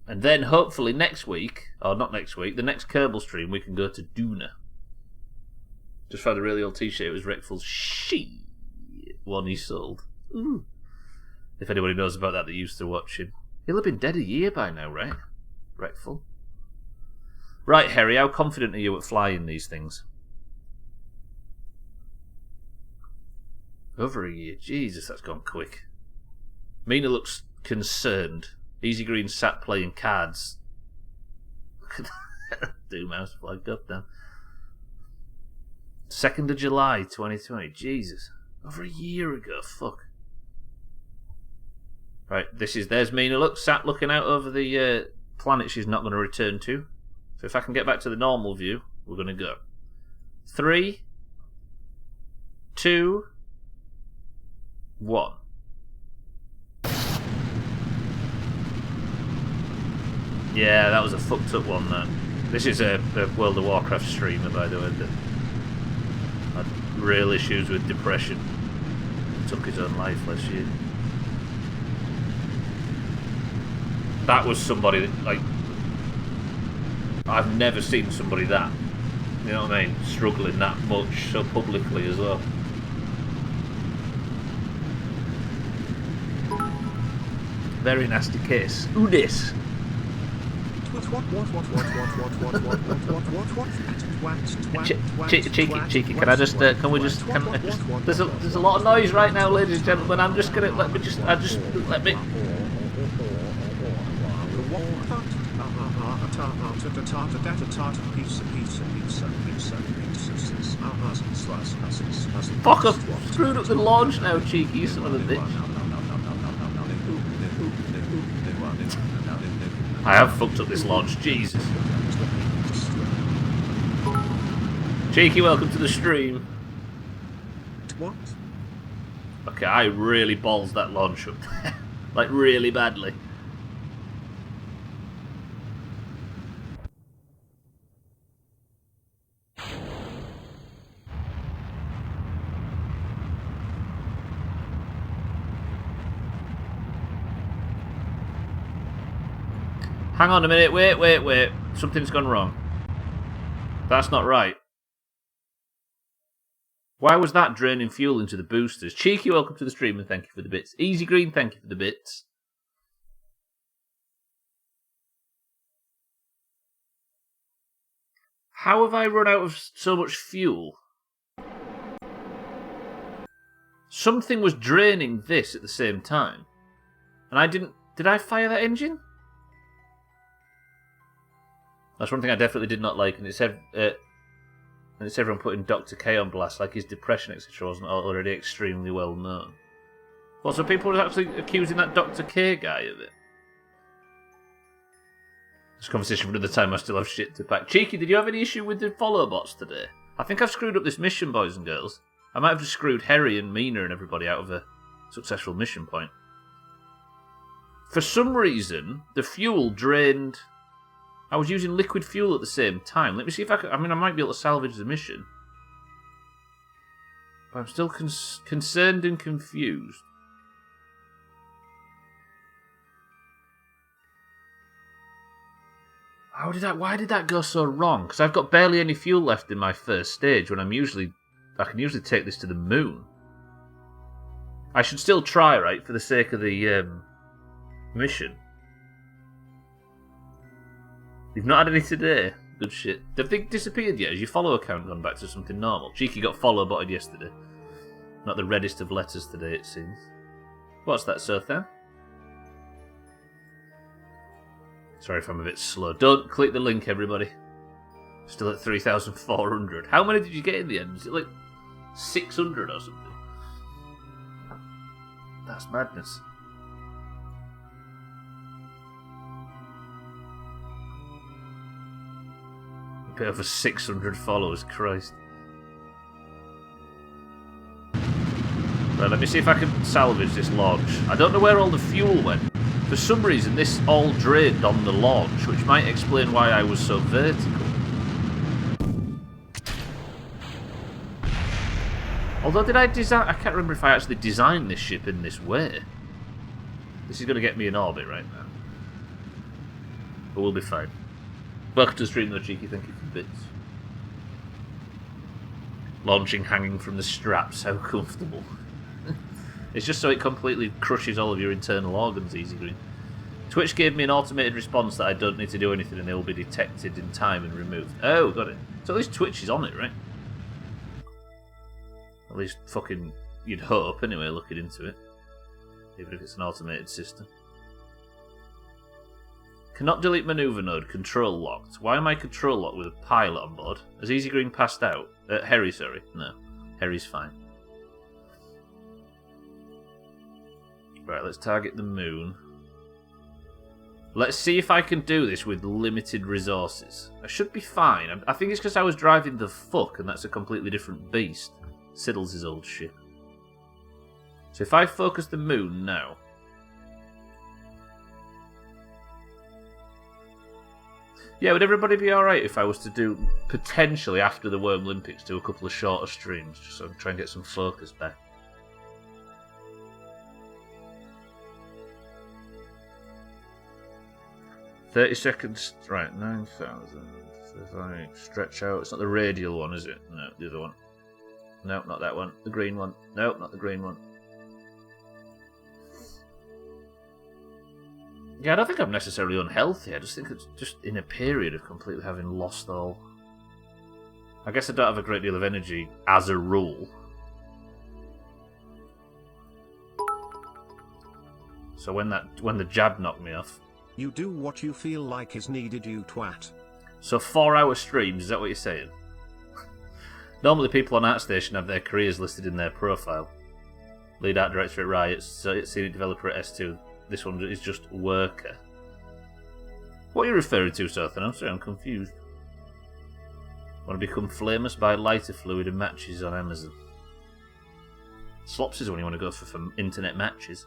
And then hopefully next week, or not next week, the next Kerbal stream we can go to Duna. Just found a really old t-shirt. It was Rickful's one he sold. Ooh. If anybody knows about that used to watch him. He'll have been dead a year by now, right? Rickful. Right, Harry, how confident are you at flying these things? Over a year. Jesus, that's gone quick. Mina looks concerned. Easy Green sat playing cards. Look at that. Doomhaus flagged up now. 2nd of July 2020. Jesus. Over a year ago. Fuck. Right, there's Mina. Look, sat looking out over the planet she's not going to return to. So if I can get back to the normal view, we're going to go. 3, 2, 1. Yeah, that was a fucked up one, that. This is a World of Warcraft streamer, by the way, that had real issues with depression. Took his own life last year. That was somebody that, like, I've never seen somebody that, you know what I mean, struggling that much so publicly as well. Very nasty case. Udis. Cheeky, can I just, there's a lot of noise right now, ladies and gentlemen. I'm just gonna, let me. Fuck, I've screwed up the launch now, cheeky, you son of a bitch. I have fucked up this launch, Jesus. Cheeky, welcome to the stream. What? Okay, I really balls that launch up. Like, really badly. Hang on a minute, wait. Something's gone wrong. That's not right. Why was that draining fuel into the boosters? Cheeky, welcome to the stream and thank you for the bits. Easy Green, thank you for the bits. How have I run out of so much fuel? Something was draining this at the same time. And I didn't... Did I fire that engine? That's one thing I definitely did not like, and it's everyone putting Dr. K on blast, like his depression, etc. wasn't already extremely well known. Well, so people were actually accusing that Dr. K guy of it. This conversation for another time, I still have shit to pack. Cheeky, did you have any issue with the follow bots today? I think I've screwed up this mission, boys and girls. I might have just screwed Harry and Mina and everybody out of a successful mission point. For some reason, the fuel drained... I was using liquid fuel at the same time. Let me see if I can... I mean, I might be able to salvage the mission. But I'm still concerned and confused. Why did that go so wrong? Because I've got barely any fuel left in my first stage when I can usually take this to the moon. I should still try, right, for the sake of the mission. You've not had any today? Good shit. Have they disappeared yet? Has your follow account gone back to something normal? Cheeky got follow botted yesterday. Not the reddest of letters today, it seems. What's that, Sothan? Sorry if I'm a bit slow. Don't click the link, everybody. Still at 3,400. How many did you get in the end? Was it like 600 or something? That's madness. A bit over 600 followers, Christ. Right, let me see if I can salvage this launch. I don't know where all the fuel went. For some reason, this all drained on the launch, which might explain why I was so vertical. Although, did I design... I can't remember if I actually designed this ship in this way. This is going to get me in orbit right now. But we'll be fine. Welcome to the stream, though, Cheeky. Thank you for bits. Launching hanging from the straps. How comfortable. It's just so it completely crushes all of your internal organs, Easy Green. Twitch gave me an automated response that I don't need to do anything and it'll be detected in time and removed. Oh, got it. So at least Twitch is on it, right? At least fucking you'd hope, anyway, looking into it. Even if it's an automated system. Cannot delete maneuver node, control locked. Why am I control locked with a pilot on board? Has Easy Green passed out? Harry, sorry. No. Harry's fine. Right, let's target the moon. Let's see if I can do this with limited resources. I should be fine. I think it's because I was driving the fuck, and that's a completely different beast. Siddles' old ship. So if I focus the moon now... Yeah, would everybody be alright if I was to do, potentially after the Worm Olympics, do a couple of shorter streams, just so I can try and get some focus back? $30 seconds, right, 9,000. So if I stretch out, it's not the radial one, is it? No, the other one. No, not that one. The green one. No, not the green one. Yeah, I don't think I'm necessarily unhealthy. I just think it's just in a period of completely having lost all... I guess I don't have a great deal of energy as a rule. So when the jab knocked me off... You do what you feel like is needed, you twat. So 4-hour streams, is that what you're saying? Normally people on ArtStation have their careers listed in their profile. Lead art director at Riot, senior developer at S2. This one is just worker. What are you referring to, Sothan? I'm sorry, I'm confused. Want to become famous? Buy lighter fluid and matches on Amazon. Slops is when you want to go for internet matches.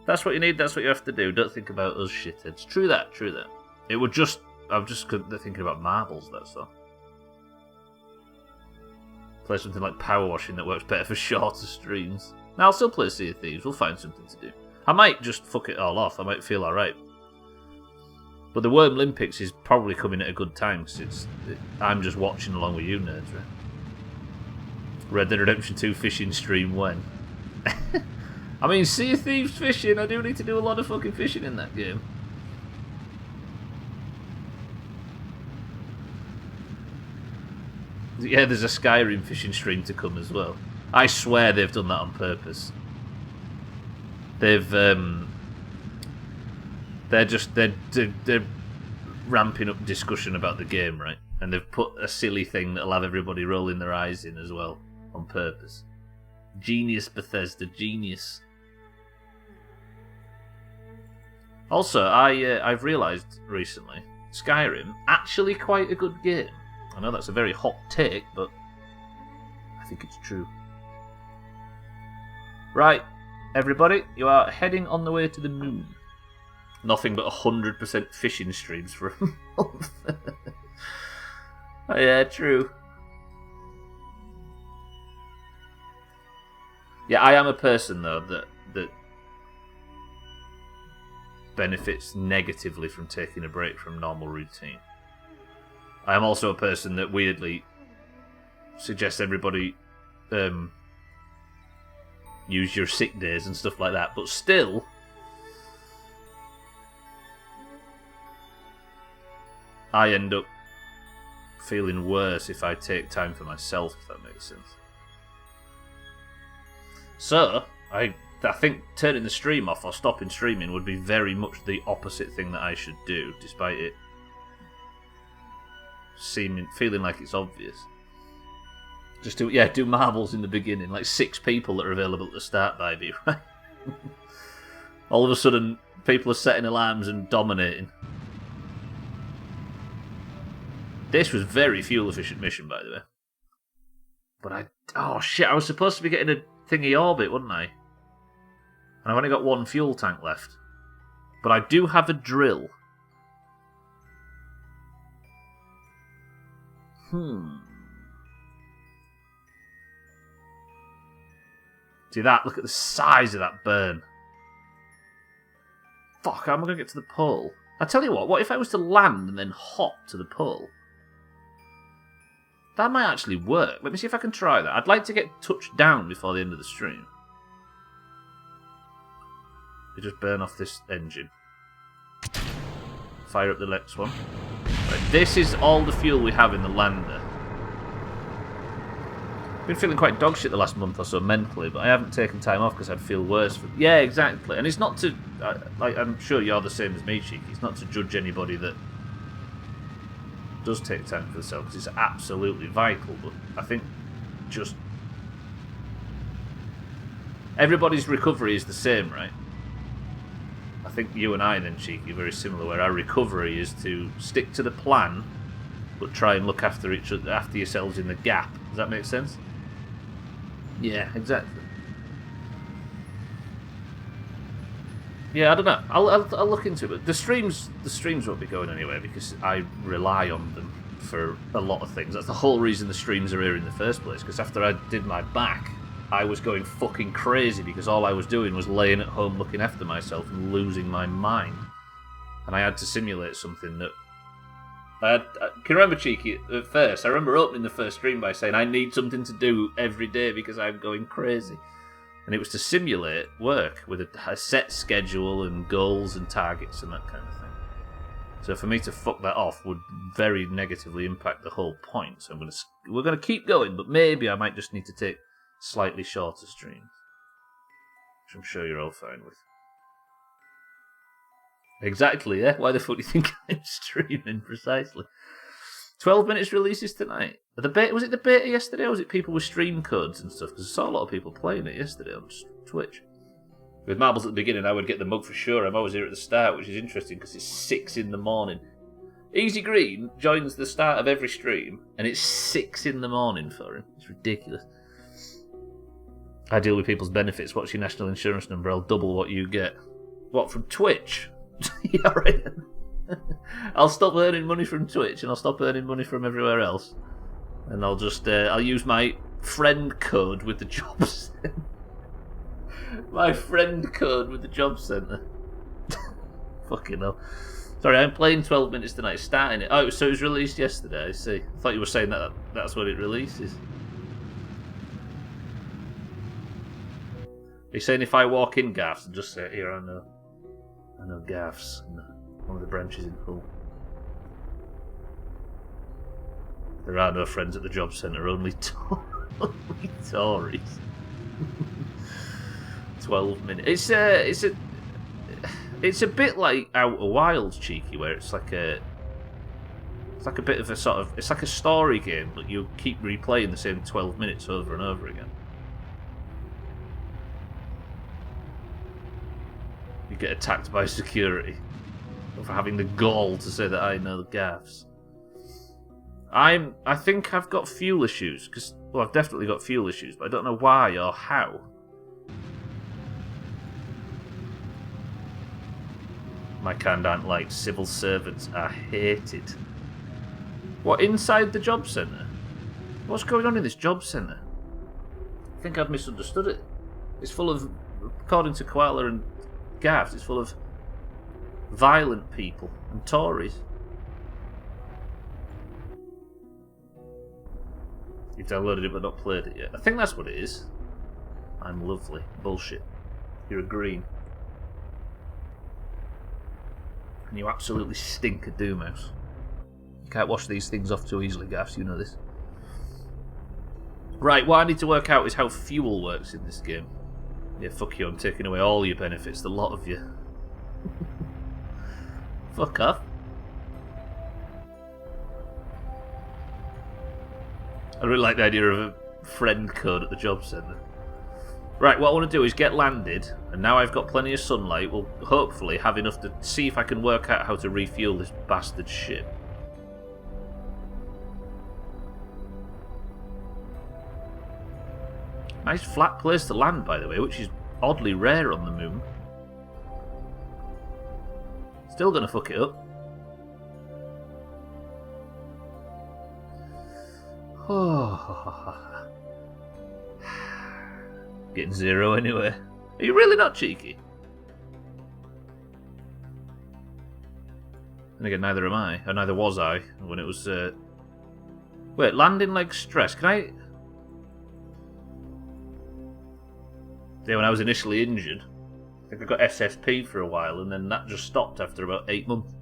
That's what you need, that's what you have to do. Don't think about us shitheads. True that, true that. It would just... I'm just thinking about marbles, that's all. Play something like power washing that works better for shorter streams. Now, I'll still play Sea of Thieves. We'll find something to do. I might just fuck it all off. I might feel alright. But the Worm Olympics is probably coming at a good time, because I'm just watching along with you nerds, right? Red Dead Redemption 2 fishing stream when? I mean, Sea of Thieves fishing, I do need to do a lot of fucking fishing in that game. Yeah, there's a Skyrim fishing stream to come as well. I swear they've done that on purpose. They've, they're ramping up discussion about the game, right? And they've put a silly thing that'll have everybody rolling their eyes in as well, on purpose. Genius, Bethesda, genius. Also, I've realised recently, Skyrim, actually quite a good game. I know that's a very hot take, but I think it's true. Right, everybody, you are heading on the way to the moon. Nothing but 100% fishing streams for a month. Oh, yeah, true. Yeah, I am a person, though, that benefits negatively from taking a break from normal routine. I am also a person that weirdly suggests everybody use your sick days and stuff like that, but still, I end up feeling worse if I take time for myself, if that makes sense. So, I think turning the stream off or stopping streaming would be very much the opposite thing that I should do, despite it feeling like it's obvious. Just do marbles in the beginning, like 6 people that are available at the start, baby, right? All of a sudden, people are setting alarms and dominating. This was a very fuel-efficient mission, by the way. But oh shit, I was supposed to be getting a thingy orbit, wasn't I? And I've only got 1 fuel tank left. But I do have a drill. See that? Look at the size of that burn. Fuck, how am I going to get to the pole? I tell you what if I was to land and then hop to the pole? That might actually work. Let me see if I can try that. I'd like to get touched down before the end of the stream. You just burn off this engine. Fire up the next one. Right, this is all the fuel we have in the lander. I've been feeling quite dogshit the last month or so mentally, but I haven't taken time off because I'd feel worse. Yeah, exactly. And it's not to... I'm sure you're the same as me, Cheeky. It's not to judge anybody that does take time for themselves, because it's absolutely vital, but I think just... Everybody's recovery is the same, right? I think you and I then, Cheeky, are very similar, where our recovery is to stick to the plan, but try and look after yourselves in the gap. Does that make sense? Yeah, exactly. Yeah, I don't know. I'll look into it. But the streams won't be going anywhere because I rely on them for a lot of things. That's the whole reason the streams are here in the first place. Because after I did my back, I was going fucking crazy because all I was doing was laying at home looking after myself and losing my mind. And I had to simulate something that... can you remember, Cheeky, at first, I remember opening the first stream by saying I need something to do every day because I'm going crazy. And it was to simulate work with a set schedule and goals and targets and that kind of thing. So for me to fuck that off would very negatively impact the whole point. So we're going to keep going, but maybe I might just need to take slightly shorter streams, which I'm sure you're all fine with. Exactly, yeah? Why the fuck do you think I'm streaming? Precisely. 12 minutes releases tonight. Was it the beta yesterday, or was it people with stream codes and stuff? Because I saw a lot of people playing it yesterday on Twitch. With marbles at the beginning, I would get the mug for sure. I'm always here at the start, which is interesting because it's 6 in the morning. Easy Green joins the start of every stream, and it's 6 in the morning for him. It's ridiculous. I deal with people's benefits. What's your national insurance number? I'll double what you get. What, from Twitch? Yeah, right. I'll stop earning money from Twitch and I'll stop earning money from everywhere else. And I'll just, I'll use my friend code with the job centre. My friend code with the job centre. Fucking hell. Sorry, I'm playing 12 minutes tonight, starting it. Oh, so it was released yesterday, I see. I thought you were saying that's when it releases. Are you saying if I walk in gaffs and just say, here, I know gaffs and one of the branches in Hull. There are no friends at the job centre, only Tories. 12 minutes. It's a bit like Outer Wilds, Cheeky, where it's like a bit of a sort of, it's like a story game, but you keep replaying the same 12 minutes over and over again. You get attacked by security for having the gall to say that I know the gaffs. I think I've got fuel issues, I've definitely got fuel issues, but I don't know why or how. My kind aren't liked. Civil servants are hated. What, inside the job centre? What's going on in this job centre? I think I've misunderstood it. It's full of, according to Koala and gaffs, it's full of violent people and Tories. You've downloaded it but not played it yet. I think that's what it is. I'm lovely. Bullshit. You're a green. And you absolutely stink at Doomhaus. You can't wash these things off too easily, gaffs, you know this. Right, what I need to work out is how fuel works in this game. Yeah, fuck you, I'm taking away all your benefits, the lot of you. Fuck off. I really like the idea of a friend code at the job centre. Right, what I want to do is get landed, and now I've got plenty of sunlight, we'll hopefully have enough to see if I can work out how to refuel this bastard ship. Nice flat place to land, by the way, which is oddly rare on the moon. Still gonna fuck it up. Getting 0 anyway. Are you really not cheeky? And again, neither am I. Or neither was I when it was... Wait, landing leg stress. Can I... Yeah, when I was initially injured, I think I got SSP for a while, and then that just stopped after about 8 months.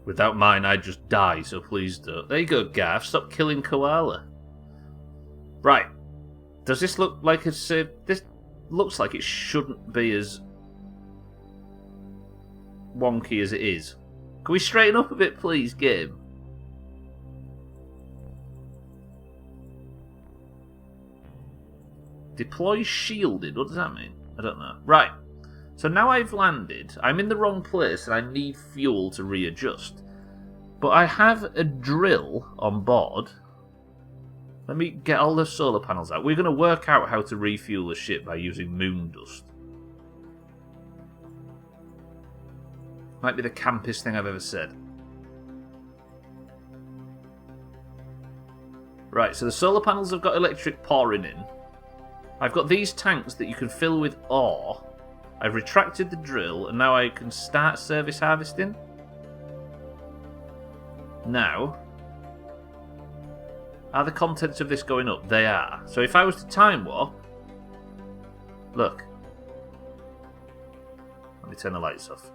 Without mine, I'd just die, so please don't. There you go, Gav. Stop killing koala. Right. Does this look like it's... this looks like it shouldn't be as wonky as it is. Can we straighten up a bit, please, game? Deploy shielded. What does that mean? I don't know. Right. So now I've landed. I'm in the wrong place and I need fuel to readjust. But I have a drill on board. Let me get all the solar panels out. We're going to work out how to refuel the ship by using moon dust. Might be the campest thing I've ever said. Right, so the solar panels have got electric pouring in. I've got these tanks that you can fill with ore. I've retracted the drill, and now I can start service harvesting. Now, are the contents of this going up? They are. So if I was to time warp... Look. Let me turn the lights off.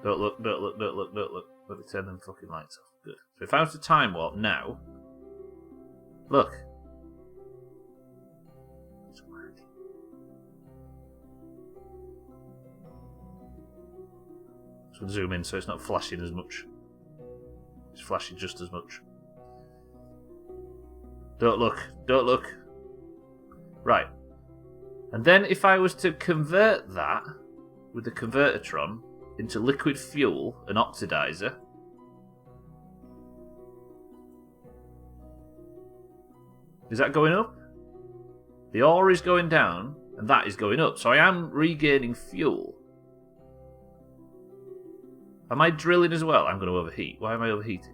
Don't look, don't look, don't look, don't look. Let me turn them fucking lights off. Good. So if I was to time warp now... Look. So zoom in so it's not flashing as much. It's flashing just as much. Don't look. Don't look. Right. And then if I was to convert that with the convertitron into liquid fuel and oxidizer, is that going up? The ore is going down and that is going up. So I am regaining fuel. Am I drilling as well? I'm going to overheat. Why am I overheating?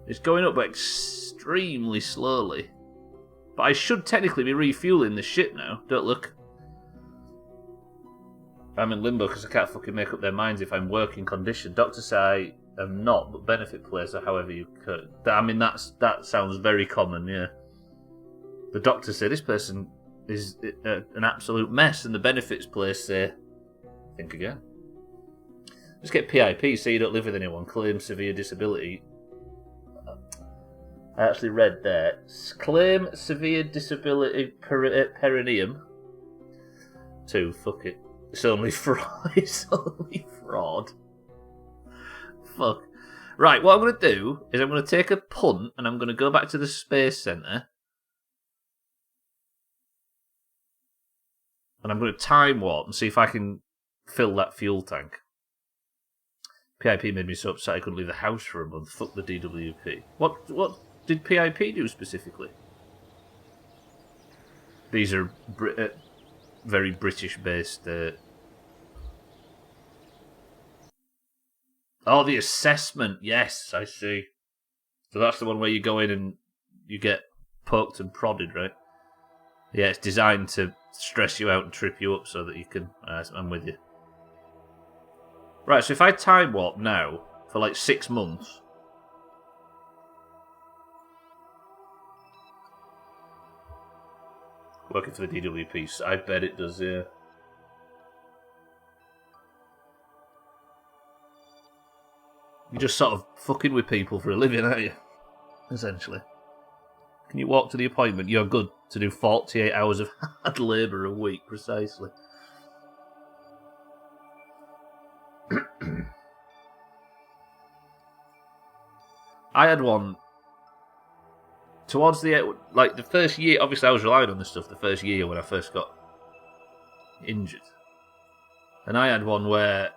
It's going up extremely slowly. But I should technically be refueling the ship now. Don't look. I'm in limbo because I can't fucking make up their minds if I'm working condition. Doctor say I am not, but benefit place or however you could. I mean, that sounds very common, yeah. The doctor said this person is an absolute mess, and the benefits place say, think again. Just get PIP, say you don't live with anyone, claim severe disability. I actually read there. Claim severe disability perineum. 2, fuck it. It's only fraud. It's only fraud. Fuck. Right, what I'm going to do is I'm going to take a punt and I'm going to go back to the Space Centre. And I'm going to time warp and see if I can fill that fuel tank. PIP made me so upset I couldn't leave the house for a month. Fuck the DWP. What did PIP do specifically? These are very British-based... Oh, the assessment. Yes, I see. So that's the one where you go in and you get poked and prodded, right? Yeah, it's designed to stress you out and trip you up so that you can... I'm with you. Right, so if I time warp now for like 6 months... Working for the DWP, so I bet it does, yeah. You're just sort of fucking with people for a living, aren't you? Essentially. Can you walk to the appointment? You're good to do 48 hours of hard labour a week, precisely. I had one towards the first year. Obviously, I was relying on this stuff the first year when I first got injured, and I had one where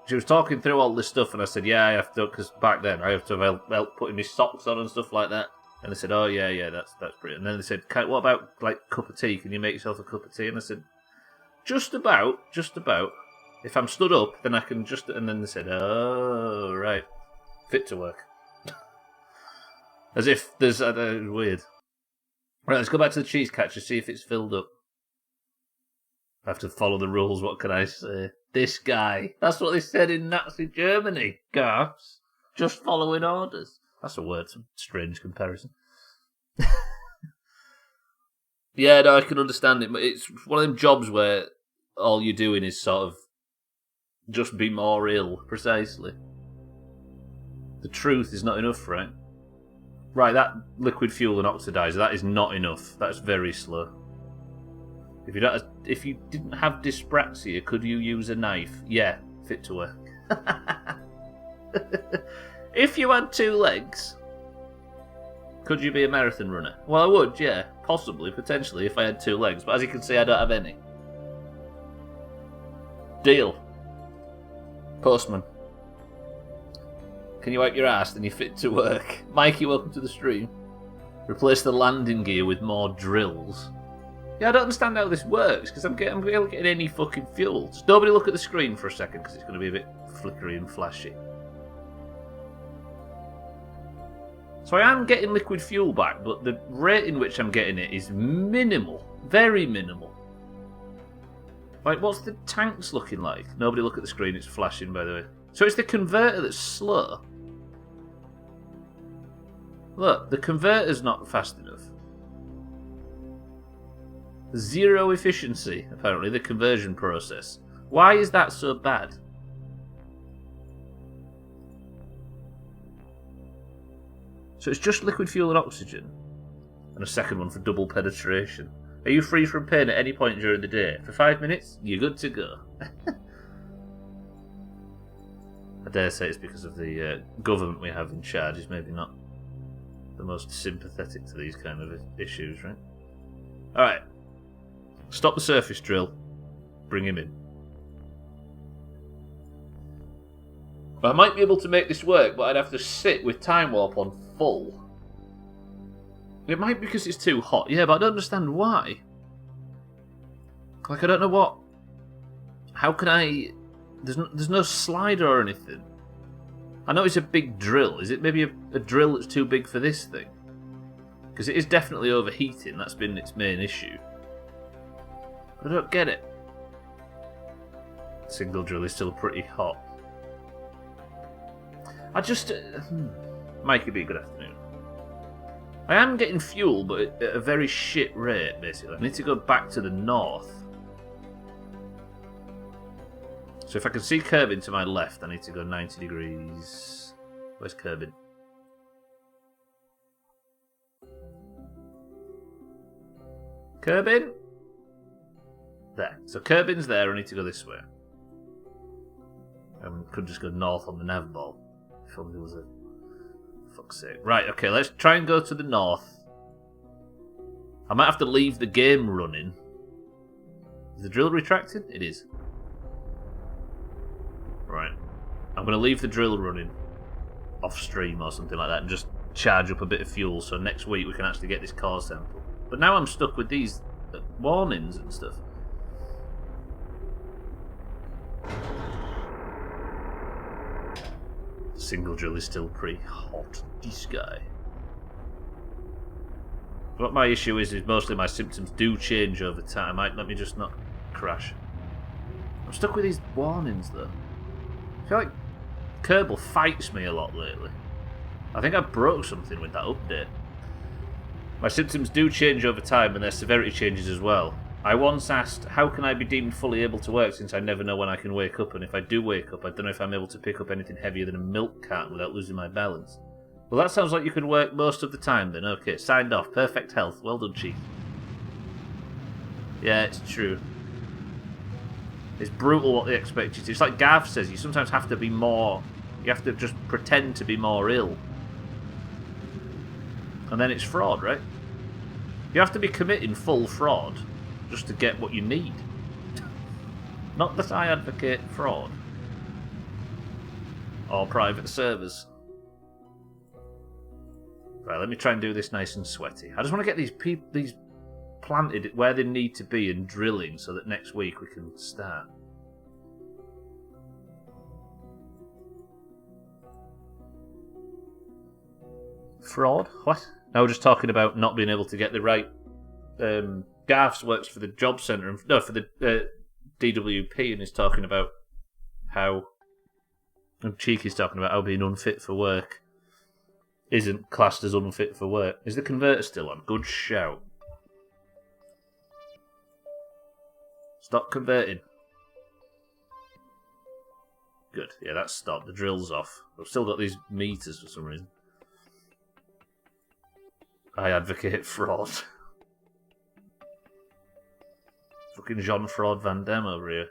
she was talking through all this stuff, and I said, "Yeah, I have to," because back then I have to have help putting my socks on and stuff like that. And they said, "Oh yeah, that's brilliant." And then they said, "What about like cup of tea? Can you make yourself a cup of tea?" And I said, "Just about. If I'm stood up, then I can just." And then they said, "Oh right, fit to work." As if there's weird. Right, let's go back to the cheese catcher, see if it's filled up. I have to follow the rules. What can I say? This guy. That's what they said in Nazi Germany. Gaps. Just following orders. That's a word. Some strange comparison. Yeah, no, I can understand it. But it's one of them jobs where all you're doing is sort of just be more ill. Precisely. The truth is not enough, right? Right, that liquid fuel and oxidizer, that is not enough. That's very slow. If you didn't have dyspraxia, could you use a knife? Yeah, fit to work. If you had 2 legs, could you be a marathon runner? Well, I would, yeah. Possibly, potentially, if I had 2 legs. But as you can see, I don't have any. Deal. Postman. Can you wipe your ass? Then you're fit to work. Mikey, welcome to the stream. Replace the landing gear with more drills. Yeah, I don't understand how this works, because I'm barely getting any fucking fuel. Just nobody look at the screen for a second, because it's going to be a bit flickery and flashy. So I am getting liquid fuel back, but the rate in which I'm getting it is minimal. Very minimal. Like, what's the tanks looking like? Nobody look at the screen, it's flashing, by the way. So it's the converter that's slow. Look, the converter's not fast enough. 0 efficiency, apparently, the conversion process. Why is that so bad? So it's just liquid fuel and oxygen. And a second one for double penetration. Are you free from pain at any point during the day? For 5 minutes, you're good to go. I dare say it's because of the government we have in charge is maybe not the most sympathetic to these kind of issues, right? Alright. Stop the surface drill. Bring him in. I might be able to make this work, but I'd have to sit with Time Warp on full. It might be because it's too hot. Yeah, but I don't understand why. Like, I don't know what... How can I... There's no slider or anything. I know it's a big drill. Is it maybe a drill that's too big for this thing? Because it is definitely overheating. That's been its main issue. I don't get it. Single drill is still pretty hot. I just... Mikey, be a good afternoon. I am getting fuel, but at a very shit rate, basically. I need to go back to the north. So if I can see Kerbin to my left, I need to go 90 degrees. Where's Kerbin? Kerbin? There. So Kerbin's there, I need to go this way. I could just go north on the nav ball. If only there was a... Fuck's sake. Right, okay, let's try and go to the north. I might have to leave the game running. Is the drill retracted? It is. Right. I'm going to leave the drill running off stream or something like that and just charge up a bit of fuel so next week we can actually get this core sample. But now I'm stuck with these warnings and stuff. Single drill is still pretty hot. This guy. What my issue is mostly my symptoms do change over time. Let me just not crash. I'm stuck with these warnings though. I feel like Kerbal fights me a lot lately. I think I broke something with that update. My symptoms do change over time and their severity changes as well. I once asked, how can I be deemed fully able to work since I never know when I can wake up, and if I do wake up, I don't know if I'm able to pick up anything heavier than a milk carton without losing my balance. Well, that sounds like you can work most of the time then. Okay, signed off. Perfect health. Well done, Chief. Yeah, it's true. It's brutal what they expect you to. It's like Gav says, you sometimes have to be more... You have to just pretend to be more ill. And then it's fraud, right? You have to be committing full fraud just to get what you need. Not that I advocate fraud. Or private servers. Right, let me try and do this nice and sweaty. I just want to get these planted where they need to be and drilling so that next week we can start. Fraud? What? No, we're just talking about not being able to get the right... Garth's works for the job centre, no, for the DWP, and is talking about how... And Cheeky's talking about how being unfit for work isn't classed as unfit for work. Is the converter still on? Good shout. Stop converting. Good. Yeah, that's stopped. The drill's off. I've still got these meters for some reason. I advocate fraud. Fucking Jean Fraud Van Damme over here.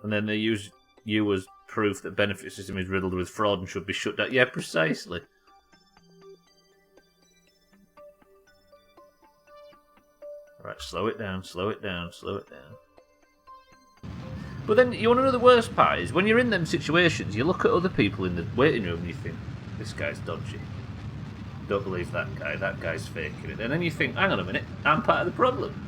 And then they use you as proof that benefit system is riddled with fraud and should be shut down. Yeah, precisely. Right, slow it down, slow it down, slow it down. But then, you want to know the worst part is, when you're in them situations, you look at other people in the waiting room and you think, this guy's dodgy. Don't believe that guy's faking it. And then you think, hang on a minute, I'm part of the problem.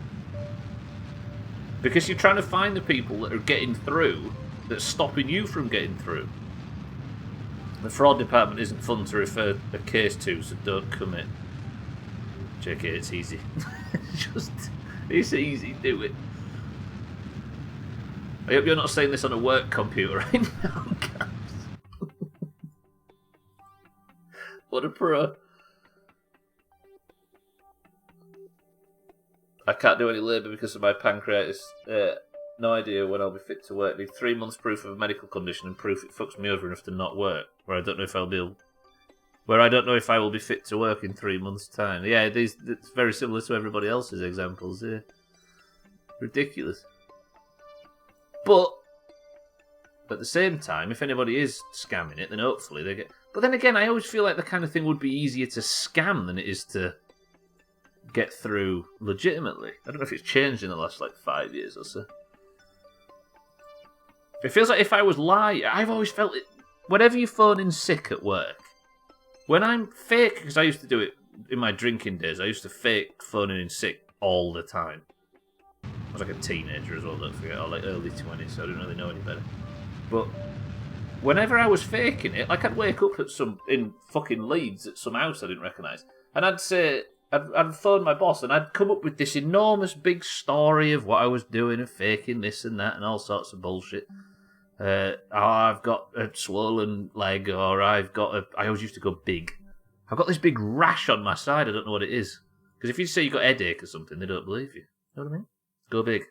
Because you're trying to find the people that are getting through, that's stopping you from getting through. The fraud department isn't fun to refer a case to, so don't commit. JK, it's easy. It's easy, do it. I hope you're not saying this on a work computer right now, guys. What a pro. I can't do any labour because of my pancreatitis. No idea when I'll be fit to work. Need 3 months proof of a medical condition and proof it fucks me over enough to not work. Where I don't know if I will be fit to work in 3 months' time. Yeah, it's very similar to everybody else's examples here. Ridiculous. But at the same time, if anybody is scamming it, then hopefully they get... But then again, I always feel like the kind of thing would be easier to scam than it is to get through legitimately. I don't know if it's changed in the last, 5 years or so. It feels like if I was lying... I've always felt it... Whenever you phone in sick at work, when I'm fake... Because I used to do it in my drinking days. I used to fake phoning in sick all the time. I was like a teenager as well, don't forget, or early 20s, so I didn't really know any better. But whenever I was faking it, I'd wake up in fucking Leeds at some house I didn't recognise, and I'd say, I'd phone my boss, and I'd come up with this enormous big story of what I was doing and faking this and that and all sorts of bullshit. I've got a swollen leg, or I always used to go big. I've got this big rash on my side, I don't know what it is. Because if you say you've got a headache or something, they don't believe you. You know what I mean? Go big.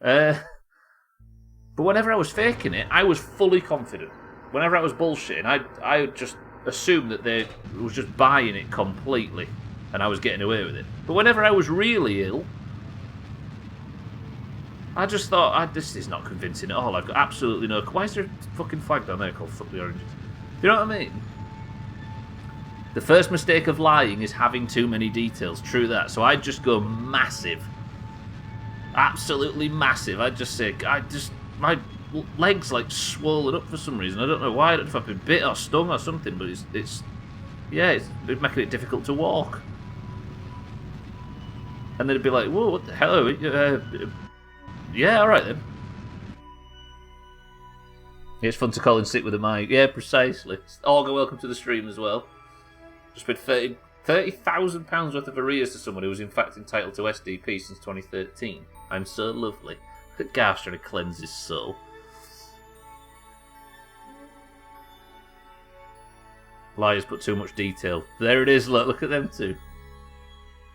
But whenever I was faking it, I was fully confident. Whenever I was bullshitting, I would just assume that they was just buying it completely, and I was getting away with it. But whenever I was really ill, I just thought, this is not convincing at all. I've got absolutely no... Why is there a fucking flag down there called Fuck the Oranges? Do you know what I mean? The first mistake of lying is having too many details. True that. So I'd just go massive. Absolutely massive. I'd just say, my leg's swollen up for some reason. I don't know why. I don't know if I've been bit or stung or something, but it's making it difficult to walk. And they'd be like, whoa, what the hell? Yeah, alright then. It's fun to call in sick with a mic. Yeah, precisely. Olga, welcome to the stream as well. Just paid £30,000 worth of arrears to someone who was in fact entitled to SDP since 2013. I'm so lovely. Look at Garth trying to cleanse his soul. Liars put too much detail. There it is, look at them two.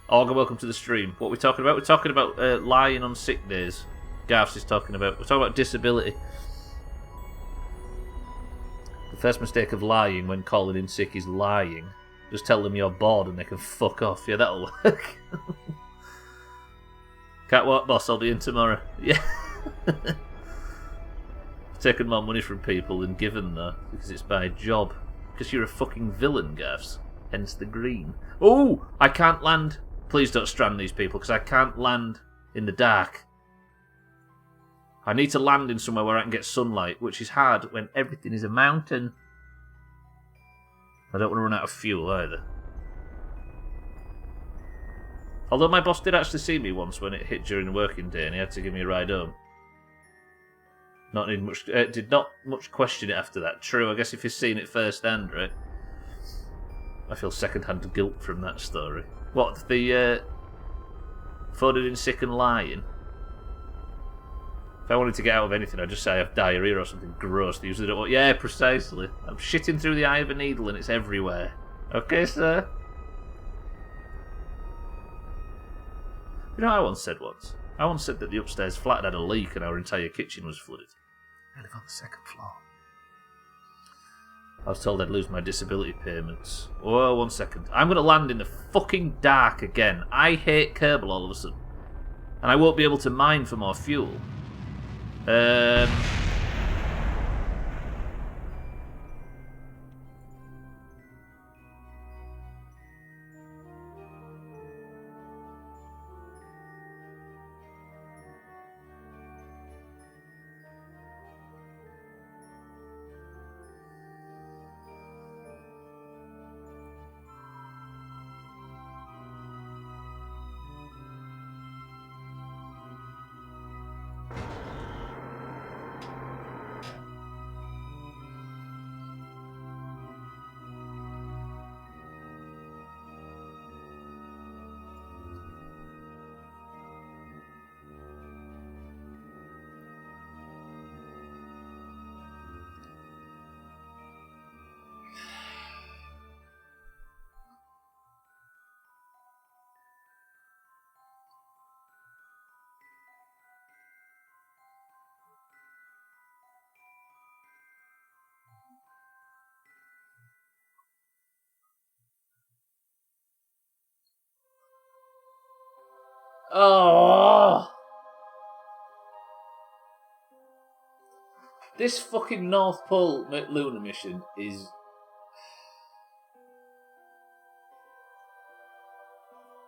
Olga, welcome to the stream. What are we talking about? We're talking about lying on sick days. Garth is talking about... We're talking about disability. first mistake of lying when calling in sick is lying. Just tell them you're bored and they can fuck off. Yeah, that'll work. Can't walk, boss. I'll be in tomorrow. Yeah. Taking more money from people than given, though, because it's my job. Because you're a fucking villain, Gaffs. Hence the green. Oh, I can't land. Please don't strand these people, because I can't land in the dark. I need to land in somewhere where I can get sunlight, which is hard when everything is a mountain. I don't want to run out of fuel either. Although my boss did actually see me once when it hit during the working day and he had to give me a ride home. Did not much question it after that. True, I guess if you've seen it firsthand, right? I feel second-hand guilt from that story. What, the phoning in sick and lying? If I wanted to get out of anything, I'd just say I have diarrhea or something gross. They usually don't want... Yeah, precisely. I'm shitting through the eye of a needle and it's everywhere. Okay, sir? You know what I once said once? I once said that the upstairs flat had a leak and our entire kitchen was flooded. I live on the second floor. I was told I'd lose my disability payments. Oh, 1 second. I'm going to land in the fucking dark again. I hate Kerbal all of a sudden. And I won't be able to mine for more fuel. Oh! This fucking North Pole lunar mission is...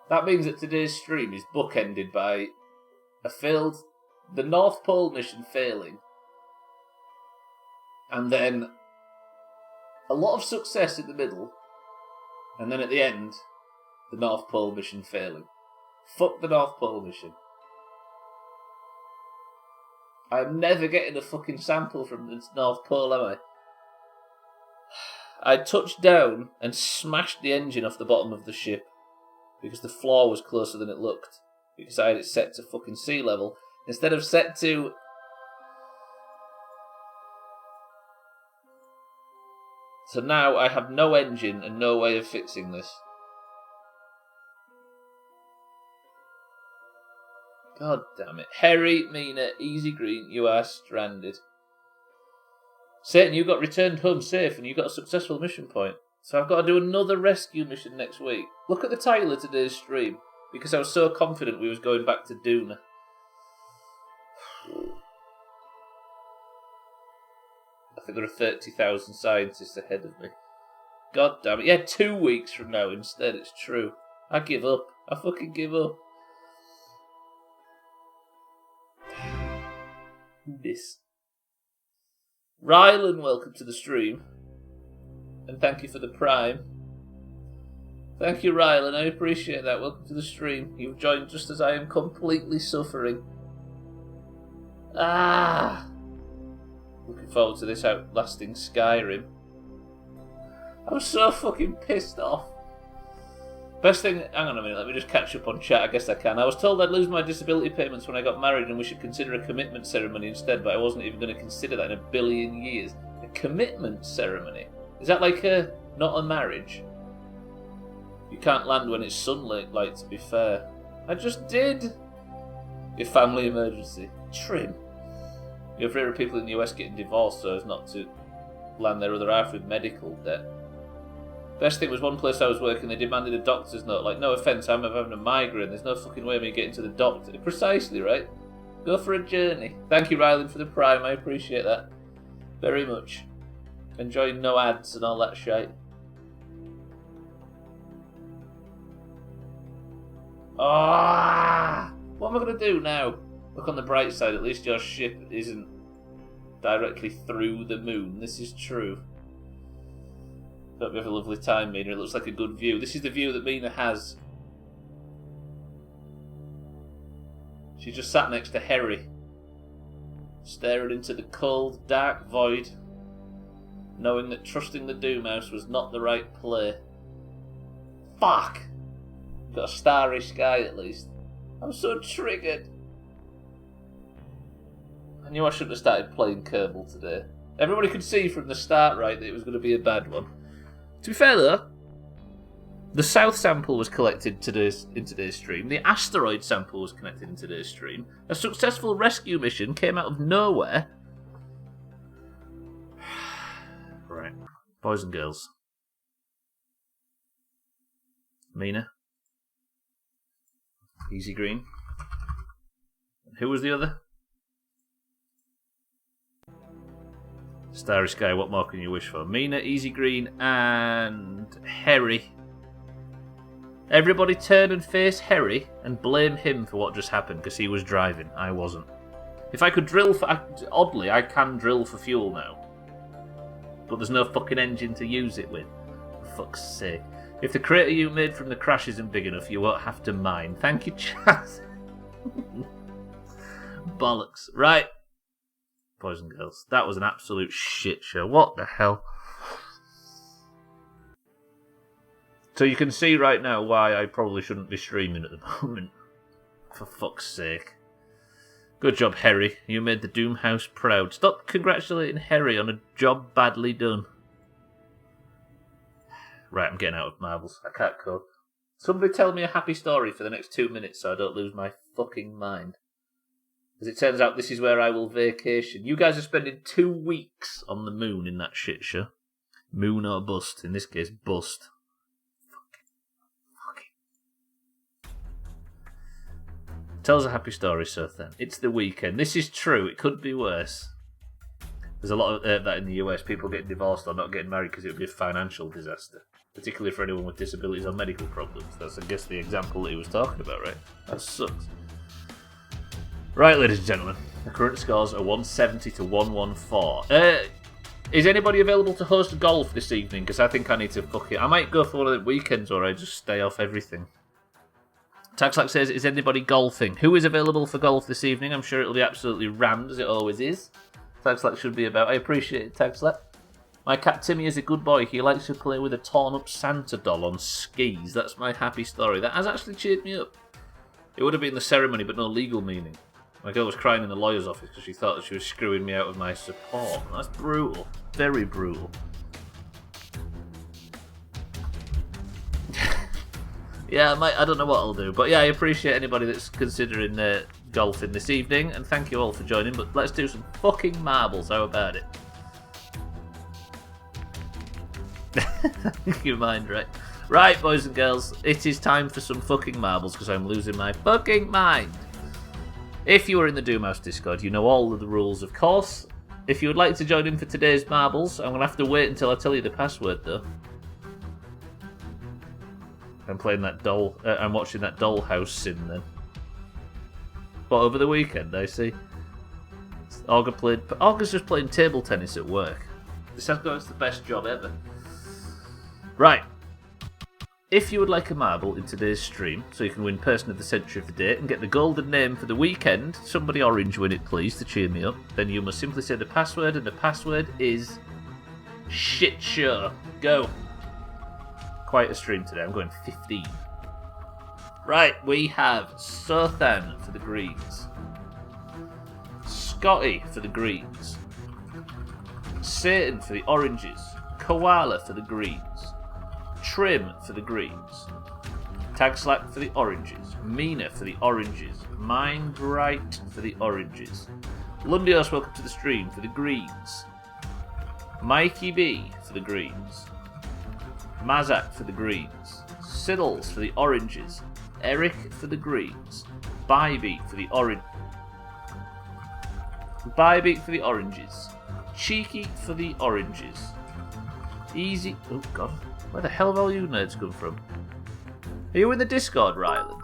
That means that today's stream is bookended by the North Pole mission failing, and then a lot of success in the middle, and then at the end, the North Pole mission failing. Fuck the North Pole mission. I'm never getting a fucking sample from the North Pole, am I? I touched down and smashed the engine off the bottom of the ship because the floor was closer than it looked. Because I had it set to fucking sea level instead of set to... So now I have no engine and no way of fixing this. God damn it. Harry, Mina, Easy Green, you are stranded. Satan, you got returned home safe and you got a successful mission point. So I've got to do another rescue mission next week. Look at the title of today's stream, because I was so confident we was going back to Duna. I think there are 30,000 scientists ahead of me. God damn it. Yeah, 2 weeks from now instead, it's true. I give up. I fucking give up. This. Rylan, welcome to the stream. And thank you for the Prime. Thank you, Rylan, I appreciate that. Welcome to the stream. You've joined just as I am completely suffering. Looking forward to this outlasting Skyrim. I'm so fucking pissed off. Best thing... Hang on a minute, let me just catch up on chat. I guess I can. I was told I'd lose my disability payments when I got married and we should consider a commitment ceremony instead, but I wasn't even going to consider that in a billion years. A commitment ceremony? Is that like not a marriage? You can't land when it's sunlight, like, to be fair. I just did! Your family emergency. Trim. You're afraid of people in the US getting divorced so as not to land their other half with medical debt. Best thing was one place I was working, they demanded a doctor's note. Like, no offence, I'm having a migraine. There's no fucking way of me getting to the doctor. Precisely, right? Go for a journey. Thank you, Ryland, for the prime. I appreciate that very much. Enjoy no ads and all that shite. Ah! What am I going to do now? Look on the bright side, at least your ship isn't directly through the moon. This is true. Hope you have a lovely time, Mina. It looks like a good view. This is the view that Mina has. She just sat next to Harry, staring into the cold, dark void, knowing that trusting the Doomhaus was not the right play. Fuck! Got a starry sky at least. I'm so triggered. I knew I shouldn't have started playing Kerbal today. Everybody could see from the start, right, that it was going to be a bad one. To be fair though, the South sample was collected in today's stream. The asteroid sample was connected in today's stream. A successful rescue mission came out of nowhere. Right. Boys and girls. Mina. Easy green. Who was the other? Starry sky, what more can you wish for? Mina, easy green, and Harry. Everybody turn and face Harry and blame him for what just happened, because he was driving. I wasn't. If I could drill for... Oddly, I can drill for fuel now. But there's no fucking engine to use it with. For fuck's sake. If the crater you made from the crash isn't big enough, you won't have to mine. Thank you, Chaz. Bollocks. Right. Boys and girls. That was an absolute shit show. What the hell? So you can see right now why I probably shouldn't be streaming at the moment. For fuck's sake. Good job, Harry. You made the Doomhaus proud. Stop congratulating Harry on a job badly done. Right, I'm getting out of marbles. I can't cope. Somebody tell me a happy story for the next 2 minutes so I don't lose my fucking mind. As it turns out, this is where I will vacation. You guys are spending 2 weeks on the moon in that shit show. Moon or bust. In this case, bust. Tell us a happy story, Sir Then. It's the weekend. This is true. It could be worse. There's a lot of that in the US. People getting divorced or not getting married because it would be a financial disaster. Particularly for anyone with disabilities or medical problems. That's, I guess, the example that he was talking about, right? That sucks. Right, ladies and gentlemen. The current scores are 170 to 114. Is anybody available to host golf this evening? Because I think I need to fuck it. I might go for one of the weekends or I just stay off everything. Taxlack says, is anybody golfing? Who is available for golf this evening? I'm sure it'll be absolutely rammed, as it always is. Taxlack should be about. I appreciate it, Taxlack. My cat Timmy is a good boy. He likes to play with a torn-up Santa doll on skis. That's my happy story. That has actually cheered me up. It would have been the ceremony, but no legal meaning. My girl was crying in the lawyer's office because she thought that she was screwing me out of my support. That's brutal. Very brutal. Yeah, I don't know what I'll do. But yeah, I appreciate anybody that's considering golfing this evening. And thank you all for joining. But let's do some fucking marbles. How about it? Your mind, right? Right, boys and girls. It is time for some fucking marbles because I'm losing my fucking mind. If you are in the Doomhaus Discord, you know all of the rules, of course. If you would like to join in for today's marbles, I'm going to have to wait until I tell you the password, though. I'm playing that doll. I'm watching that Dollhouse sim then. But over the weekend, I see. Olga's just playing table tennis at work. This has got the best job ever. Right. If you would like a marble in today's stream, so you can win Person of the Century of the Day and get the golden name for the weekend, somebody orange win it please to cheer me up, then you must simply say the password, and the password is shit show. Go. Quite a stream today. I'm going 15. Right, we have Sothan for the greens, Scotty for the greens, Satan for the oranges, Koala for the greens, Trim for the greens, Tagslack for the oranges, Mina for the oranges, Mindright for the oranges, Lundios, welcome to the stream, for the greens, Mikey B for the greens. Mazak for the greens. Siddles for the oranges. Eric for the greens. Bybeat for the orange. Bybeat for the oranges. Cheeky for the oranges. Easy. Oh god. Where the hell have all you nerds come from? Are you in the Discord, Ryland?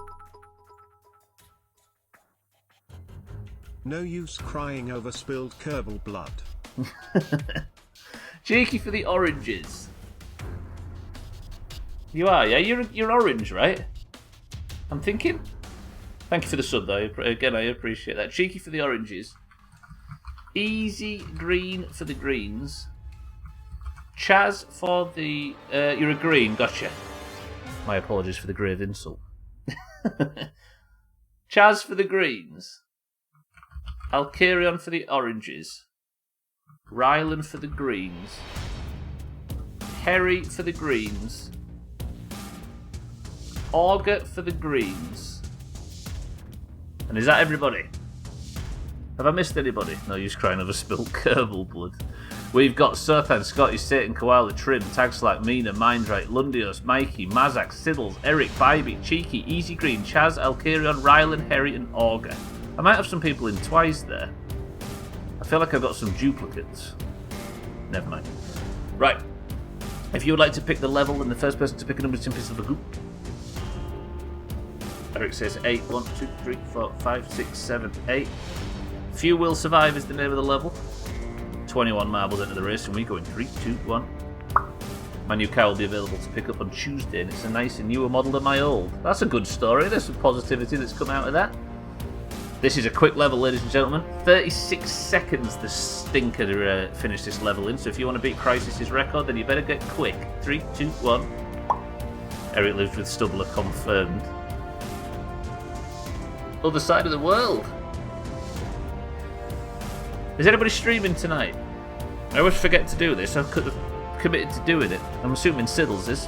No use crying over spilled Kerbal blood. Cheeky for the oranges. You are, yeah? You're orange, right? I'm thinking. Thank you for the sub, though. Again, I appreciate that. Cheeky for the oranges. Easy green for the greens. Chaz for the... you're a green, gotcha. My apologies for the grave insult. Chaz for the greens. Alkarion for the oranges. Rylan for the greens. Kerry for the greens. Auger for the greens. And is that everybody? Have I missed anybody? No use crying over spilled Kerbal blood. We've got Surthan, Scotty, Satan, Koala, Trim, Tagslack, Mina, Mindright, Lundios, Mikey, Mazak, Siddles, Eric, Bybee, Cheeky, Easy Green, Chaz, Alkarion, Rylan, Harry, and Auger. I might have some people in twice there. I feel like I've got some duplicates. Never mind. Right. If you would like to pick the level, then the first person to pick a number is simply the group. Eric says 8. 1, 2, 3, 4, 5, 6, 7, 8. Few will survive is the name of the level. 21 marbles into the race, and we go in 3, 2, 1. My new car will be available to pick up on Tuesday, and it's a nicer, newer model than my old. That's a good story. There's some positivity that's come out of that. This is a quick level, ladies and gentlemen. 36 seconds the stinker to finish this level in, so if you want to beat Crisis's record, then you better get quick. 3, 2, 1. Eric lives with Stubbler confirmed. Other side of the world. Is anybody streaming tonight? I always forget to do this. I could have committed to doing it. I'm assuming Siddles is.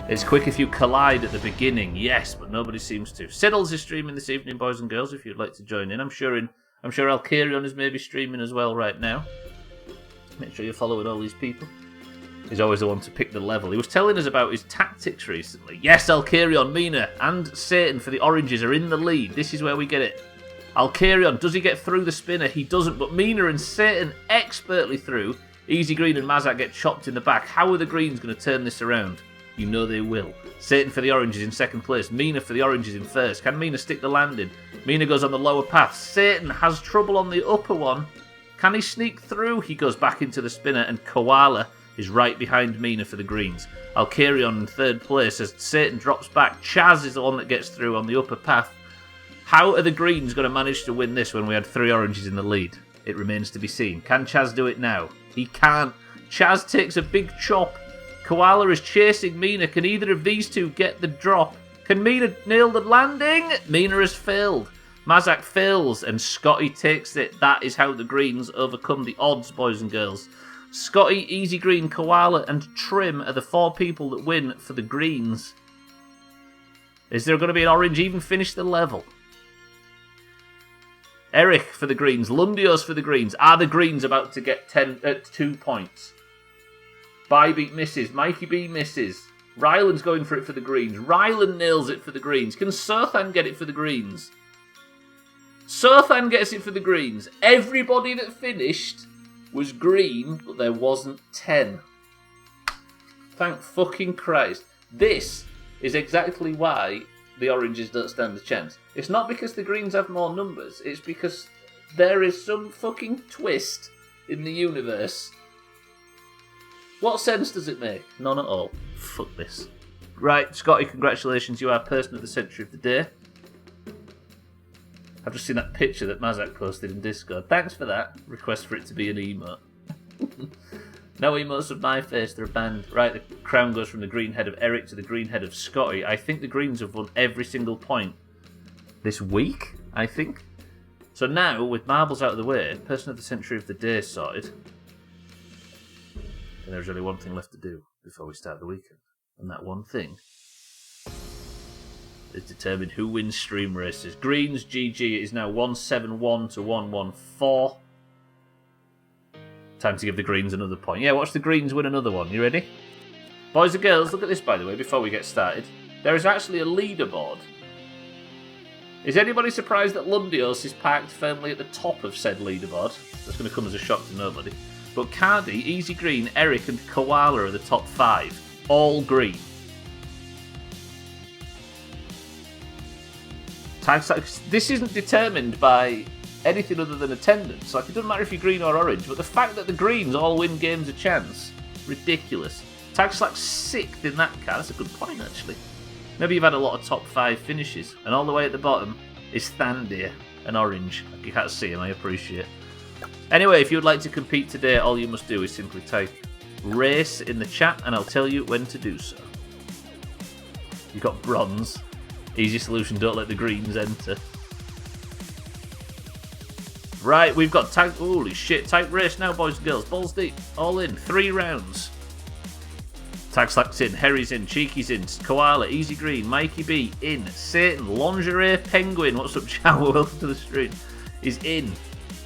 It's quick if you collide at the beginning, yes, but nobody seems to. Siddles is streaming this evening, boys and girls, if you'd like to join in. I'm sure Alkarion is maybe streaming as well right now. Make sure you're following all these people. He's always the one to pick the level. He was telling us about his tactics recently. Yes, Alkarion, Mina, and Satan for the oranges are in the lead. This is where we get it. Alkarion, does he get through the spinner? He doesn't, but Mina and Satan expertly through. Easy Green and Mazak get chopped in the back. How are the Greens going to turn this around? You know they will. Satan for the oranges in second place. Mina for the oranges in first. Can Mina stick the landing? Mina goes on the lower path. Satan has trouble on the upper one. Can he sneak through? He goes back into the spinner, and Koala is right behind Mina for the greens. Alkarion in third place as Satan drops back. Chaz is the one that gets through on the upper path. How are the greens going to manage to win this when we had 3 oranges in the lead? It remains to be seen. Can Chaz do it now? He can't. Chaz takes a big chop. Koala is chasing Mina. Can either of these two get the drop? Can Mina nail the landing? Mina has failed. Mazak fails, and Scotty takes it. That is how the greens overcome the odds, boys and girls. Scotty, Easy Green, Koala, and Trim are the 4 people that win for the greens. Is there going to be an orange even finish the level? Eric for the greens. Lundios for the greens. Are the greens about to get 2 points? Bybeat misses. Mikey B misses. Ryland's going for it for the greens. Ryland nails it for the greens. Can Surthan get it for the greens? Surthan gets it for the greens. Everybody that finished was green, but there wasn't 10. Thank fucking Christ. This is exactly why the oranges don't stand a chance. It's not because the greens have more numbers. It's because there is some fucking twist in the universe. What sense does it make? None at all. Fuck this. Right, Scotty, congratulations. You are person of the century of the day. I've just seen that picture that Mazak posted in Discord. Thanks for that. Request for it to be an emote. No emotes of my face, they're banned. Right, the crown goes from the green head of Eric to the green head of Scotty. I think the greens have won every single point this week, I think. So now, with marbles out of the way, person of the century of the day sorted. And there's only one thing left to do before we start the weekend. And that one thing is determine who wins stream races. Greens, GG, it is now 171 to 114. Time to give the greens another point. Yeah, watch the greens win another one. You ready? Boys and girls, look at this, by the way, before we get started. There is actually a leaderboard. Is anybody surprised that Lundios is parked firmly at the top of said leaderboard? That's going to come as a shock to nobody. But Cardi, Easy Green, Eric and Koala are the top 5. All green. This isn't determined by anything other than attendance. Like, it doesn't matter if you're green or orange, but the fact that the greens all win games a chance, ridiculous. Tagslack's 6th in that car. That's a good point, actually. Maybe you've had a lot of top 5 finishes. And all the way at the bottom is Thandir, an orange. You can't see him, I appreciate. Anyway, if you would like to compete today, all you must do is simply type race in the chat and I'll tell you when to do so. You've got bronze. Easy solution, don't let the greens enter. Right, we've got tag. Holy shit, type race now, boys and girls. Balls deep, all in, 3 rounds. Tagslack's in, Harry's in, Cheeky's in, Koala, Easy Green, Mikey B in, Satan, Lingerie Penguin, what's up, Chow? Welcome to the stream, is in.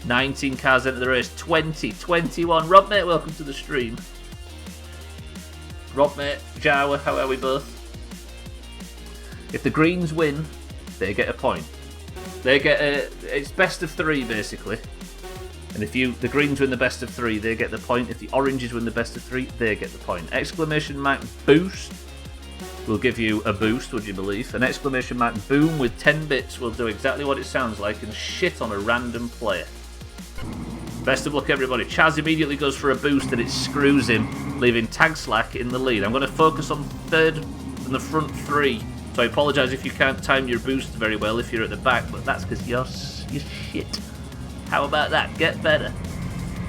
19 cars enter the race, 20, 21. Rob mate, welcome to the stream. Rob mate, Jawa, how are we both? If the greens win, they get a point. They get it's best of 3 basically. And if the greens win the best of 3, they get the point. If the oranges win the best of 3, they get the point. Exclamation mark boost will give you a boost, would you believe? An exclamation mark boom with 10 bits will do exactly what it sounds like and shit on a random player. Best of luck, everybody. Chaz immediately goes for a boost and it screws him, leaving Tagslack in the lead. I'm going to focus on 3rd and the front 3. So I apologise if you can't time your boost very well if you're at the back, but that's because you're shit. How about that? Get better.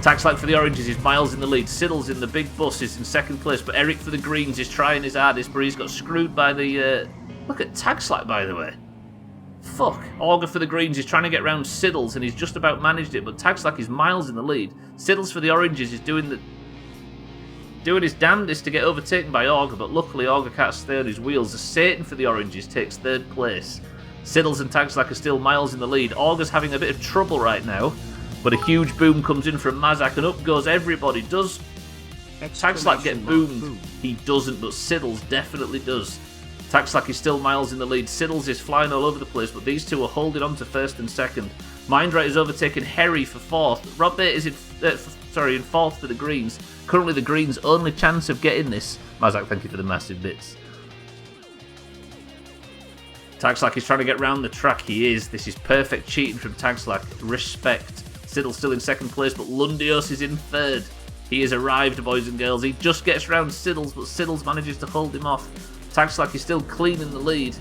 Tagslack for the oranges is Miles in the lead. Siddles in the big bus is in 2nd place, but Eric for the greens is trying his hardest, but he's got screwed by the... Look at Tagslack, by the way. Fuck. Augur for the greens is trying to get round Siddles, and he's just about managed it, but Tagslack is Miles in the lead. Siddles for the oranges is doing his damnedest to get overtaken by Augur, but luckily Augur can't stay on his wheels. The Satan for the oranges takes 3rd place. Siddles and Tagslack are still Miles in the lead. Augur's having a bit of trouble right now, but a huge boom comes in from Mazak and up goes everybody. Does Tagslack get boomed? Boom. He doesn't, but Siddles definitely does. Tagslack is still Miles in the lead. Siddles is flying all over the place, but these two are holding on to 1st and 2nd. Mindright is overtaken Harry for 4th. Rob Bate is in 4th for the greens. Currently the greens' only chance of getting this. Mazak, thank you for the massive bits. Tagslack is trying to get round the track. He is. This is perfect cheating from Tagslack. Respect. Siddle's still in 2nd place, but Lundios is in 3rd. He has arrived, boys and girls. He just gets round Siddles, but Siddles manages to hold him off. Tagslack is still clean in the lead.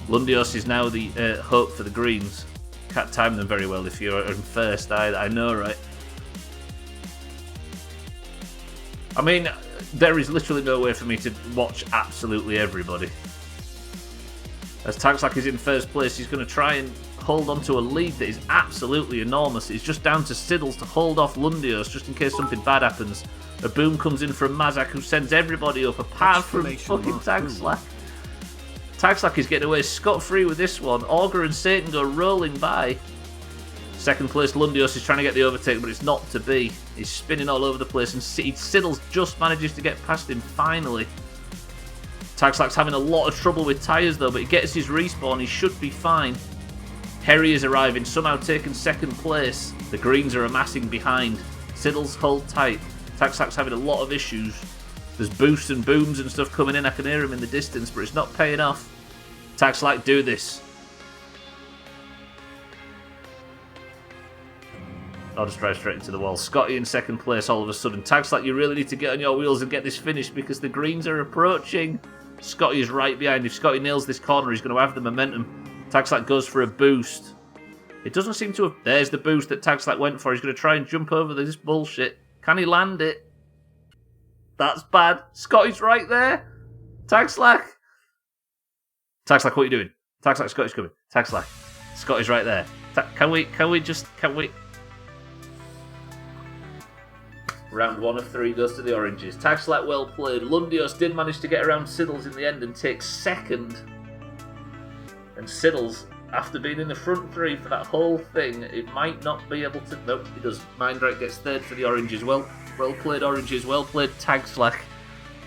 Lundios is now the hope for the greens. Can't time them very well if you're in 1st either. I know, right? I mean, there is literally no way for me to watch absolutely everybody. As Tagslack is in 1st place, he's going to try and hold on to a lead that is absolutely enormous. It's just down to Siddles to hold off Lundios just in case something bad happens. A boom comes in from Mazak, who sends everybody up apart from fucking Tagslack. Tagslack is getting away scot-free with this one. Augur and Satan go rolling by. 2nd place, Lundios is trying to get the overtake, but it's not to be. He's spinning all over the place, and Siddles just manages to get past him finally. Tagslack's having a lot of trouble with tyres though, but he gets his respawn, he should be fine. Harry is arriving, somehow taking 2nd place. The greens are amassing behind. Siddles hold tight. Tagslack's having a lot of issues. There's boosts and booms and stuff coming in, I can hear him in the distance, but it's not paying off. Tagslack, do this. I'll just drive straight into the wall. Scotty in 2nd place all of a sudden. Tagslack, you really need to get on your wheels and get this finished because the greens are approaching. Scotty is right behind. If Scotty nails this corner, he's going to have the momentum. Tagslack goes for a boost. It doesn't seem to have... There's the boost that Tagslack went for. He's going to try and jump over this bullshit. Can he land it? That's bad. Scotty's right there. Tagslack. Tagslack, what are you doing? Tagslack, Scotty's coming. Tagslack. Scotty's right there. Can we... Round 1 of 3 goes to the oranges. Tagslack well played. Lundios did manage to get around Siddles in the end and take 2nd. And Siddles after being in the front three for that whole thing, it might not be able to... Nope, it doesn't. Mindright gets third for the Oranges. Well played, Oranges. Well played, Tag Slack.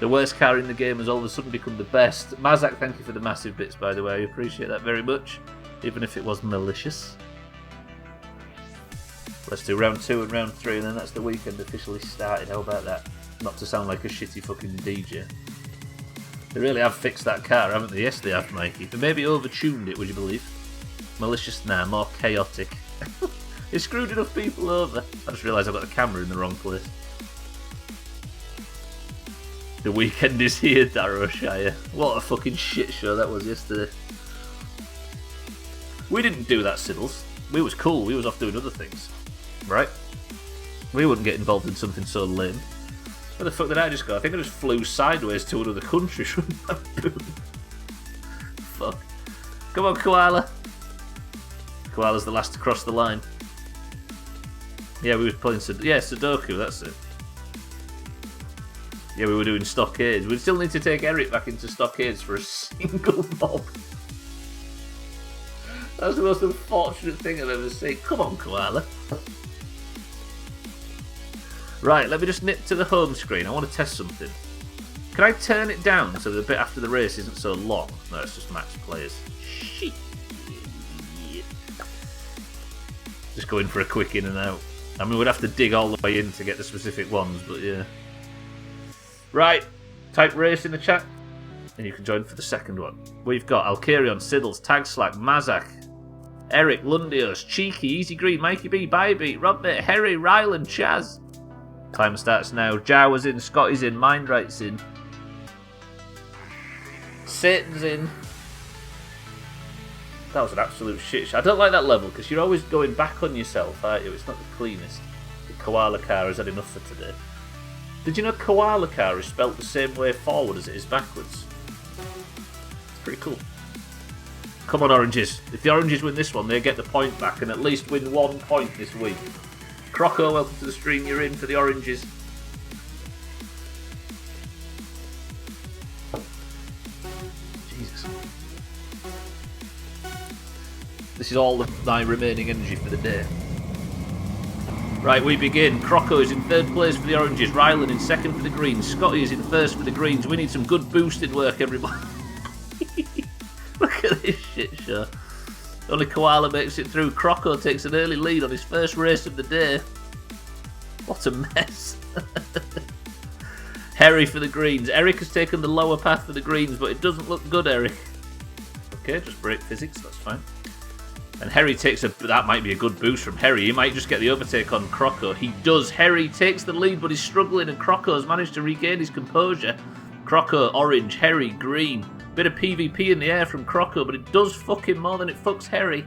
The worst car in the game has all of a sudden become the best. Mazak, thank you for the massive bits, by the way. I appreciate that very much, even if it was malicious. Let's do round 2 and round 3, and then that's the weekend officially started. How about that? Not to sound like a shitty fucking DJ. They really have fixed that car, haven't they? Yes, they have, Mikey. They maybe overtuned it, would you believe? Malicious? Nah, more chaotic. It screwed enough people over. I just realised I've got the camera in the wrong place. The weekend is here, Darrowshire. What a fucking shit show that was yesterday. We didn't do that, Siddles. We was cool. We was off doing other things. Right? We wouldn't get involved in something so lame. Where the fuck did I just go? I think I just flew sideways to another country from that boom. Fuck. Come on, Koala. Koala's the last to cross the line. Yeah, we was playing Sudoku, that's it. Yeah, we were doing stockades. We still need to take Eric back into stockades for a single mob. That's the most unfortunate thing I've ever seen. Come on, Koala. Right, let me just nip to the home screen. I want to test something. Can I turn it down so the bit after the race isn't so long? No, it's just max players. Shit. Just going for a quick in and out. I mean, we'd have to dig all the way in to get the specific ones, but yeah. Right, type race in the chat, and you can join for the second one. We've got Alkarion, Siddles, Tag Slack, Mazak, Eric, Lundios, Cheeky, Easy Green, Mikey B, Bybeat, Robbit, Harry, Ryland, Chaz. Timer starts now. Jawa's in, Scotty's in, Mindright's in. Satan's in. That was an absolute shit show. I don't like that level because you're always going back on yourself, aren't you? It's not the cleanest. The Koala car has had enough for today. Did you know Koala car is spelt the same way forward as it is backwards? It's pretty cool. Come on, Oranges. If the Oranges win this one, they get the point back and at least win 1 point this week. Croco, welcome to the stream. You're in for the Oranges. Jesus. This is all of my remaining energy for the day. Right, we begin. Croco is in third place for the Oranges. Rylan in second for the Greens. Scotty is in first for the Greens. We need some good boosted work, everybody. Look at this shit show. Only Koala makes it through. Croco takes an early lead on his first race of the day. What a mess. Harry for the Greens. Eric has taken the lower path for the Greens, but it doesn't look good, Eric. Okay, just break physics, that's fine. And Harry takes that might be a good boost from Harry. He might just get the overtake on Croco. He does. Harry takes the lead, but he's struggling, and Croco's managed to regain his composure. Croco, orange, Harry, green. Bit of PvP in the air from Croco, but it does fuck him more than it fucks Harry.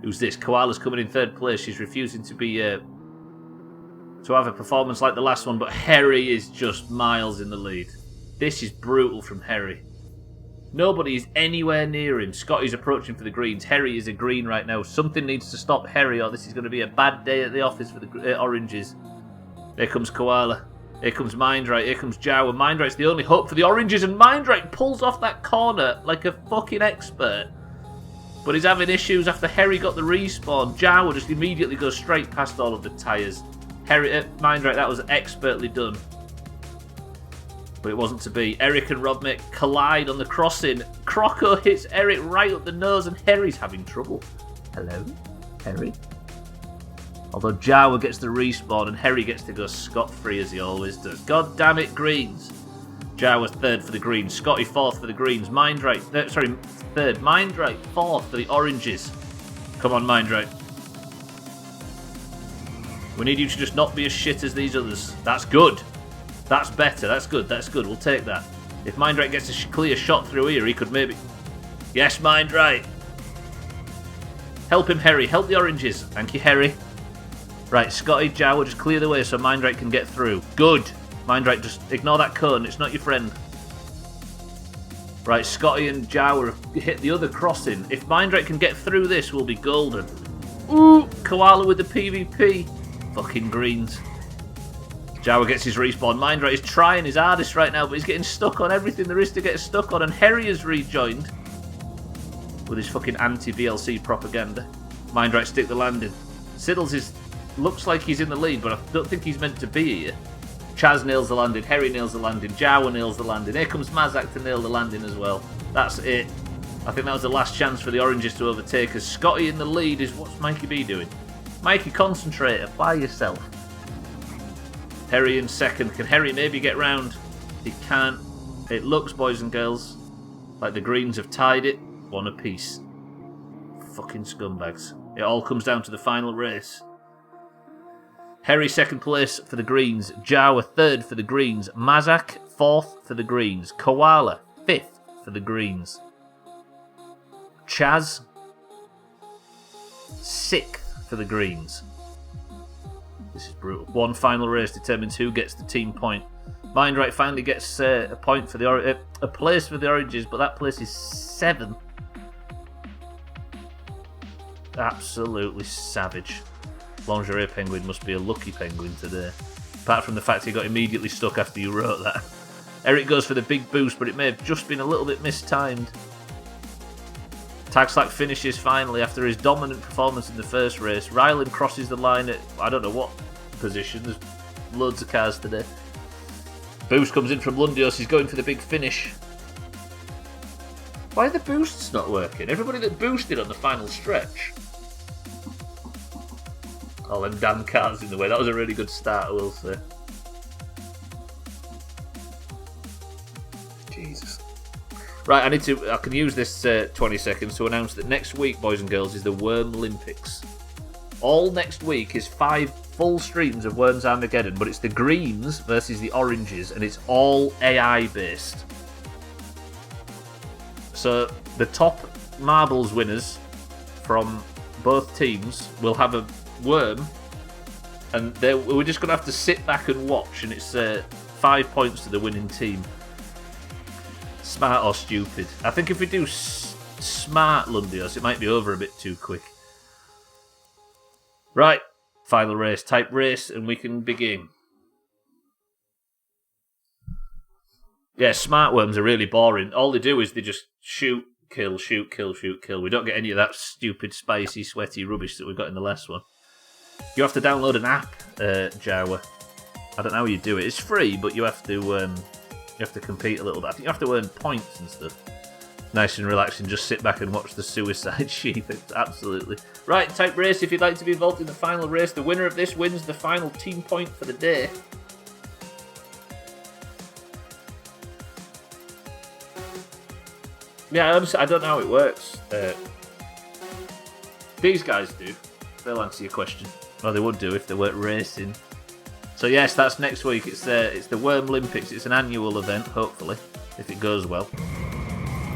Who's this? Koala's coming in third place. She's refusing to be to have a performance like the last one, but Harry is just miles in the lead. This is brutal from Harry. Nobody is anywhere near him. Scotty's approaching for the Greens. Harry is a green right now. Something needs to stop Harry, or this is going to be a bad day at the office for the Oranges. Here comes Koala. Here comes Mindright. Here comes Jawa. Mindright's the only hope for the Oranges, and Mindright pulls off that corner like a fucking expert. But he's having issues after Harry got the respawn. Jawa just immediately goes straight past all of the tyres. Mindright, that was expertly done. But it wasn't to be. Eric and Robmick collide on the crossing. Croco hits Eric right up the nose, and Harry's having trouble. Hello, Harry? Although Jawa gets the respawn, and Harry gets to go scot-free as he always does. God damn it, Greens. Jawa's third for the Greens. Scotty fourth for the Greens. Third. Mindright fourth for the Oranges. Come on, Mindright. We need you to just not be as shit as these others. That's good. That's better. That's good. That's good. We'll take that. If Mindright gets a clear shot through here, he could maybe... Yes, Mindright. Help him, Harry. Help the Oranges. Thank you, Harry. Right, Scotty, Jawa, just clear the way so Mindright can get through. Good. Mindright, just ignore that cone. It's not your friend. Right, Scotty and Jawa have hit the other crossing. If Mindright can get through this, we'll be golden. Ooh, Koala with the PvP. Fucking Greens. Jawa gets his respawn. Mindright is trying his hardest right now, but he's getting stuck on everything there is to get stuck on, and Harry has rejoined. with his fucking anti-BLC propaganda. Mindright stick the landing. Siddles looks like he's in the lead, but I don't think he's meant to be here. Chaz nails the landing, Harry nails the landing, Jawa nails the landing. Here comes Mazak to nail the landing as well. That's it. I think that was the last chance for the Oranges to overtake us. Scotty in the lead is what's Mikey B doing? Mikey, concentrate, apply yourself. Harry in second. Can Harry maybe get round? He can't. It looks, boys and girls, like the Greens have tied it. One apiece. Fucking scumbags. It all comes down to the final race. Harry second place for the Greens. Jawa third for the Greens. Mazak fourth for the Greens. Koala fifth for the Greens. Chaz sixth for the Greens. This is brutal. One final race determines who gets the team point. Mindright finally gets a point for the a place for the Oranges, but that place is 7th. Absolutely savage. Lingerie Penguin must be a lucky penguin today. Apart from the fact he got immediately stuck after you wrote that. Eric goes for the big boost, but it may have just been a little bit mistimed. Tagslack finishes finally after his dominant performance in the first race. Ryland crosses the line at I don't know what position. There's loads of cars today. Boost comes in from Lundios. He's going for the big finish. Why are the boosts not working? Everybody that boosted on the final stretch. Oh, them damn cars in the way. That was a really good start, I will say. Jesus. Right, I can use this 20 seconds to announce that next week, boys and girls, is the Worm Olympics. All next week is 5 full streams of Worms Armageddon, but it's the Greens versus the Oranges, and it's all AI based. So the top marbles winners from both teams will have a worm, and we're just going to have to sit back and watch, and it's 5 points to the winning team. Smart or stupid? I think if we do smart Lundios, it might be over a bit too quick. Right, final race, type race, and we can begin. Yeah, smart worms are really boring. All they do is they just shoot, kill, shoot, kill, shoot, kill. We don't get any of that stupid, spicy, sweaty rubbish that we got in the last one. You have to download an app, Jawa. I don't know how you do it. It's free, but you have to compete a little bit. I think you have to earn points and stuff. Nice and relaxing. Just sit back and watch the suicide sheep. It's absolutely right. Type race if you'd like to be involved in the final race. The winner of this wins the final team point for the day. Yeah, honestly, I don't know how it works. These guys do. They'll answer your question. Or they would do if they weren't racing. So yes, that's next week. It's the Worm Olympics. It's an annual event, hopefully, if it goes well.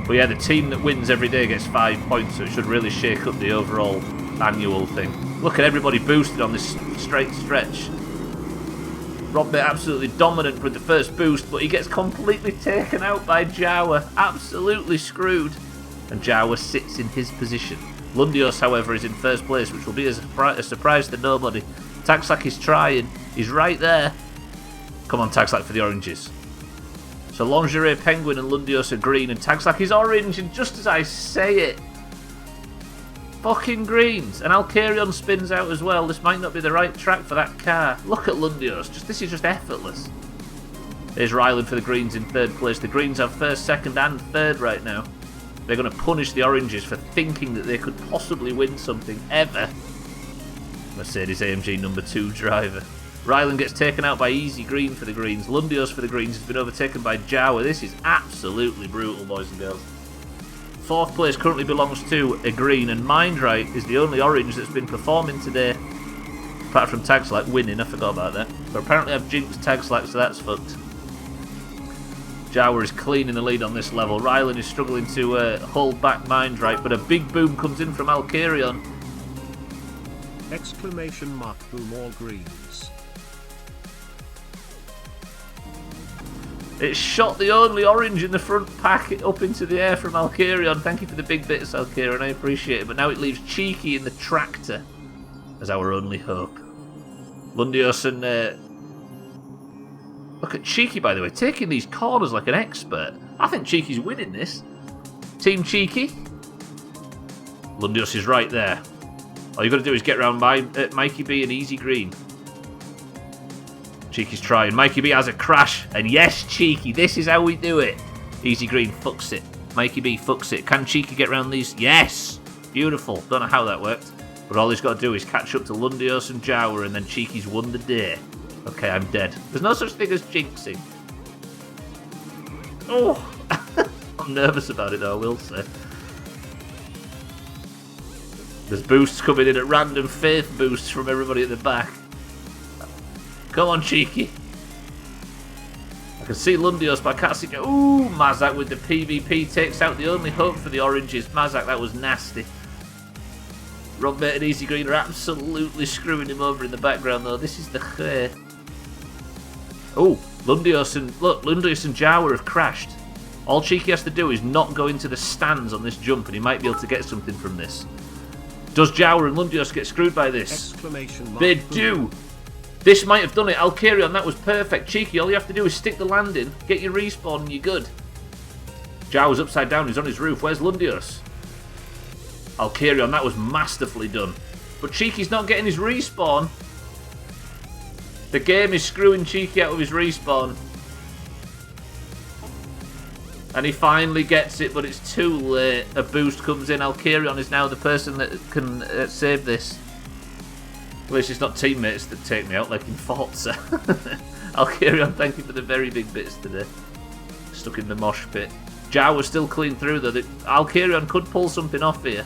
But yeah, the team that wins every day gets 5 points, so it should really shake up the overall annual thing. Look at everybody boosted on this straight stretch. Rob Bit absolutely dominant with the first boost, but he gets completely taken out by Jawa. Absolutely screwed. And Jawa sits in his position. Lundios, however, is in first place, which will be a surprise to nobody. Tagslack is trying. He's right there. Come on, Tagslack for the Oranges. So Lingerie Penguin and Lundios are green, and Tagslack is orange, and just as I say it, fucking greens. And Alcarion spins out as well. This might not be the right track for that car. Look at Lundios. This is just effortless. Here's Ryland for the Greens in third place. The Greens have first, second and third right now. They're going to punish the Oranges for thinking that they could possibly win something ever. Mercedes AMG number 2 driver. Ryland gets taken out by Easy Green for the Greens. Lundios for the Greens has been overtaken by Jawa. This is absolutely brutal, boys and girls. Fourth place currently belongs to a green, and Mindright is the only orange that's been performing today. Apart from Tagslack winning, I forgot about that. But apparently I've jinxed Tagslack, so that's fucked. Jawa is clean in the lead on this level. Ryland is struggling to hold back Mindright, but a big boom comes in from Alcarion. Exclamation mark boom, all greens. It shot the only orange in the front pack up into the air from Alcarion. Thank you for the big bits, Alcarion, I appreciate it. But now it leaves Cheeky in the tractor as our only hope. Lundios and... Look at Cheeky, by the way, taking these corners like an expert. I think Cheeky's winning this. Team Cheeky. Lundius is right there. All you got to do is get around Mikey B and Easy Green. Cheeky's trying. Mikey B has a crash. And yes, Cheeky, this is how we do it. Easy Green fucks it. Mikey B fucks it. Can Cheeky get around these? Yes! Beautiful. Don't know how that worked. But all he's got to do is catch up to Lundios and Jawa, and then Cheeky's won the day. Okay, I'm dead. There's no such thing as jinxing. Oh! I'm nervous about it though, I will say. There's boosts coming in at random, faith boosts from everybody at the back. Come on, Cheeky. I can see Lundios, but I can't see... Ooh, Mazak with the PvP takes out the only hope for the oranges. Mazak, that was nasty. Robbmate and Easy Green are absolutely screwing him over in the background, though. This is the hair. Oh, Lundios and Jawa have crashed. All Cheeky has to do is not go into the stands on this jump, and he might be able to get something from this. Does Jawa and Lundios get screwed by this? They do. This might have done it. Alkarion, that was perfect. Cheeky, all you have to do is stick the landing, get your respawn, and you're good. Jawa's upside down. He's on his roof. Where's Lundios? Alkarion, that was masterfully done. But Cheeky's not getting his respawn. The game is screwing Cheeky out of his respawn. And he finally gets it, but it's too late. A boost comes in. Alkarion is now the person that can save this. At least it's not teammates that take me out like in Forza. Alkarion, thank you for the very big bits today. Stuck in the mosh pit. Jawa still clean through though. Alkarion could pull something off here.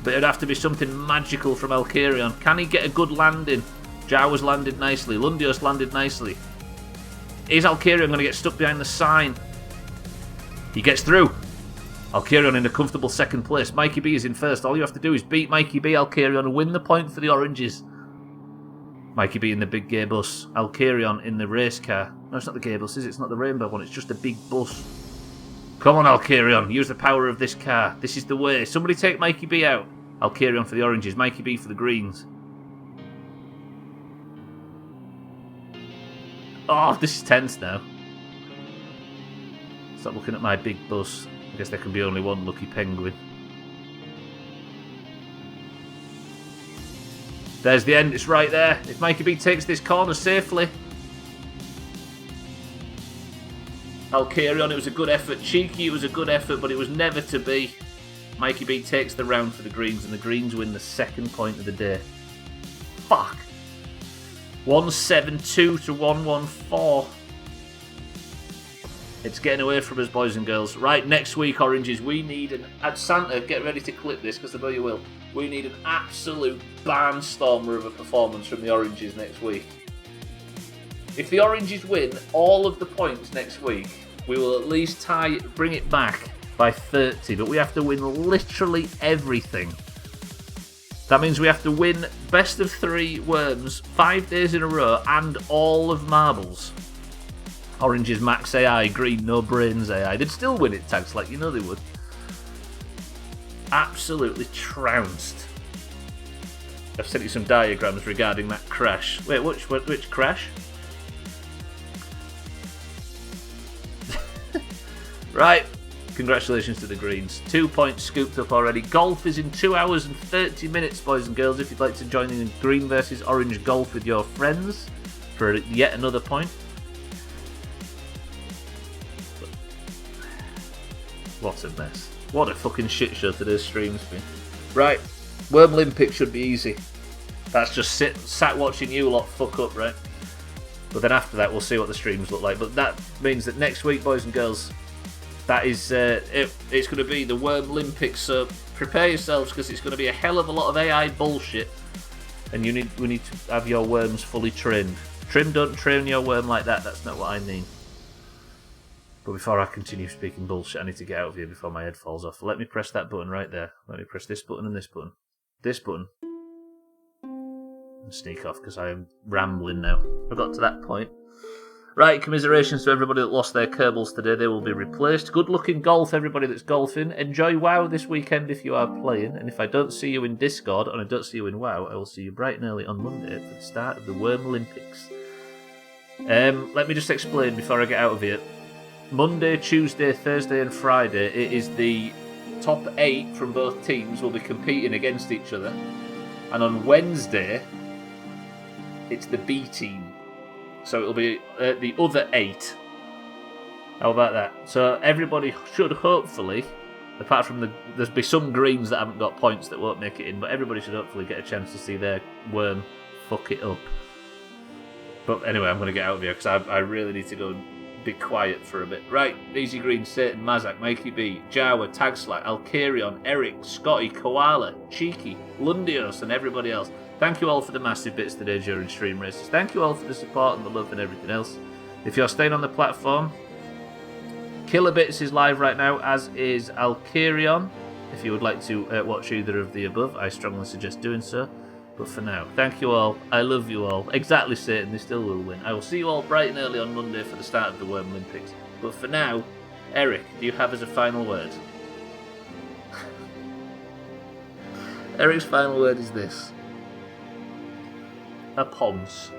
But it'd have to be something magical from Alkarion. Can he get a good landing? Jawa's landed nicely. Lundios landed nicely. Is Alkarion going to get stuck behind the sign? He gets through. Alkarion in a comfortable second place. Mikey B is in first. All you have to do is beat Mikey B, Alkarion, and win the point for the oranges. Mikey B in the big gay bus. Alkarion in the race car. No, it's not the gay bus, is it? It's not the rainbow one. It's just a big bus. Come on, Alkarion. Use the power of this car. This is the way. Somebody take Mikey B out. Alkarion for the oranges. Mikey B for the greens. Oh, this is tense now. Stop looking at my big bus. I guess there can be only one lucky penguin. There's the end. It's right there. If Mikey B takes this corner safely. Alkarion, it was a good effort. Cheeky, it was a good effort, but it was never to be. Mikey B takes the round for the greens, and the greens win the second point of the day. Fuck. 172 to 114. It's getting away from us, boys and girls. Right, next week, oranges, we need an... Santa, get ready to clip this, because I know you will. We need an absolute barnstormer of a performance from the oranges next week. If the oranges win all of the points next week, we will at least bring it back by 30, but we have to win literally everything. That means we have to win best of 3 worms 5 days in a row and all of marbles. Orange is max AI, green no brains AI. They'd still win it, tags like you know they would. Absolutely trounced. I've sent you some diagrams regarding that crash. Wait, which crash? Right. Congratulations to the Greens. 2 points scooped up already. Golf is in 2 hours and 30 minutes, boys and girls, if you'd like to join in green versus orange golf with your friends for yet another point. What a mess. What a fucking shit show today's stream's been. Right, Worm Olympic should be easy. That's just sat watching you lot fuck up, right? But then after that, we'll see what the streams look like. But that means that next week, boys and girls, that is it's going to be the Worm Olympics, so prepare yourselves because it's going to be a hell of a lot of AI bullshit, and we need to have your worms fully trimmed. Don't train your worm like that. That's not what I mean. But before I continue speaking bullshit, I need to get out of here before my head falls off. Let me press that button right there. Let me press this button and this button. This button. And sneak off because I am rambling now. I got to that point. Right, commiserations to everybody that lost their Kerbals today. They will be replaced. Good luck in golf, everybody that's golfing. Enjoy WoW this weekend if you are playing. And if I don't see you in Discord and I don't see you in WoW, I will see you bright and early on Monday for the start of the Worm Olympics. Let me just explain before I get out of here. Monday, Tuesday, Thursday and Friday, it is the top 8 from both teams will be competing against each other. And on Wednesday, it's the B team. So it'll be the other 8. How about that? So everybody should hopefully, apart from there's be some greens that haven't got points that won't make it in, but everybody should hopefully get a chance to see their worm fuck it up. But anyway, I'm going to get out of here because I really need to go and be quiet for a bit. Right, Easy Green, Satan, Mazak, Mikey B, Jawa, Tagslack, Alkarion, Eric, Scotty, Koala, Cheeky, Lundios, and everybody else. Thank you all for the massive bits today during stream races. Thank you all for the support and the love and everything else. If you're staying on the platform, Killer Bits is live right now, as is Alkarion. If you would like to watch either of the above, I strongly suggest doing so. But for now, thank you all. I love you all. Exactly, Satan, they still will win. I will see you all bright and early on Monday for the start of the Worm Olympics. But for now, Eric, do you have as a final word? Eric's final word is this. A Pons.